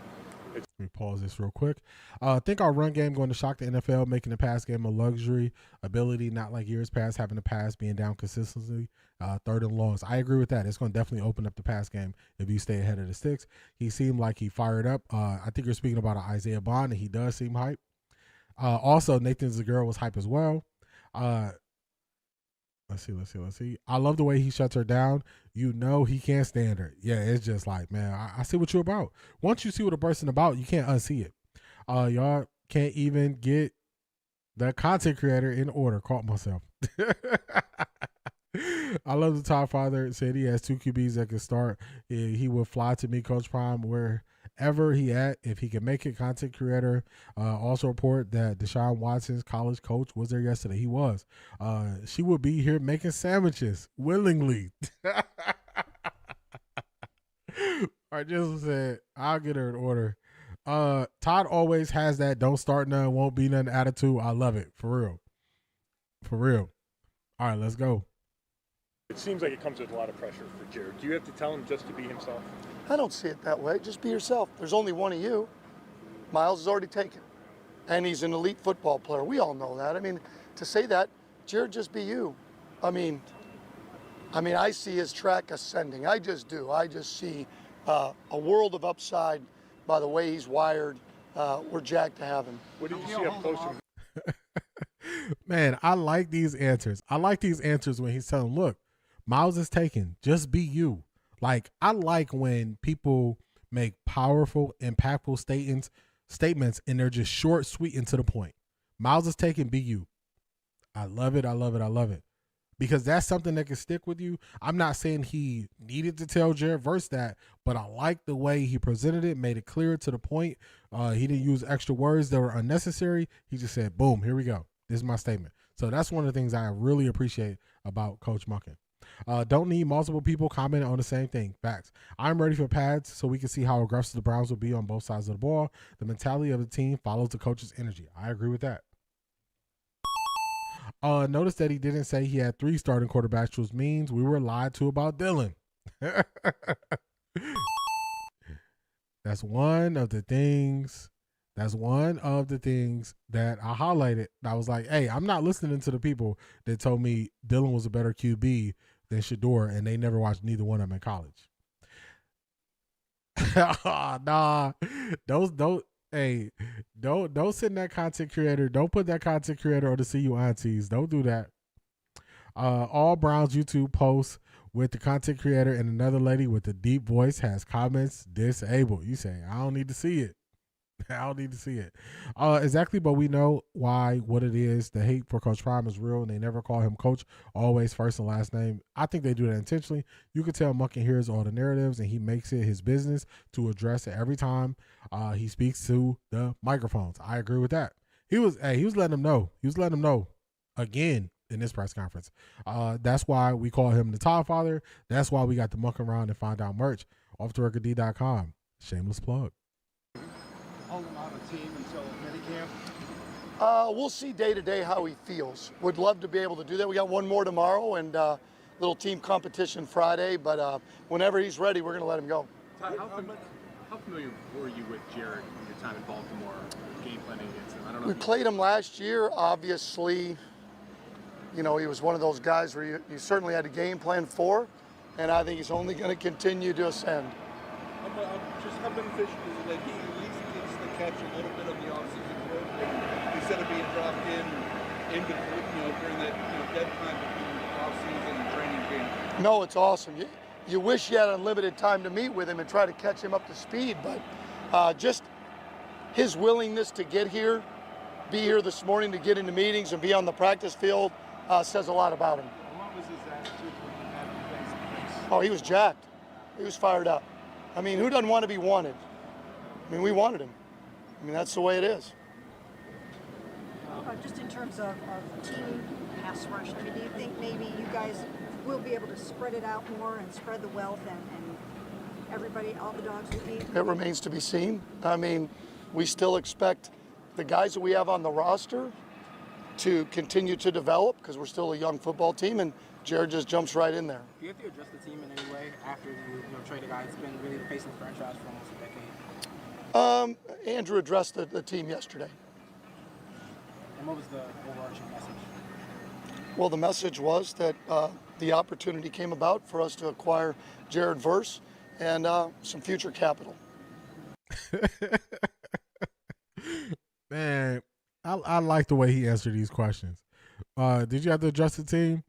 Let me pause this real quick. I think our run game going to shock the NFL, making the pass game a luxury ability, not like years past, having the pass being down consistently, third and longs. I agree with that. It's going to definitely open up the pass game if you stay ahead of the sticks. He seemed like he fired up. I think you're speaking about Isaiah Bond, and he does seem hype. Also, Nathan Zagura was hype as well. Let's see. I love the way he shuts her down. You know he can't stand her. Yeah, it's just like, man, I see what you're about. Once you see what a person about, you can't unsee it. Y'all can't even get the content creator in order. Caught myself. I love the Top Father. Said he has 2 QBs that can start. He will fly to meet Coach Prime wherever he at. If he can make it, content creator. Also report that Deshaun Watson's college coach was there yesterday. He was. She will be here making sandwiches willingly. All right, just said, I'll get her in order. Todd always has that don't start none, won't be none attitude. I love it. For real. For real. All right, let's go. It seems like it comes with a lot of pressure for Jared. Do you have to tell him just to be himself? I don't see it that way. Just be yourself. There's only one of you. Myles is already taken. And he's an elite football player. We all know that. I mean, to say that, Jared, just be you. I mean, I see his track ascending. I just do. I just see a world of upside by the way he's wired. We're jacked to have him. What did you see up close? Man, I like these answers. I like these answers when he's telling, look, Myles is taken. Just be you. Like, I like when people make powerful, impactful statements, and they're just short, sweet, and to the point. Myles is taken, be you. I love it. I love it. I love it. Because that's something that can stick with you. I'm not saying he needed to tell Jared Verse that, but I like the way he presented it, made it clear to the point. He didn't use extra words that were unnecessary. He just said, boom, here we go. This is my statement. So that's one of the things I really appreciate about Coach Monken. Don't need multiple people commenting on the same thing. Facts. I'm ready for pads so we can see how aggressive the Browns will be on both sides of the ball. The mentality of the team follows the coach's energy. I agree with that. Notice that he didn't say he had 3 starting quarterbacks, which means we were lied to about Dylan. That's one of the things that I highlighted. I was like, hey, I'm not listening to the people that told me Dylan was a better QB than Shedeur, and they never watched neither one of them in college. Nah, don't send that content creator. Don't put that content creator on the CU aunties. Don't do that. All Browns YouTube posts with the content creator and another lady with a deep voice has comments disabled. You say, I don't need to see it. I don't need to see it. Exactly, but we know what it is. The hate for Coach Prime is real, and they never call him Coach, always first and last name. I think they do that intentionally. You can tell Monken hears all the narratives, and he makes it his business to address it every time he speaks to the microphones. I agree with that. He was letting them know. He was letting them know again in this press conference. That's why we call him the Todd Father. That's why we got the Monken around and find out merch. OffThaRecordDee.com. Shameless plug. Hold him on the team until minicamp? We'll see day to day how he feels. Would love to be able to do that. We got one more tomorrow and little team competition Friday, but whenever he's ready, we're going to let him go. Todd, how familiar were you with Jared in your time in Baltimore, game planning against him? I don't know. We played him last year. Obviously, he was one of those guys where you certainly had a game plan for, and I think he's only going to continue to ascend. Just how beneficial is it that he at least gets to catch a little bit of the offseason work instead of being dropped in between, during that dead time between offseason and training camp? No, it's awesome. You wish you had unlimited time to meet with him and try to catch him up to speed, but just his willingness to get here, be here this morning to get into meetings and be on the practice field says a lot about him. What was his attitude when you had him face to face? Oh, he was jacked. He was fired up. I mean, who doesn't want to be wanted? I mean, we wanted him. I mean, that's the way it is. Just in terms of team pass rush, I mean, do you think maybe you guys will be able to spread it out more and spread the wealth and everybody, all the dogs will eat? It remains to be seen. I mean, we still expect the guys that we have on the roster to continue to develop because we're still a young football team, and Jared just jumps right in there. Do you have to adjust the team in any way after you trade a guy that's been really the face of the franchise for almost a decade? Andrew addressed the team yesterday. And what was the overarching message? Well, the message was that the opportunity came about for us to acquire Jared Verse and some future capital. Man, I like the way he answered these questions. Did you have to adjust the team?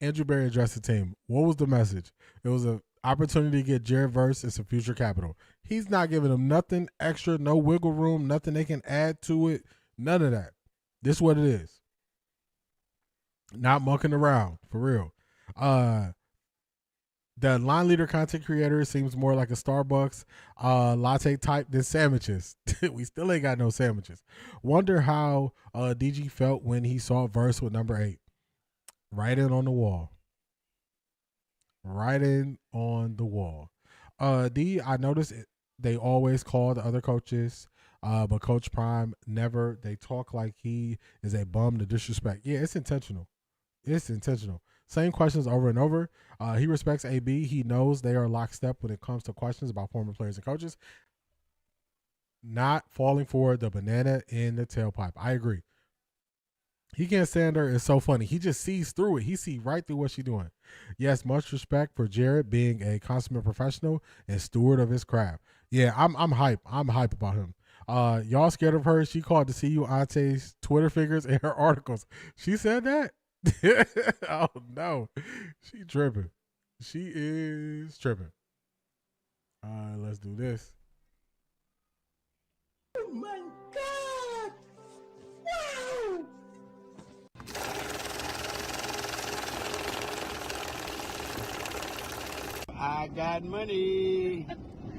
Andrew Berry addressed the team. What was the message? It was an opportunity to get Jared Verse and some future capital. He's not giving them nothing extra, no wiggle room, nothing they can add to it, none of that. This is what it is. Not mucking around, for real. The line leader content creator seems more like a Starbucks latte type than sandwiches. We still ain't got no sandwiches. Wonder how DG felt when he saw Verse with number 8. Writing on the wall. Writing on the wall. D, I noticed they always call the other coaches, but Coach Prime never. They talk like he is a bum to disrespect. Yeah, it's intentional. It's intentional. Same questions over and over. He respects AB. He knows they are lockstep when it comes to questions about former players and coaches. Not falling for the banana in the tailpipe. I agree. He can't stand her. It's so funny. He just sees through it. He sees right through what she's doing. Yes, much respect for Jared being a consummate professional and steward of his craft. Yeah, I'm hype. I'm hype about him. Y'all scared of her? She called to see you Auntie's Twitter figures in her articles. She said that? Oh no, she tripping. She is tripping. Let's do this. Oh my God! Wow! I got money.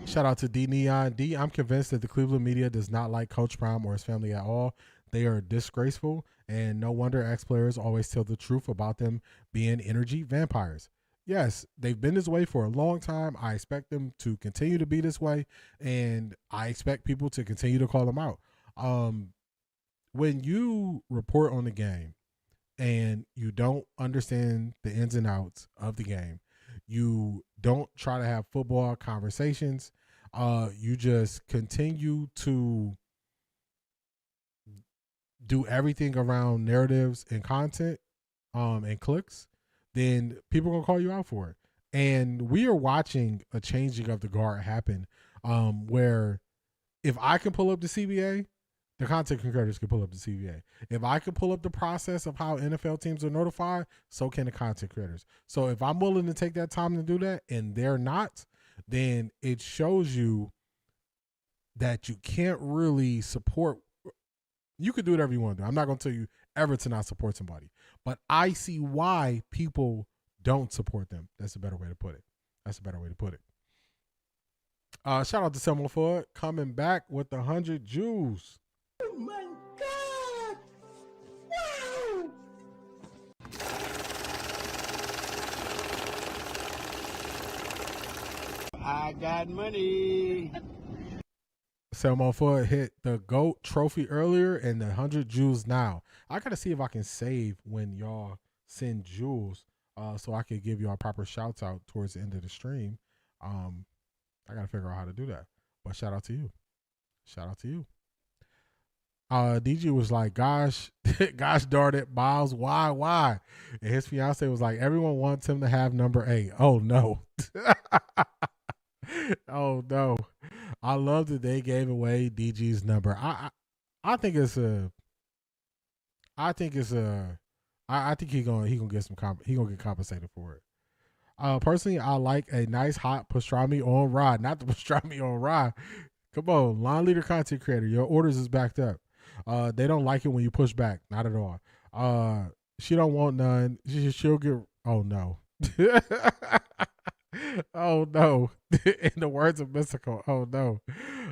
Shout out to D Neon. D, I'm convinced that the Cleveland media does not like Coach Prime or his family at all. They are disgraceful, and no wonder ex-players always tell the truth about them being energy vampires. Yes, they've been this way for a long time. I expect them to continue to be this way, and I expect people to continue to call them out. When you report on the game and you don't understand the ins and outs of the game, you don't try to have football conversations, you just continue to do everything around narratives and content and clicks, then people are going to call you out for it. And we are watching a changing of the guard happen where if I can pull up the CBA, the content creators can pull up the CBA. If I can pull up the process of how NFL teams are notified, so can the content creators. So if I'm willing to take that time to do that and they're not, then it shows you that you can't really support. You can do whatever you want to do. I'm not going to tell you ever to not support somebody. But I see why people don't support them. That's a better way to put it. That's a better way to put it. Shout out to Selma Ford coming back with 100 Jews. Oh my God! Wow! I got money. Selma Ford hit the GOAT trophy earlier and the 100 Jews now. I got to see if I can save when y'all send jewels so I could give y'all proper shouts out towards the end of the stream. I got to figure out how to do that. But shout out to you. Shout out to you. DG was like, gosh darn it, Myles, why? And his fiance was like, everyone wants him to have number 8. Oh, no. Oh, no. I love that they gave away DG's number. I think he gonna get compensated for it. Personally, I like a nice hot pastrami on rye, not the pastrami on rye. Come on, line leader content creator, your orders is backed up. They don't like it when you push back, not at all. She don't want none. She'll get. Oh no. Oh no. In the words of Mystical, oh no.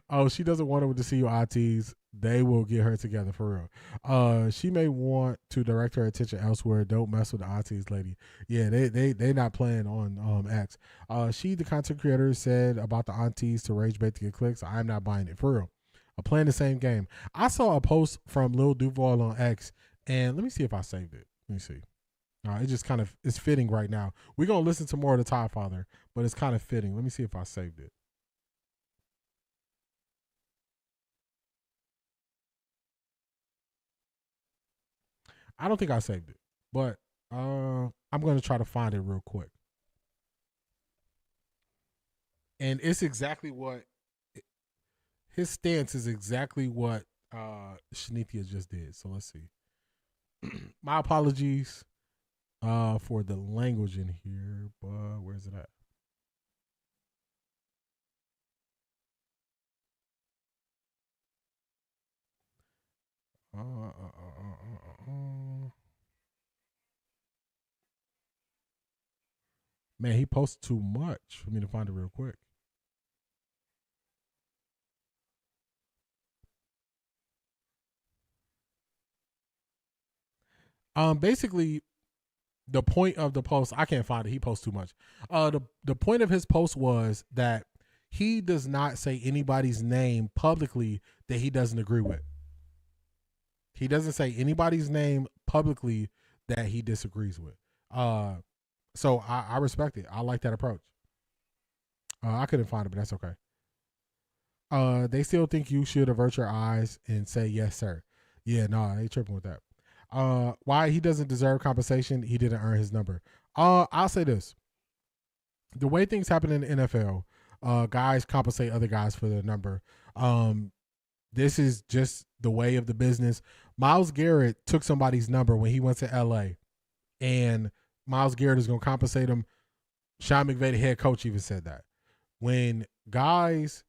Oh, she doesn't want to see you ITs. They will get her together for real. She may want to direct her attention elsewhere. Don't mess with the ITs, lady. Yeah, they not playing on X. The content creator, said about the aunties to rage bait to get clicks. I'm not buying it for real. are playing the same game. I saw a post from Lil Duval on X, and let me see if I saved it. Let me see. It just kind of is fitting right now. We're going to listen to more of the Todd Father, but it's kind of fitting. Let me see if I saved it. I don't think I saved it, but I'm going to try to find it real quick. And it's exactly what his stance is exactly what Shanithia just did. So let's see. My apologies for the language in here, but where's it at? Man, he posted too much for me to find it real quick. Basically, the point of the post, I can't find it. He posts too much. The point of his post was that he does not say anybody's name publicly that he doesn't agree with. He doesn't say anybody's name publicly that he disagrees with. So I respect it. I like that approach. I couldn't find it, but that's okay. They still think you should avert your eyes and say yes, sir. Yeah, no, I ain't tripping with that. Why he doesn't deserve compensation? He didn't earn his number. I'll say this: the way things happen in the NFL, guys compensate other guys for their number. This is just the way of the business. Myles Garrett took somebody's number when he went to LA, and Myles Garrett is going to compensate him. Sean McVay, the head coach, even said that. When guys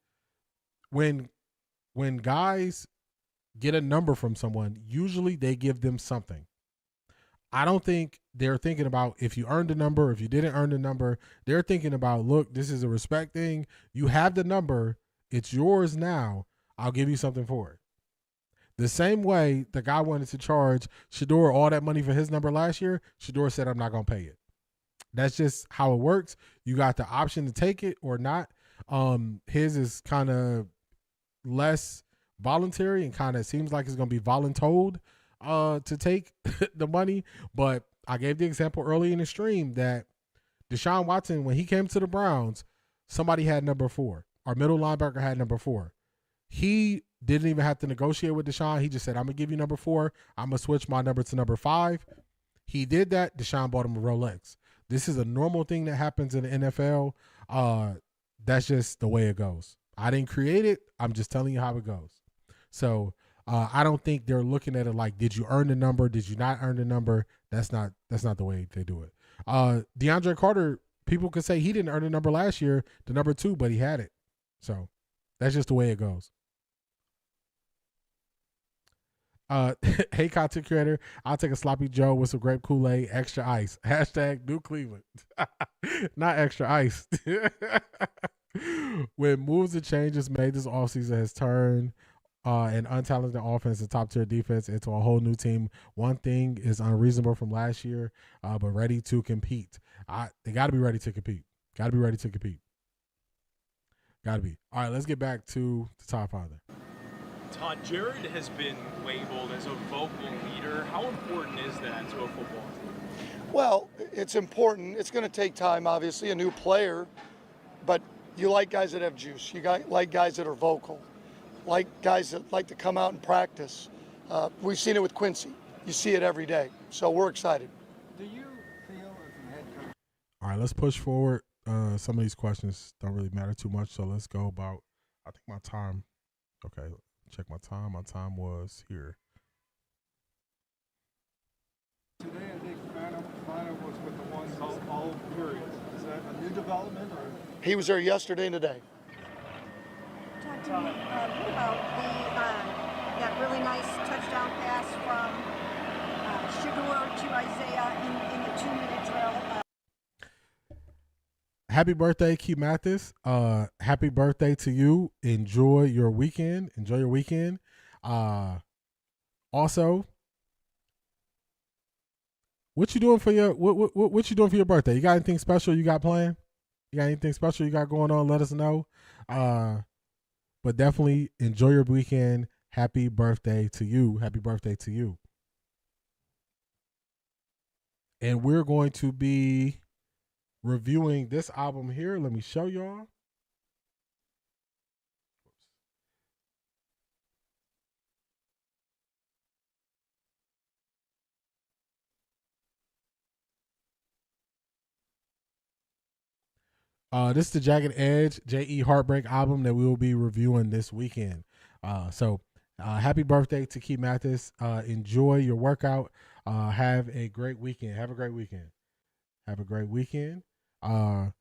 get a number from someone, usually they give them something. I don't think they're thinking about if you earned a number, if you didn't earn the number. They're thinking about, look, this is a respect thing. You have the number. It's yours now. I'll give you something for it. The same way the guy wanted to charge Shedeur all that money for his number last year, Shedeur said, I'm not going to pay it. That's just how it works. You got the option to take it or not. His is kind of less voluntary and kind of seems like it's going to be voluntold to take the money. But I gave the example early in the stream that Deshaun Watson, when he came to the Browns, somebody had number 4. Our middle linebacker had number 4. He didn't even have to negotiate with Deshaun. He just said, I'm going to give you number 4. I'm going to switch my number to number 5. He did that. Deshaun bought him a Rolex. This is a normal thing that happens in the NFL. That's just the way it goes. I didn't create it. I'm just telling you how it goes. So I don't think they're looking at it like, did you earn the number? Did you not earn the number? That's not the way they do it. DeAndre Carter, people could say he didn't earn the number last year, the number 2, but he had it. So that's just the way it goes. Hey, content creator, I'll take a sloppy Joe with some grape Kool-Aid, extra ice. Hashtag New Cleveland. Not extra ice. When moves and changes made this offseason has turned an untalented offense and top-tier defense into a whole new team. One thing is unreasonable from last year, but ready to compete. They got to be ready to compete. Got to be ready to compete. Got to be. All right, let's get back to the Todd Father. Todd, Jared has been labeled as a vocal leader. How important is that to a football team? Well, it's important. It's going to take time, obviously, a new player, but you like guys that have juice. You like guys that are vocal, like guys that like to come out and practice. We've seen it with Quincy. You see it every day. So we're excited. Do you feel as a head coach? All right, let's push forward. Some of these questions don't really matter too much, so let's go about, I think my time. Okay, check my time. My time was here. Today, I think Fana was with the ones all periods. Is that a new development? Or? He was there yesterday and today. Todd, what about that really nice touchdown pass from Shedeur to Isaiah in the 2-minute drill? Happy birthday, Keith Mathis. Happy birthday to you. Enjoy your weekend. Also, what you doing for your what you doing for your birthday? You got anything special you got planned? You got anything special you got going on? Let us know. But but definitely enjoy your weekend. Happy birthday to you. Happy birthday to you. And we're going to be reviewing this album here. Let me show y'all. This is the Jagged Edge J.E. Heartbreak album that we will be reviewing this weekend. So happy birthday to Keith Mathis. Enjoy your workout. Have a great weekend. Have a great weekend. Have a great weekend. Have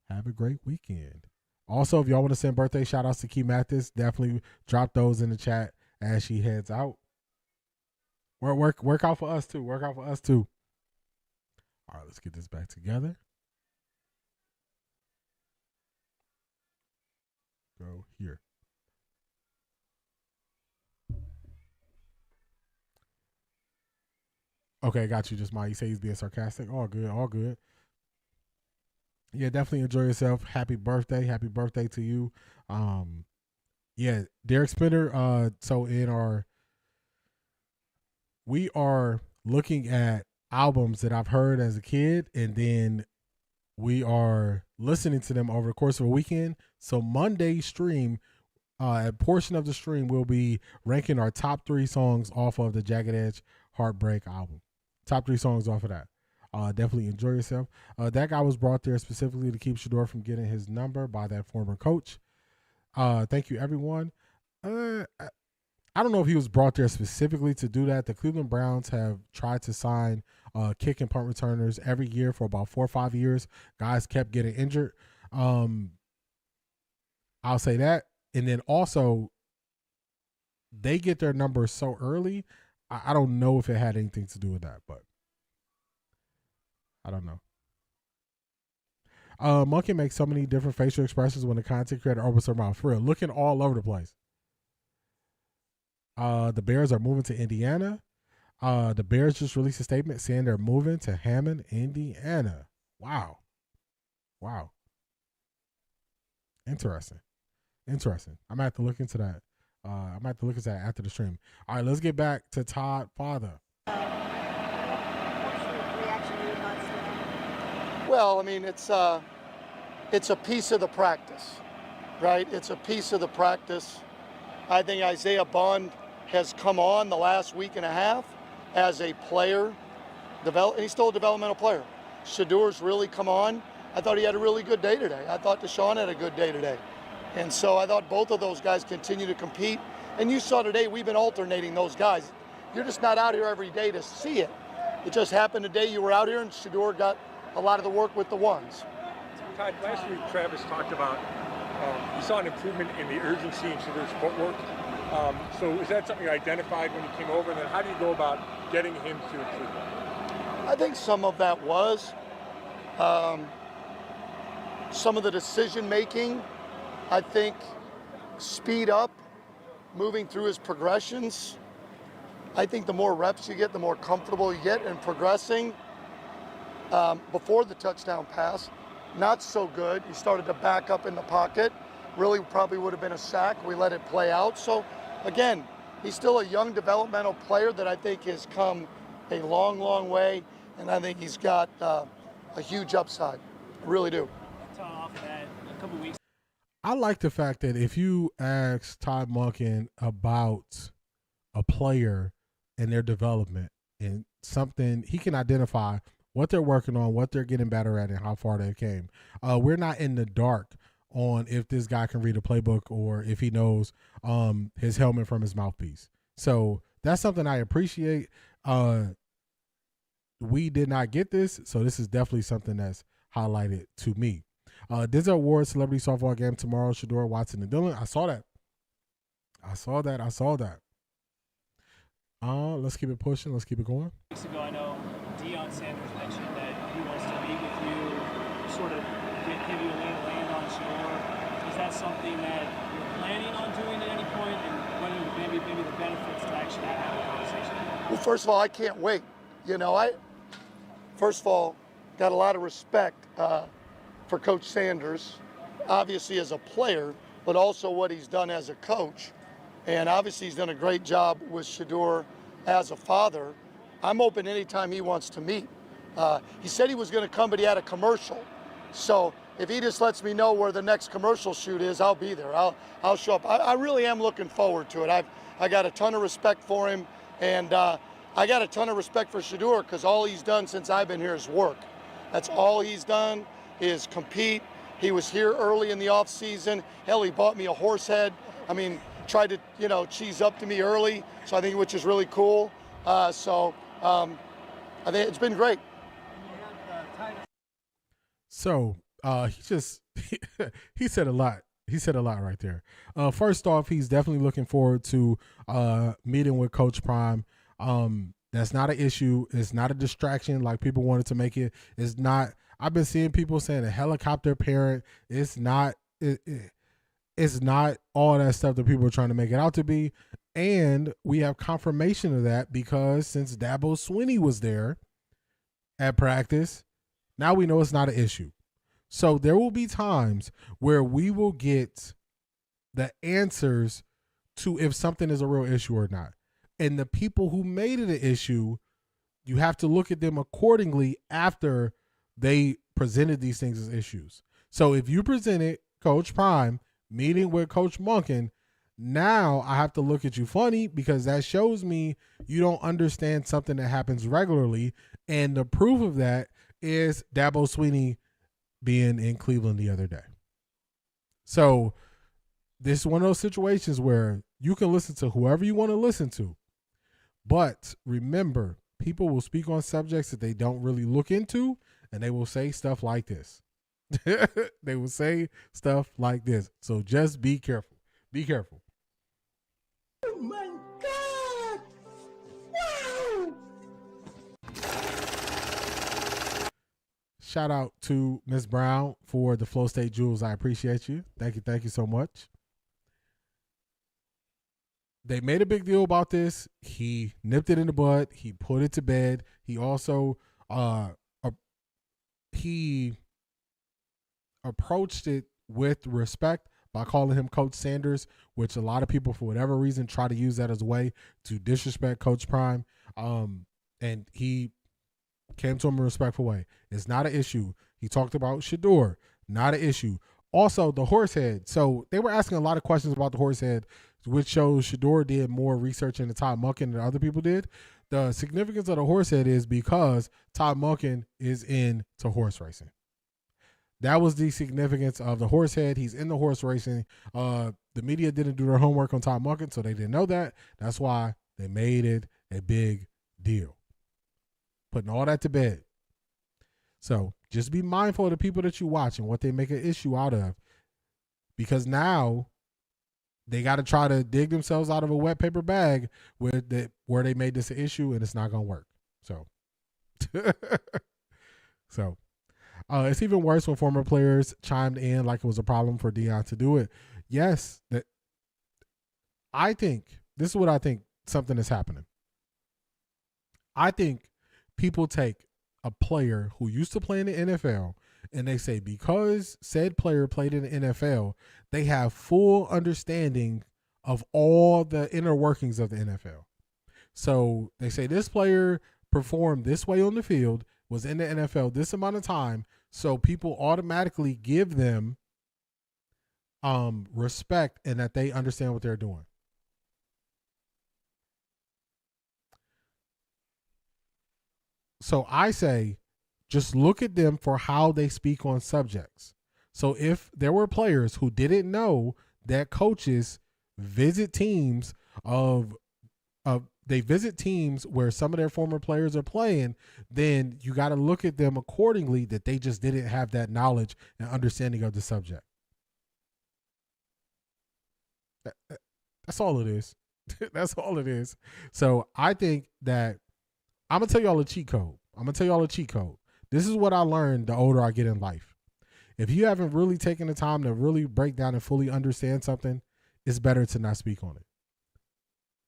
a great weekend. Also, if y'all want to send birthday shout outs to Keith Mathis, definitely drop those in the chat as she heads out. Work out for us too. Work out for us too. All right, let's get this back together. Go here. Okay, got you. Just Mike. You say he's being sarcastic. All good. All good. Yeah, definitely enjoy yourself. Happy birthday. Happy birthday to you. Yeah, Derek Spinner. So we are looking at albums that I've heard as a kid, and then we are listening to them over the course of a weekend. So Monday's stream, a portion of the stream will be ranking our top 3 songs off of the Jagged Edge Heartbreak album. Top 3 songs off of that. Definitely enjoy yourself. That guy was brought there specifically to keep Shador from getting his number by that former coach. Thank you, everyone. I don't know if he was brought there specifically to do that. The Cleveland Browns have tried to sign kick and punt returners every year for about 4 or 5 years. Guys kept getting injured. I'll say that. And then also, they get their numbers so early. I don't know if it had anything to do with that, but I don't know. Monken makes so many different facial expressions when the content creator opens her mouth. For real, looking all over the place. The Bears are moving to Indiana. The Bears just released a statement saying they're moving to Hammond, Indiana. Wow. Interesting. I'm gonna have to look into that. I'm gonna have to look into that after the stream. All right, let's get back to Todd Father. Well, I mean, it's a piece of the practice, right? It's a piece of the practice. I think Isaiah Bond has come on the last week and a half as a player, and he's still a developmental player. Shador's really come on. I thought he had a really good day today. I thought Deshaun had a good day today. And so I thought both of those guys continue to compete. And you saw today, we've been alternating those guys. You're just not out here every day to see it. It just happened today you were out here and Shador got a lot of the work with the ones. Todd, last week Travis talked about you saw an improvement in the urgency in Shador's footwork. So is that something you identified when you came over? And then how do you go about getting him to improve that? I think some of that was some of the decision making. I think speed up, moving through his progressions. I think the more reps you get, the more comfortable you get in progressing. Before the touchdown pass, not so good. He started to back up in the pocket. Really probably would have been a sack. We let it play out. So again, he's still a young developmental player that I think has come a long, long way. And I think he's got a huge upside. I really do. Off of that, a couple weeks. I like the fact that if you ask Todd Monken about a player and their development and something, he can identify what they're working on, what they're getting better at, and how far they came. We're not in the dark on if this guy can read a playbook or if he knows his helmet from his mouthpiece. So that's something I appreciate. We did not get this, so this is definitely something that's highlighted to me. Denzel Award Celebrity Softball Game tomorrow. Shador, Watson, and Dillon. I saw that. Let's keep it pushing. Let's keep it going. Weeks ago, I know Deion Sanders mentioned that he wants to meet with you, sort of give you a lay of the land on Shador. Is that something that you're planning on doing at any point, and what are maybe the benefits to actually having a conversation? Well, first of all, I can't wait. You know, first of all, got a lot of respect for Coach Sanders, obviously as a player, but also what he's done as a coach. And obviously he's done a great job with Shedeur as a father. I'm open anytime he wants to meet. He said he was going to come, but he had a commercial. So if he just lets me know where the next commercial shoot is, I'll be there. I'll show up. I really am looking forward to it. I got a ton of respect for him, and I got a ton of respect for Shedeur because all he's done since I've been here is work. That's all he's done is compete. He was here early in the off season. Hell, he bought me a horse head. I mean, tried to, cheese up to me early. So I think, which is really cool. I think it's been great. So he said a lot. He said a lot right there. First off, he's definitely looking forward to meeting with Coach Prime. That's not an issue. It's not a distraction like people wanted to make it. It's not. I've been seeing people saying a helicopter parent. It's not. It's not all that stuff that people are trying to make it out to be. And we have confirmation of that because since Dabo Swinney was there at practice, now we know it's not an issue. So there will be times where we will get the answers to if something is a real issue or not. And the people who made it an issue, you have to look at them accordingly after they presented these things as issues. So if you presented Coach Prime meeting with Coach Monken, now I have to look at you funny because that shows me you don't understand something that happens regularly. And the proof of that is Dabo Swinney being in Cleveland the other day. So this is one of those situations where you can listen to whoever you want to listen to. But remember, people will speak on subjects that they don't really look into, and they will say stuff like this. They will say stuff like this. So just be careful. Be careful. Oh my God! Wow! Shout out to Ms. Brown for the Flow State Jewels. I appreciate you. Thank you. Thank you so much. They made a big deal about this. He nipped it in the bud. He put it to bed. He also he approached it with respect by calling him Coach Sanders, which a lot of people, for whatever reason, try to use that as a way to disrespect Coach Prime. And he came to him in a respectful way. It's not an issue. He talked about Shedeur, not an issue. Also, the horse head. So they were asking a lot of questions about the horse head, which shows Shedeur did more research into Todd Monken than other people did. The significance of the horse head is because Todd Monken is into horse racing. That was the significance of the horse head. He's in the horse racing. The media didn't do their homework on Todd Monken, so they didn't know that. That's why they made it a big deal. Putting all that to bed. So just be mindful of the people that you watch and what they make an issue out of. Because now they got to try to dig themselves out of a wet paper bag where they made this an issue, and it's not going to work. So, it's even worse when former players chimed in like it was a problem for Deion to do it. Yes, I think this is what I think something is happening. I think people take a player who used to play in the NFL and they say because said player played in the NFL, they have full understanding of all the inner workings of the NFL. So they say this player performed this way on the field, was in the NFL this amount of time, so people automatically give them respect and that they understand what they're doing. So I say, just look at them for how they speak on subjects. So if there were players who didn't know that coaches visit teams they visit teams where some of their former players are playing, then you got to look at them accordingly that they just didn't have that knowledge and understanding of the subject. That's all it is. That's all it is. So I think that I'm going to tell y'all a cheat code. This is what I learned the older I get in life. If you haven't really taken the time to really break down and fully understand something, it's better to not speak on it.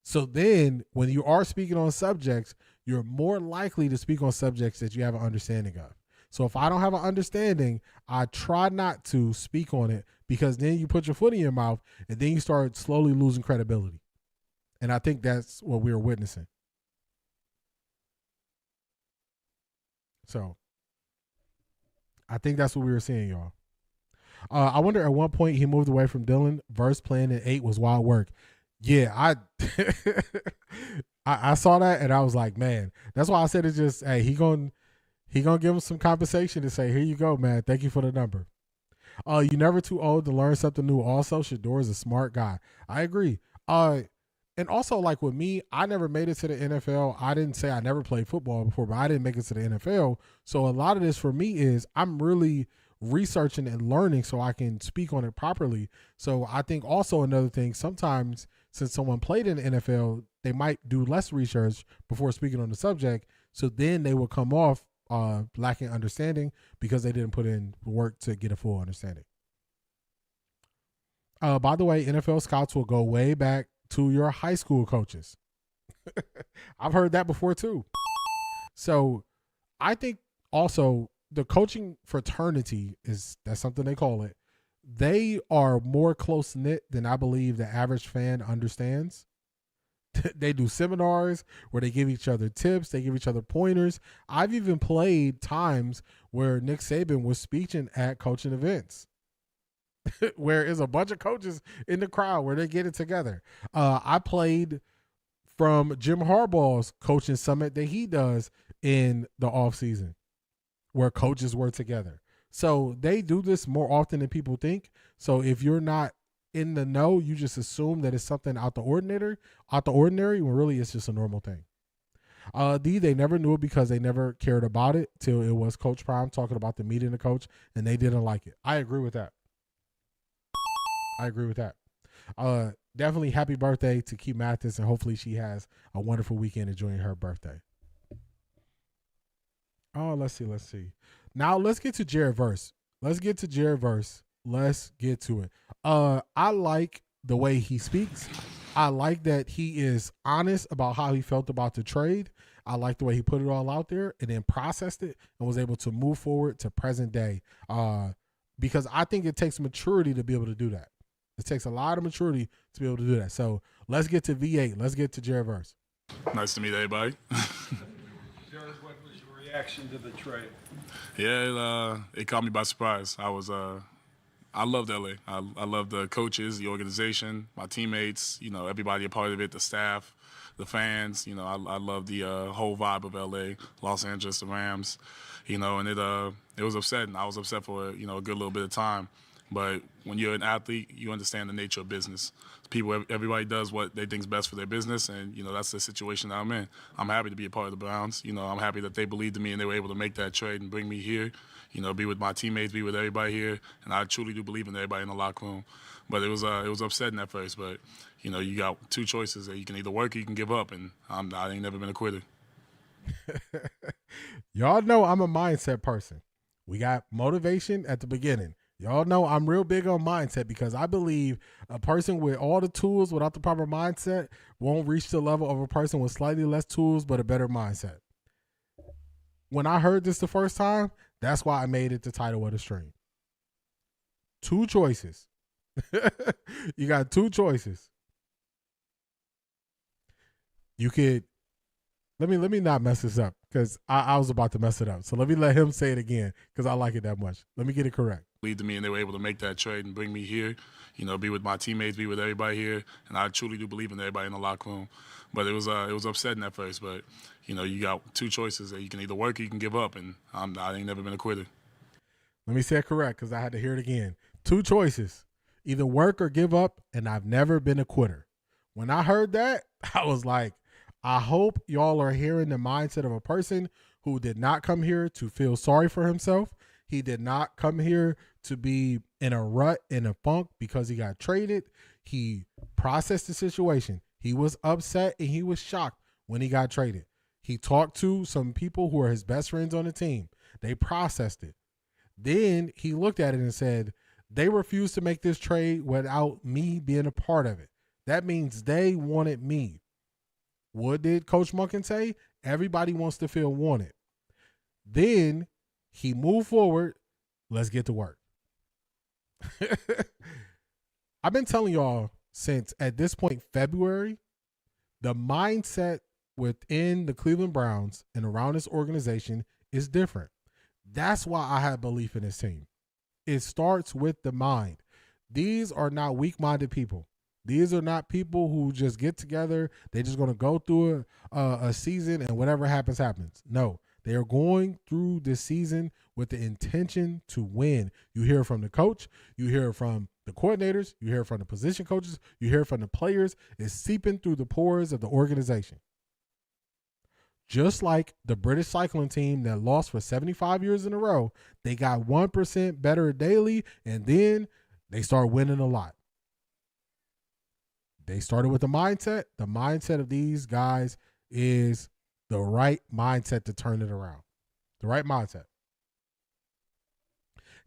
So then when you are speaking on subjects, you're more likely to speak on subjects that you have an understanding of. So if I don't have an understanding, I try not to speak on it, because then you put your foot in your mouth and then you start slowly losing credibility. And I think that's what we were witnessing. So I think that's what we were seeing, y'all. I wonder at one point he moved away from Dylan. Verse playing at 8 was wild work. Yeah, I saw that and I was like, man, that's why I said it's just, hey, he gonna give him some compensation to say, here you go, man. Thank you for the number. You're never too old to learn something new. Also, Shador is a smart guy. I agree. And also, like with me, I never made it to the NFL. I didn't say I never played football before, but I didn't make it to the NFL. So a lot of this for me is I'm really researching and learning so I can speak on it properly. So I think also another thing, sometimes since someone played in the NFL, they might do less research before speaking on the subject. So then they will come off lacking understanding because they didn't put in work to get a full understanding. By the way, NFL scouts will go way back to your high school coaches. I've heard that before too. So I think also the coaching fraternity that's something they call it. They are more close knit than I believe the average fan understands. They do seminars where they give each other tips. They give each other pointers. I've even played times where Nick Saban was speaking at coaching events where there's a bunch of coaches in the crowd where they get it together. I played from Jim Harbaugh's coaching summit that he does in the offseason where coaches were together. So they do this more often than people think. So if you're not in the know, you just assume that it's something out the ordinary, when really it's just a normal thing. They never knew it because they never cared about it till it was Coach Prime talking about the meeting the coach, and they didn't like it. I agree with that. Definitely happy birthday to Key Mathis, and hopefully she has a wonderful weekend enjoying her birthday. Oh, let's see. Now let's get to Jared Verse. Let's get to it. I like the way he speaks. I like that he is honest about how he felt about the trade. I like the way he put it all out there and then processed it and was able to move forward to present day. Because I think it takes maturity to be able to do that. It takes a lot of maturity to be able to do that. So let's get to V8. Let's get to Jared Verse. Nice to meet everybody. Jared, what was your reaction to the trade? Yeah, it caught me by surprise. I loved LA. I love the coaches, the organization, my teammates, everybody a part of it, the staff, the fans. I love the whole vibe of LA, Los Angeles, the Rams, and it was upsetting. I was upset for a good little bit of time. But when you're an athlete, you understand the nature of business. Everybody does what they think is best for their business, and that's the situation that I'm in. I'm happy to be a part of the Browns. I'm happy that they believed in me and they were able to make that trade and bring me here. Be with my teammates, be with everybody here, and I truly do believe in everybody in the locker room. But it was upsetting at first. But you got two choices: that you can either work or you can give up, and I ain't never been a quitter. Y'all know I'm a mindset person. We got motivation at the beginning. Y'all know I'm real big on mindset because I believe a person with all the tools without the proper mindset won't reach the level of a person with slightly less tools but a better mindset. When I heard this the first time, that's why I made it the title of the stream. Two choices. You got two choices. You could let me not mess this up because I was about to mess it up. So let me let him say it again because I like it that much. Let me get it correct. Believed in me and they were able to make that trade and bring me here, be with my teammates, be with everybody here, and I truly do believe in everybody in the locker room. But it was upsetting at first, but you got two choices: that you can either work or you can give up, and I ain't never been a quitter. Let me say it correct because I had to hear it again. Two choices: either work or give up, and I've never been a quitter. When I heard that, I was like, I hope y'all are hearing the mindset of a person who did not come here to feel sorry for himself. He did not come here to be in a rut, in a funk because he got traded. He processed the situation. He was upset and he was shocked when he got traded. He talked to some people who are his best friends on the team. They processed it. Then he looked at it and said, they refused to make this trade without me being a part of it. That means they wanted me. What did Coach Monken say? Everybody wants to feel wanted. Then He moved forward. Let's get to work. I've been telling y'all since at this point, February, the mindset within the Cleveland Browns and around this organization is different. That's why I have belief in this team. It starts with the mind. These are not weak-minded people. These are not people who just get together. They're just going to go through a season and whatever happens, happens. No, they are going through this season with the intention to win. You hear from the coach. You hear from the coordinators. You hear from the position coaches. You hear from the players. It's seeping through the pores of the organization. Just like the British cycling team that lost for 75 years in a row, they got 1% better daily, and then they start winning a lot. They started with the mindset. The mindset of these guys is the right mindset to turn it around. The right mindset.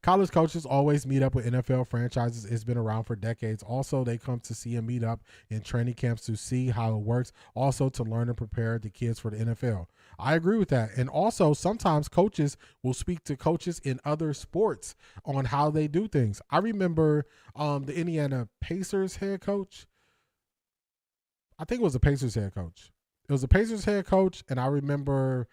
College coaches always meet up with NFL franchises. It's been around for decades. Also, they come to see and meet up in training camps to see how it works. Also, to learn and prepare the kids for the NFL. I agree with that. And also, sometimes coaches will speak to coaches in other sports on how they do things. I remember the Indiana Pacers head coach. I think it was a Pacers head coach. It was a Pacers head coach, and I remember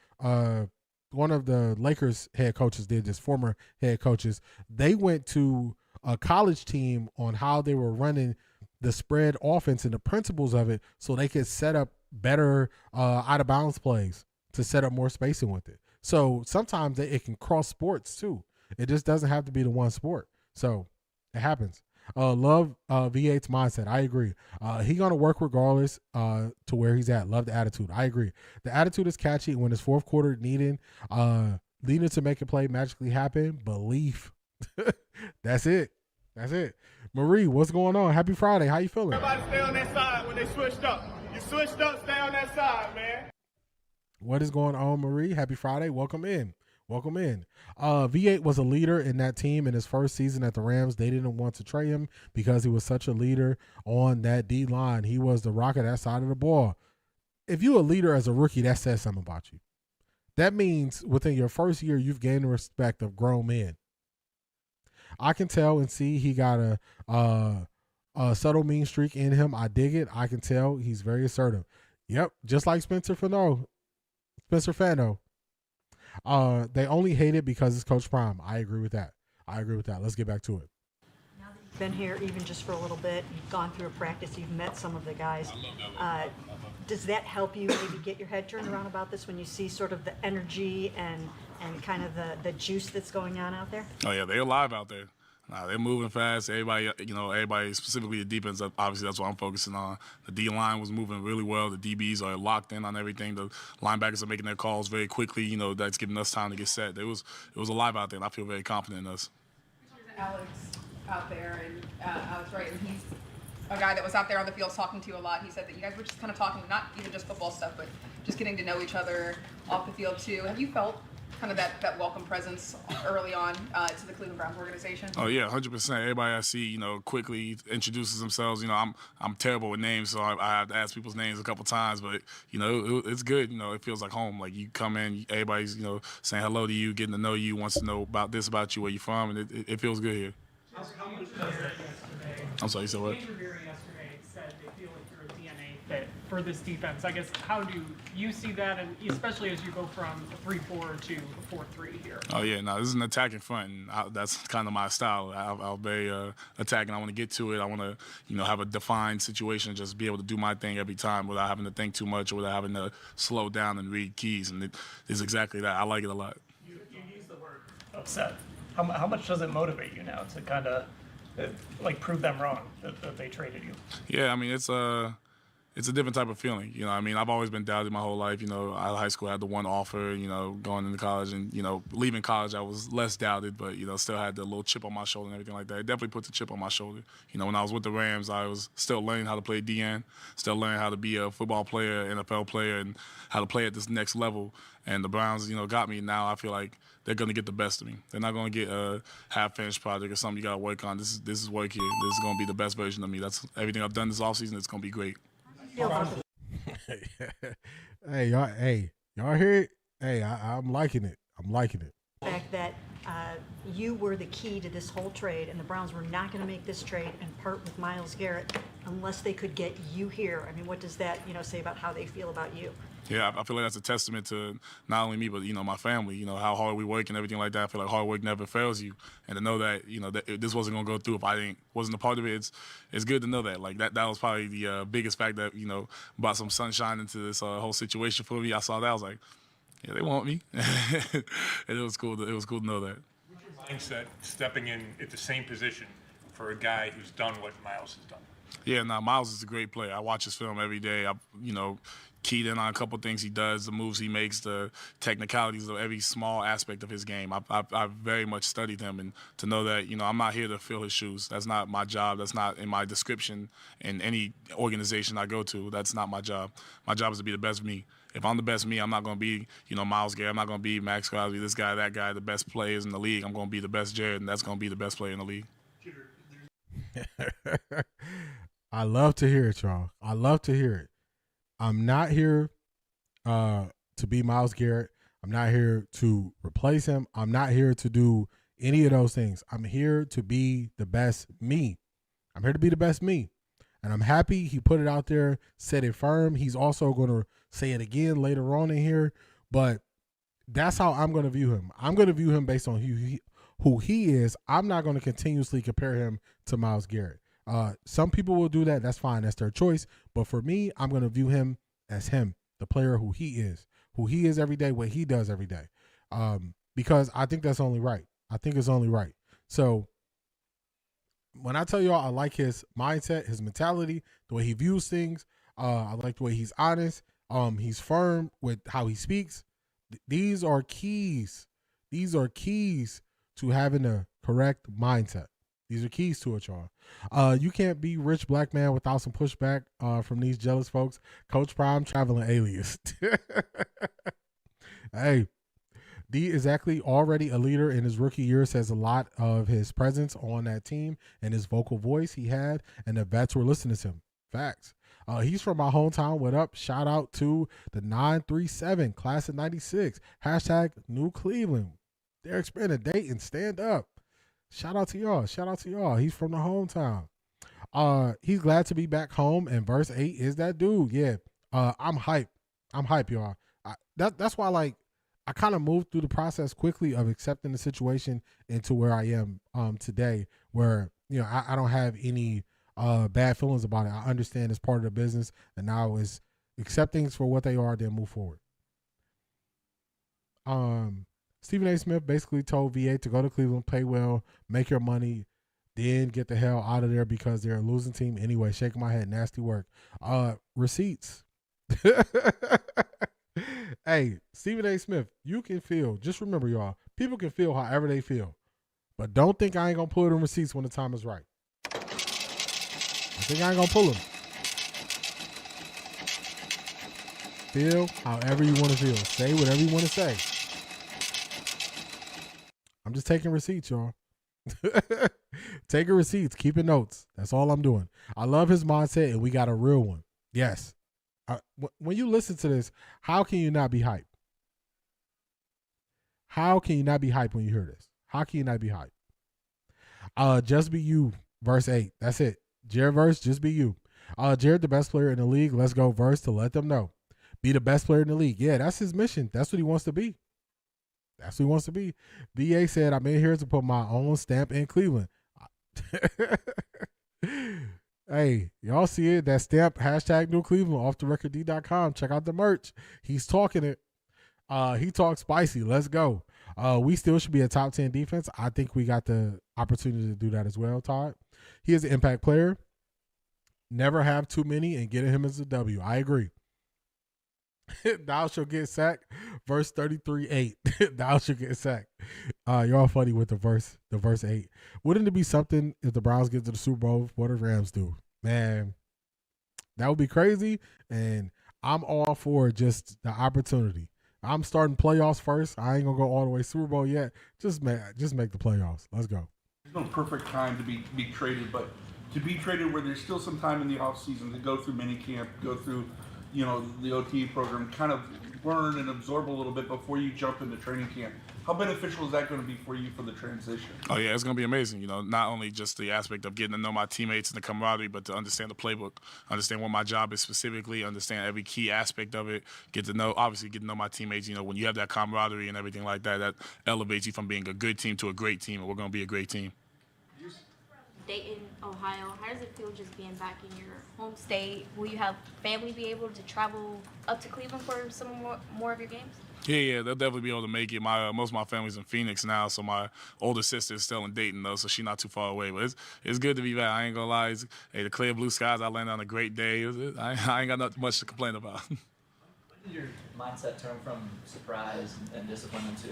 one of the Lakers head coaches did this, former head coaches. They went to a college team on how they were running the spread offense and the principles of it so they could set up better out-of-bounds plays to set up more spacing with it. So sometimes it can cross sports too. It just doesn't have to be the one sport. So it happens. Love V8's mindset. I agree. He's going to work regardless to where he's at. Love the attitude. I agree. The attitude is catchy. When it's fourth quarter needing to make a play magically happen, belief. That's it. That's it. Marie, what's going on? Happy Friday. How you feeling? Everybody stay on that side when they switched up. You switched up, stay on that side, man. What is going on, Marie? Happy Friday. Welcome in. Welcome in. V8 was a leader in that team in his first season at the Rams. They didn't want to trade him because he was such a leader on that D line. He was the rock of that side of the ball. If you're a leader as a rookie, that says something about you. That means within your first year, you've gained the respect of grown men. I can tell and see he got a subtle mean streak in him. I dig it. I can tell he's very assertive. Yep, just like Spencer Fano. They only hate it because it's Coach Prime. I agree with that. Let's get back to it. Now that you've been here even just for a little bit, you've gone through a practice, you've met some of the guys. Does that help you maybe get your head turned around about this when you see sort of the energy and kind of the juice that's going on out there? Oh, yeah, they're alive out there. They're moving fast. Everybody, specifically the defense, obviously that's what I'm focusing on. The D-line was moving really well. The DBs are locked in on everything. The linebackers are making their calls very quickly. That's giving us time to get set. It was alive out there, and I feel very confident in us. Alex out there, and Alex Wright, and he's a guy that was out there on the field talking to you a lot. He said that you guys were just kind of talking, not even just football stuff, but just getting to know each other off the field too. Have you felt kind of that welcome presence early on to the Cleveland Browns organization? Oh yeah, 100%. Everybody I see, quickly introduces themselves. I'm terrible with names, so I have to ask people's names a couple times. But it's good. It feels like home. Like you come in, everybody's saying hello to you, getting to know you, wants to know about this about you, where you're from, and it feels good here. I'm sorry, you said what? Yesterday said they feel like you're a DNA fit for this defense. I guess, how do you see that, and especially as you go from a 3-4 to a 4-3 here? Oh, yeah, no, this is an attacking front, and that's kind of my style. I'll be attacking. I want to get to it. I want to, have a defined situation, just be able to do my thing every time without having to think too much or without having to slow down and read keys, and it is exactly that. I like it a lot. You use the word upset. How much does it motivate you now to kind of prove them wrong that they traded you? Yeah, I mean, it's a different type of feeling. I've always been doubted my whole life. Out of high school, I had the one offer, going into college, and, leaving college, I was less doubted, but, still had the little chip on my shoulder and everything like that. It definitely put the chip on my shoulder. When I was with the Rams, I was still learning how to play DN, still learning how to be a football player, NFL player, and how to play at this next level. And the Browns, got me. Now I feel like they're going to get the best of me. They're not going to get a half-finished project or something you got to work on. This is work here. This is going to be the best version of me. That's everything I've done this offseason. It's going to be great. Hey, y'all hear it? Hey, I'm liking it. The fact that you were the key to this whole trade, and the Browns were not going to make this trade and part with Myles Garrett unless they could get you here. I mean, what does that, say about how they feel about you? Yeah, I feel like that's a testament to not only me, but, my family, how hard we work and everything like that. I feel like hard work never fails you. And to know that, that this wasn't going to go through if I wasn't a part of it, it's good to know that. Like, that was probably the biggest fact that, brought some sunshine into this whole situation for me. I saw that. I was like, yeah, they want me. And it was cool to know that. Mindset stepping in at the same position for a guy who's done what Myles has done. Yeah, Myles is a great player. I watch his film every day. I, keyed in on a couple things he does, the moves he makes, the technicalities of every small aspect of his game. I've very much studied him, and to know that, I'm not here to fill his shoes. That's not my job. That's not in my description in any organization I go to. That's not my job. My job is to be the best me. If I'm the best me, I'm not going to be, Myles Garrett. I'm not going to be Max Crosby, this guy, that guy, the best players in the league. I'm going to be the best Jared, and that's going to be the best player in the league. I love to hear it, y'all. I love to hear it. I'm not here to be Myles Garrett. I'm not here to replace him. I'm not here to do any of those things. I'm here to be the best me. I'm here to be the best me. And I'm happy he put it out there, said it firm. He's also going to say it again later on in here. But that's how I'm going to view him. I'm going to view him based on who he is. I'm not going to continuously compare him to Myles Garrett. Some people will do that. That's fine. That's their choice. But for me, I'm going to view him as him, the player who he is every day, what he does every day. Because I think that's only right. I think it's only right. So when I tell y'all I like his mindset, his mentality, the way he views things, I like the way he's honest. He's firm with how he speaks. These are keys. These are keys to having a correct mindset. These are keys to it, y'all. You can't be rich black man without some pushback from these jealous folks. Coach Prime, traveling alias. Hey, D is actually already a leader in his rookie year, says a lot of his presence on that team and his vocal voice he had, and the vets were listening to him. Facts. He's from my hometown. What up? Shout out to the 937 class of 96. Hashtag New Cleveland. Derek Springer, Dayton, stand up. Shout out to y'all. Shout out to y'all. He's from the hometown. He's glad to be back home. And verse 8 is that dude. Yeah. I'm hyped. I'm hyped, y'all. That's why, I kind of moved through the process quickly of accepting the situation into where I am today, where, I don't have any bad feelings about it. I understand it's part of the business, and now is accept things for what they are, then move forward. Stephen A. Smith basically told VA to go to Cleveland, play well, make your money, then get the hell out of there because they're a losing team anyway. Shaking my head, nasty work. Receipts. Hey, Stephen A. Smith, you can feel, just remember, y'all, people can feel however they feel. But don't think I ain't going to pull them receipts when the time is right. I think I ain't going to pull them. Feel however you want to feel. Say whatever you want to say. I'm just taking receipts, y'all. Taking receipts, keeping notes. That's all I'm doing. I love his mindset, and we got a real one. Yes. When you listen to this, how can you not be hyped? How can you not be hyped when you hear this? How can you not be hyped? Just be you, verse 8. That's it. Jared verse, just be you. Jared, the best player in the league. Let's go verse to let them know. Be the best player in the league. Yeah, that's his mission. That's what he wants to be. That's what he wants to be. VA said, I'm in here to put my own stamp in Cleveland. Hey, y'all see it? That stamp, hashtag New Cleveland, offtherecordDee.com. Check out the merch. He's talking it. He talks spicy. Let's go. We still should be a top 10 defense. I think we got the opportunity to do that as well, Todd. He is an impact player. Never have too many, and getting him is a W. I agree. Thou shall get sacked. Verse 33:8. Thou shall get sacked. Y'all funny with the verse 8. Wouldn't it be something if the Browns get to the Super Bowl? What the Rams do? Man, that would be crazy. And I'm all for just the opportunity. I'm starting playoffs first. I ain't gonna go all the way Super Bowl yet. Just make the playoffs. Let's go. There's no perfect time to be traded, but to be traded where there's still some time in the offseason to go through minicamp, go through the OT program, kind of learn and absorb a little bit before you jump into training camp. How beneficial is that going to be for you for the transition? Oh yeah, it's gonna be amazing. You know, not only just the aspect of getting to know my teammates and the camaraderie, but to understand the playbook, understand what my job is specifically, understand every key aspect of it. Get to know my teammates. You know, when you have that camaraderie and everything like that, that elevates you from being a good team to a great team, and we're gonna be a great team. Dayton, Ohio. How does it feel just being back in your home state? Will you have family be able to travel up to Cleveland for some more of your games? Yeah, they'll definitely be able to make it. Most of my family's in Phoenix now, so my older sister is still in Dayton though, so she's not too far away. But it's good to be back. I ain't gonna lie. The clear blue skies. I landed on a great day. I ain't got much to complain about. When did your mindset turn from surprise and disappointment to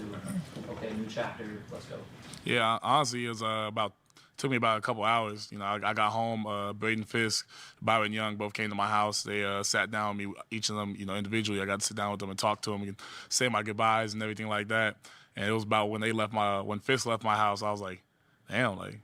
okay, new chapter, let's go? Yeah, honestly, it was took me about a couple hours. You know, I got home. Braden Fisk, Byron Young both came to my house. They sat down with me, each of them, you know, individually. I got to sit down with them and talk to them and say my goodbyes and everything like that. And it was about when Fisk left my house, I was like, damn, like,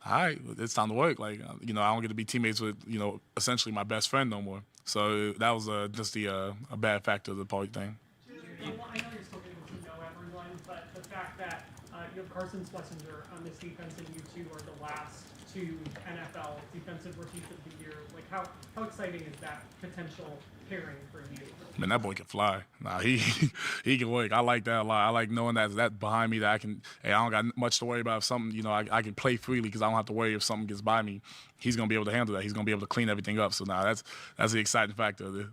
all right, it's time to work. Like, you know, I don't get to be teammates with, you know, essentially my best friend no more. So that was just a bad factor of the party thing. I know you're still getting to know everyone, but the fact that you have Carson Schlesinger on this defense and you two are the last two NFL defensive rookies of the year. Like, how exciting is that potential pairing for you? Man, that boy can fly. Nah, he can work. I like that a lot. I like knowing that behind me that I don't got much to worry about. If something, you know, I can play freely because I don't have to worry if something gets by me. He's gonna be able to handle that. He's gonna be able to clean everything up. So now that's the exciting factor of this.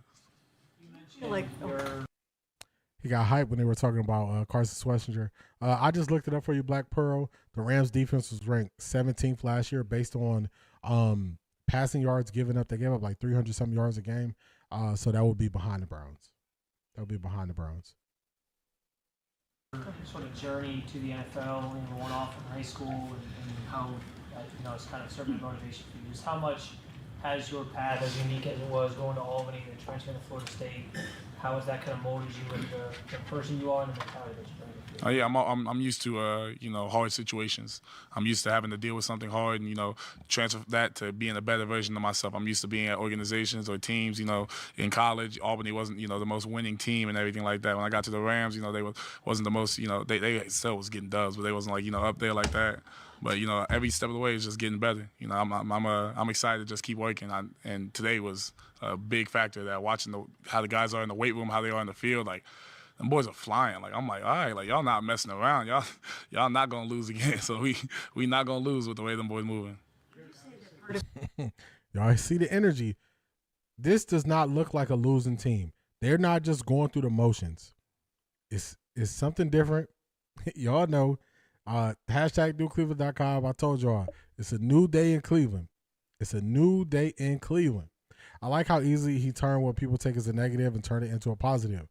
He got hyped when they were talking about Carson Schlesinger. I just looked it up for you, Black Pearl. The Rams defense was ranked 17th last year based on passing yards given up. They gave up like 300-some yards a game. So that would be behind the Browns. That would be behind the Browns. Sort of journey to the NFL, you know, one off from high school, and how it's kind of served as motivation for you. Just how much has your path, as unique as it was, going to Albany and transferring to Florida State, how has that kind of molded you into the person you are and the mentality that you bring? Oh yeah, I'm used to hard situations. I'm used to having to deal with something hard and transfer that to being a better version of myself. I'm used to being at organizations or teams. In college, Albany wasn't the most winning team and everything like that. When I got to the Rams, they wasn't the most. They still was getting dubs, but they wasn't like up there like that. But every step of the way is just getting better. I'm excited to just keep working. And today was a big factor that watching how the guys are in the weight room, how they are in the field, like. Them boys are flying. Like I'm like, all right, like y'all not messing around. Y'all not gonna lose again. So we not gonna lose with the way them boys moving. Y'all see the energy. This does not look like a losing team. They're not just going through the motions. It's something different. Y'all know. Hashtag NewCleveland.com. I told y'all it's a new day in Cleveland. It's a new day in Cleveland. I like how easily he turned what people take as a negative and turn it into a positive.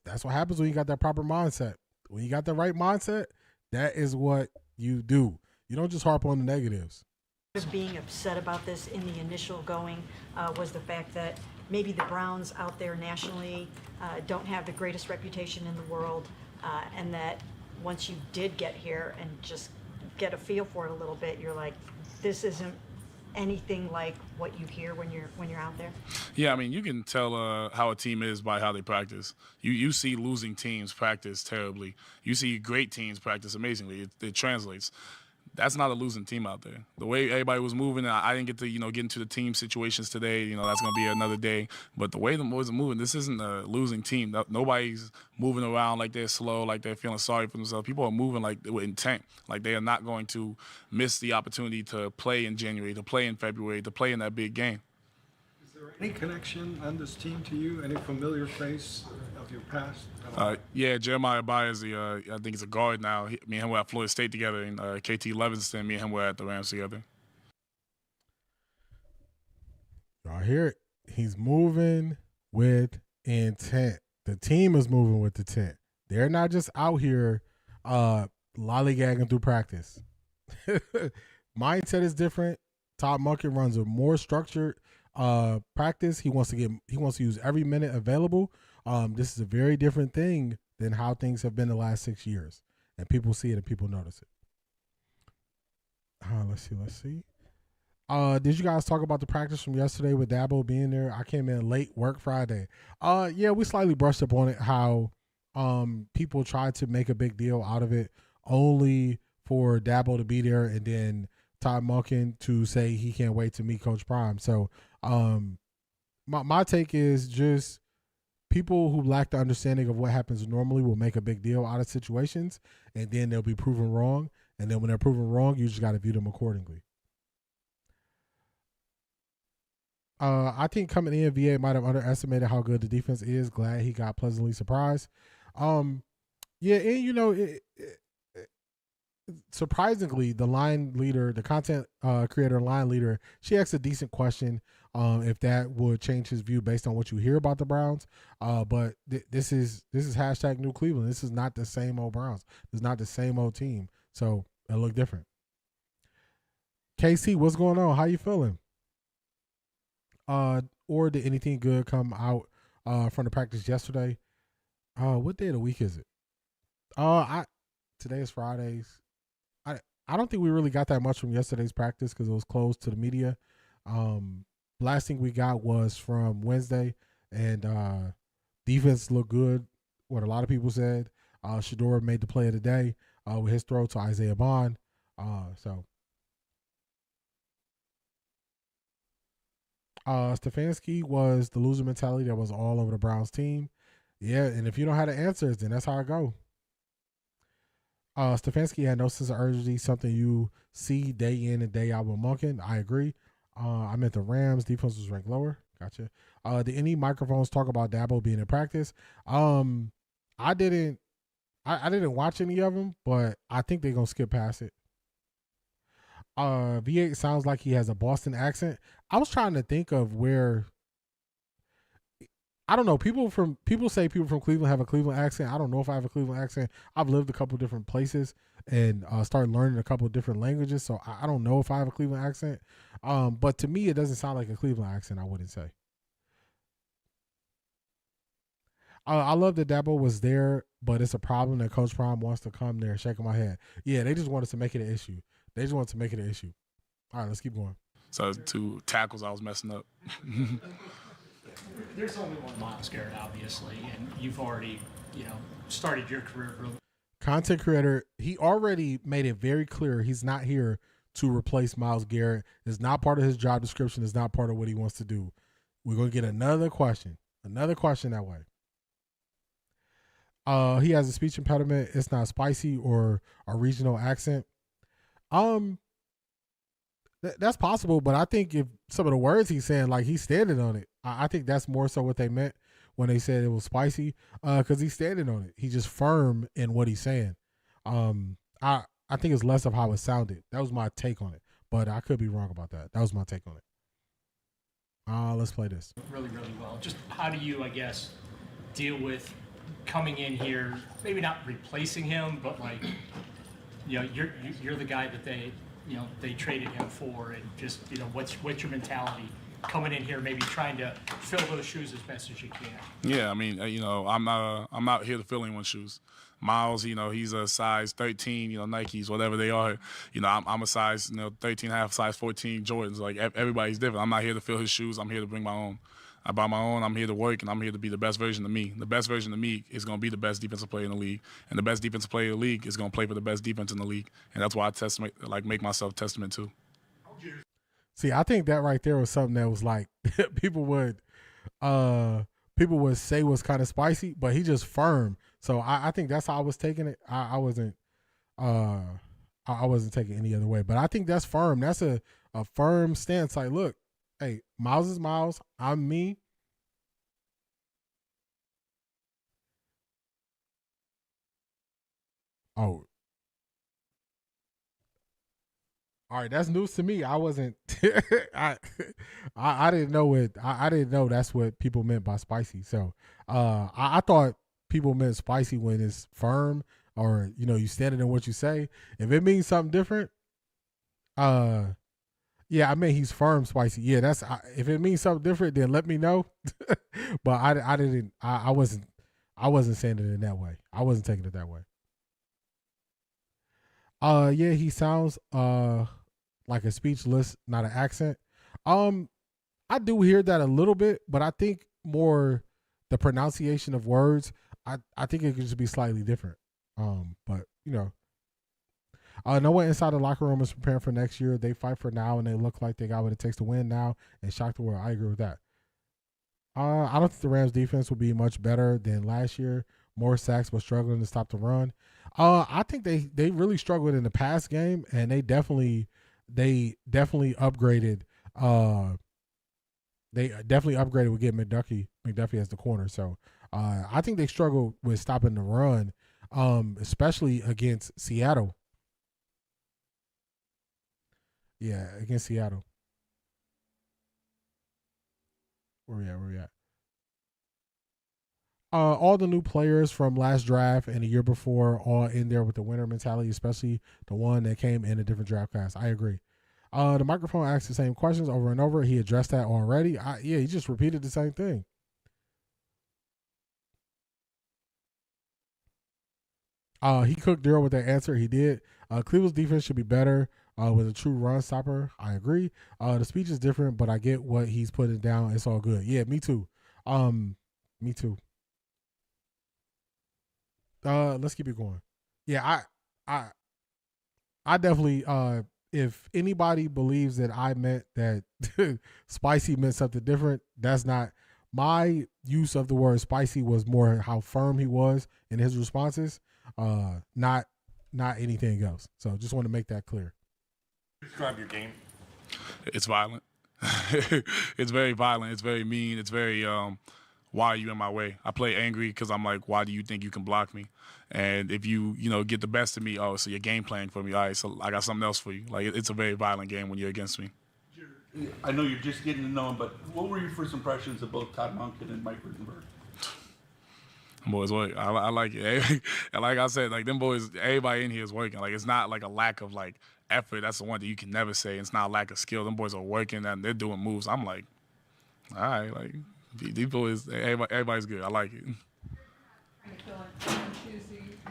That's what happens when you got that proper mindset. When you got the right mindset, that is what you do. You don't just harp on the negatives. Being upset about this in the initial going was the fact that maybe the Browns out there nationally don't have the greatest reputation in the world, and that once you did get here and just get a feel for it a little bit, you're like, this isn't anything like what you hear when you're out there? Yeah, I mean, you can tell how a team is by how they practice. You see losing teams practice terribly. You see great teams practice amazingly. It translates. That's not a losing team out there. The way everybody was moving, I didn't get to get into the team situations today. That's going to be another day. But the way the boys are moving, this isn't a losing team. Nobody's moving around like they're slow, like they're feeling sorry for themselves. People are moving like with intent, like they are not going to miss the opportunity to play in January, to play in February, to play in that big game. Is there any connection on this team to you? Any familiar face of your past? Yeah, Jeremiah Byers, I think he's a guard now. Me and him were at Florida State together, and KT Levinston, me and him were at the Rams together. Y'all hear it? He's moving with intent. The team is moving with intent. They're not just out here lollygagging through practice. Mindset is different. Todd Monken runs a more structured practice. He wants to use every minute available. This is a very different thing than how things have been the last 6 years, and people see it and people notice it. Let's see. Did you guys talk about the practice from yesterday with Dabo being there? I came in late, work Friday. Yeah, we slightly brushed up on it. How people tried to make a big deal out of it only for Dabo to be there and then Todd Monken to say he can't wait to meet Coach Prime. So my take is just people who lack the understanding of what happens normally will make a big deal out of situations, and then they'll be proven wrong. And then when they're proven wrong, you just got to view them accordingly. I think coming in, VA might have underestimated how good the defense is. Glad he got pleasantly surprised. Yeah, and surprisingly, the line leader, the content creator line leader, she asked a decent question if that would change his view based on what you hear about the Browns. But this is hashtag New Cleveland. This is not the same old Browns. This is not the same old team. So it look different. KC, what's going on? How you feeling? Or did anything good come out from the practice yesterday? What day of the week is it? Today is Fridays. I don't think we really got that much from yesterday's practice because it was closed to the media. Last thing we got was from Wednesday, and defense looked good. What a lot of people said. Shador made the play of the day with his throw to Isaiah Bond. Stefanski was the loser mentality that was all over the Browns team. Yeah, and if you don't have the answers, then that's how it go. Stefanski had no sense of urgency, something you see day in and day out with Monken. I agree. I meant the Rams defense was ranked lower. Gotcha. Did any microphones talk about Dabo being in practice? I didn't watch any of them, but I think they're gonna skip past it. V8 sounds like he has a Boston accent. I was trying to think of where. I don't know. People say people from Cleveland have a Cleveland accent. I don't know if I have a Cleveland accent. I've lived a couple different places and started learning a couple different languages, so I don't know if I have a Cleveland accent. But to me, it doesn't sound like a Cleveland accent. I wouldn't say. I love that Dabo was there, but it's a problem that Coach Prime wants to come there. Shaking my head. Yeah, they just want us to make it an issue. All right, let's keep going. So 2 tackles, I was messing up. There's only one Myles Garrett, obviously, and you've already, started your career. Content creator, he already made it very clear he's not here to replace Myles Garrett. It's not part of his job description. It's not part of what he wants to do. We're going to get another question that way. He has a speech impediment. It's not spicy or a regional accent. That's possible, but I think if some of the words he's saying, like he's standing on it, I think that's more so what they meant when they said it was spicy, because he's standing on it. He's just firm in what he's saying. I think it's less of how it sounded. That was my take on it, but I could be wrong about that. That was my take on it. Let's play this. Really, really well. Just how do you, I guess, deal with coming in here, maybe not replacing him, but like, you're the guy that they traded him for, and just, what's your mentality coming in here, maybe trying to fill those shoes as best as you can? Yeah, I mean, I'm not here to fill anyone's shoes. Myles, he's a size 13, Nikes, whatever they are. I'm a size, 13.5, size 14 Jordans. Like, everybody's different. I'm not here to fill his shoes. I'm here to bring my own. I buy my own. I'm here to work, and I'm here to be the best version of me. The best version of me is going to be the best defensive player in the league, and the best defensive player in the league is going to play for the best defense in the league, and that's why I make myself testament to. See, I think that right there was something that was like people would say was kind of spicy, but he just firm. So I think that's how I was taking it. I wasn't taking it any other way, but I think that's firm. That's a firm stance. Like, look, hey, Myles is Myles. I'm me. Oh. All right, that's news to me. I wasn't I didn't know it. I didn't know that's what people meant by spicy. So I thought people meant spicy when it's firm, or you standing in what you say. If it means something different, yeah, I mean he's firm spicy. Yeah, that's if it means something different, then let me know. But I didn't. I wasn't saying it in that way. I wasn't taking it that way. Yeah, he sounds like a speechless, not an accent. I do hear that a little bit, but I think more the pronunciation of words. I think it could just be slightly different. But no one inside the locker room is preparing for next year. They fight for now, and they look like they got what it takes to win now and shock the world. I agree with that. I don't think the Rams defense will be much better than last year. More sacks, but struggling to stop the run. I think they really struggled in the pass game, and they definitely upgraded. They definitely upgraded with getting McDuffie as the corner. So I think they struggled with stopping the run, especially against Seattle. Yeah, against Seattle. Where we at? All the new players from last draft and the year before all in there with the winner mentality, especially the one that came in a different draft class. I agree. The microphone asked the same questions over and over. He addressed that already. He just repeated the same thing. He cooked Daryl with that answer. He did. Cleveland's defense should be better with a true run stopper. I agree. The speech is different, but I get what he's putting down. It's all good. Yeah, me too. Me too. Let's keep it going. Yeah, I definitely. If anybody believes that I meant that spicy meant something different, that's not my use of the word spicy. Was more how firm he was in his responses, not anything else. So just want to make that clear. Describe your game. It's violent. It's very violent. It's very mean. It's very why are you in my way? I play angry because I'm like, why do you think you can block me? And if you get the best of me, oh, so you're game playing for me. All right, so I got something else for you. Like, it's a very violent game when you're against me. I know you're just getting to know him, but what were your first impressions of both Todd Monken and Mike Rittenberg? Boys work. I like it. And like I said, like them boys, everybody in here is working. Like, it's not like a lack of like effort. That's the one that you can never say. It's not a lack of skill. Them boys are working and they're doing moves. I'm like, all right, like these boys, everybody's good. I like it. You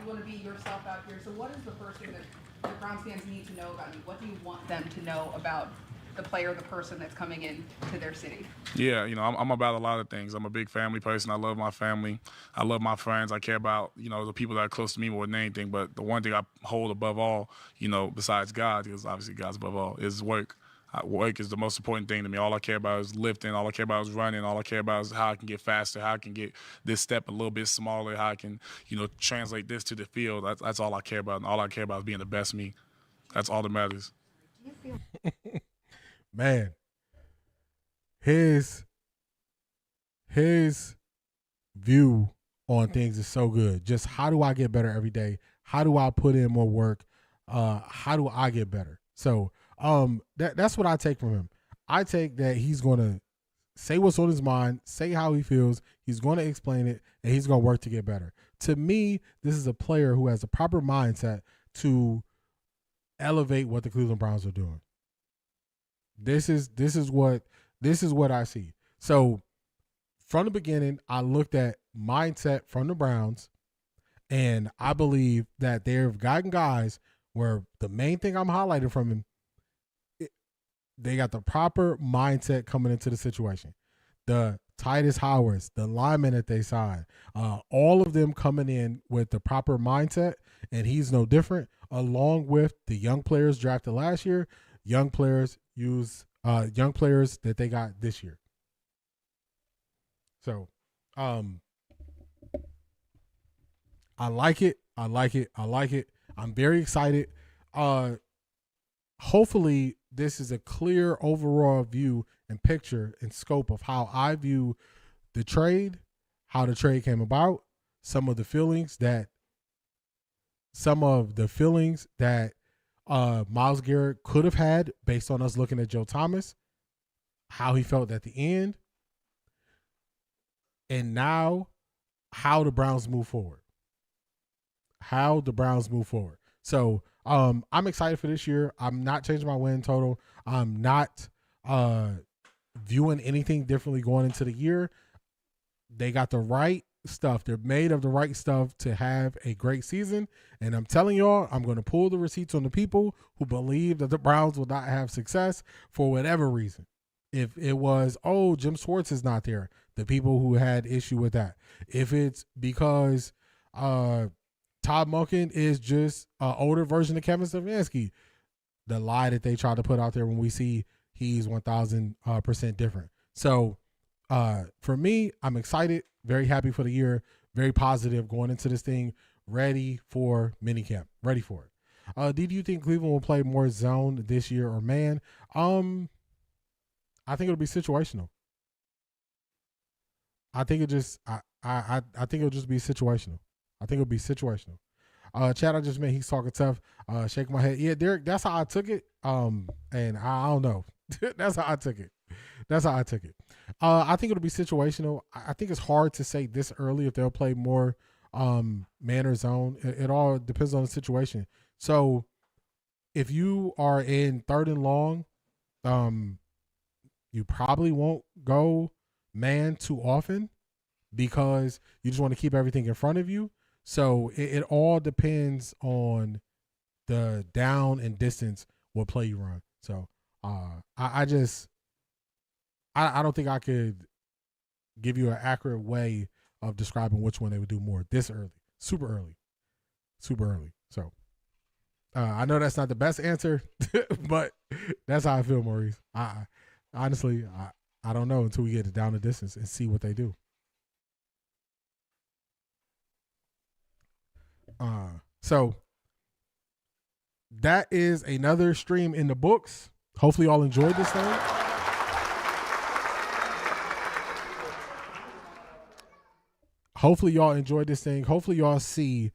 want to be yourself out here. So what is the first thing that the Browns fans need to know about you? What do you want them to know about the player, the person that's coming in to their city? Yeah, I'm about a lot of things. I'm a big family person. I love my family. I love my friends. I care about, the people that are close to me more than anything. But the one thing I hold above all, besides God, because obviously God's above all, is work. Work is the most important thing to me. All I care about is lifting. All I care about is running. All I care about is how I can get faster, how I can get this step a little bit smaller, how I can, translate this to the field. That's all I care about. And all I care about is being the best me. That's all that matters. Man, his view on things is so good. Just how do I get better every day? How do I put in more work? How do I get better? So that's what I take from him. I take that he's going to say what's on his mind, say how he feels. He's going to explain it, and he's going to work to get better. To me, this is a player who has the proper mindset to elevate what the Cleveland Browns are doing. This is what I see. So from the beginning, I looked at mindset from the Browns, and I believe that they've gotten guys where the main thing I'm highlighting from him, they got the proper mindset coming into the situation. The Titus Howards, the linemen that they signed, all of them coming in with the proper mindset, and he's no different, along with the young players drafted last year, young players that they got this year. So I like it. I'm very excited. Hopefully this is a clear overall view and picture and scope of how I view the trade, how the trade came about, some of the feelings that Myles Garrett could have had based on us looking at Joe Thomas, how he felt at the end, and now how the Browns move forward. So I'm excited for this year. I'm not changing my win total. I'm not viewing anything differently going into the year. They got the right stuff. They're made of the right stuff to have a great season. And I'm telling y'all, I'm going to pull the receipts on the people who believe that the Browns will not have success for whatever reason. If it was, oh, Jim Schwartz is not there, the people who had issue with that. If it's because Todd Monken is just an older version of Kevin Stefanski, the lie that they try to put out there when we see he's 1,000% different. So for me, I'm excited, very happy for the year, very positive going into this thing, ready for minicamp, ready for it. Do you think Cleveland will play more zone this year or man? I think it'll be situational. I think think it'll just be situational. I think it'll be situational. Chad, I just meant he's talking tough. Shake my head. Yeah, Derek, that's how I took it. And I don't know. That's how I took it. I think it'll be situational. I think it's hard to say this early if they'll play more man or zone. It all depends on the situation. So if you are in 3rd and long, you probably won't go man too often because you just want to keep everything in front of you. So it all depends on the down and distance what play you run. So I don't think I could give you an accurate way of describing which one they would do more this early, super early. So I know that's not the best answer, but that's how I feel, Maurice. Honestly, I don't know until we get it down the distance and see what they do. So that is another stream in the books. Hopefully y'all enjoyed this thing. Hopefully y'all see.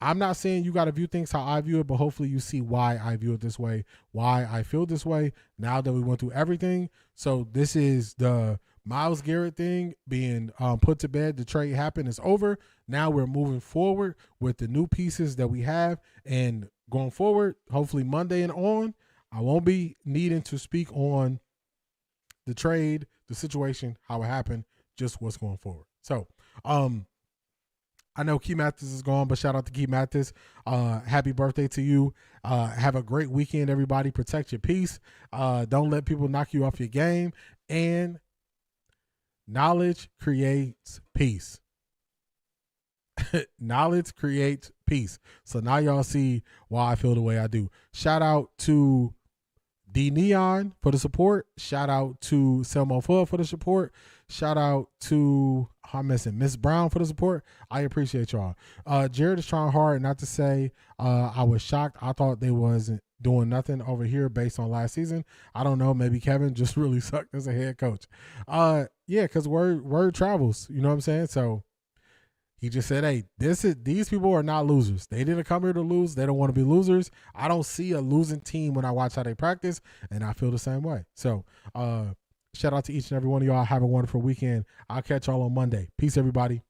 I'm not saying you got to view things how I view it, but hopefully you see why I view it this way, why I feel this way now that we went through everything. So this is the Myles Garrett thing being put to bed. The trade happened. It's over. Now we're moving forward with the new pieces that we have. And going forward, hopefully Monday and on, I won't be needing to speak on the trade, the situation, how it happened, just what's going forward. So, I know Key Mathis is gone, but shout out to Key Mathis. Happy birthday to you. Have a great weekend, everybody. Protect your peace. Don't let people knock you off your game. And knowledge creates peace. Knowledge creates peace. So now y'all see why I feel the way I do. Shout out to D Neon for the support. Shout out to Selmo Fudd for the support. Shout out to Miss Brown for the support. I appreciate y'all. Jared is trying hard not to say I was shocked. I thought they wasn't doing nothing over here based on last season. I don't know. Maybe Kevin just really sucked as a head coach. Yeah, because word travels. You know what I'm saying? So he just said, hey, these people are not losers. They didn't come here to lose. They don't want to be losers. I don't see a losing team when I watch how they practice, and I feel the same way. So shout out to each and every one of y'all. Have a wonderful weekend. I'll catch y'all on Monday. Peace, everybody.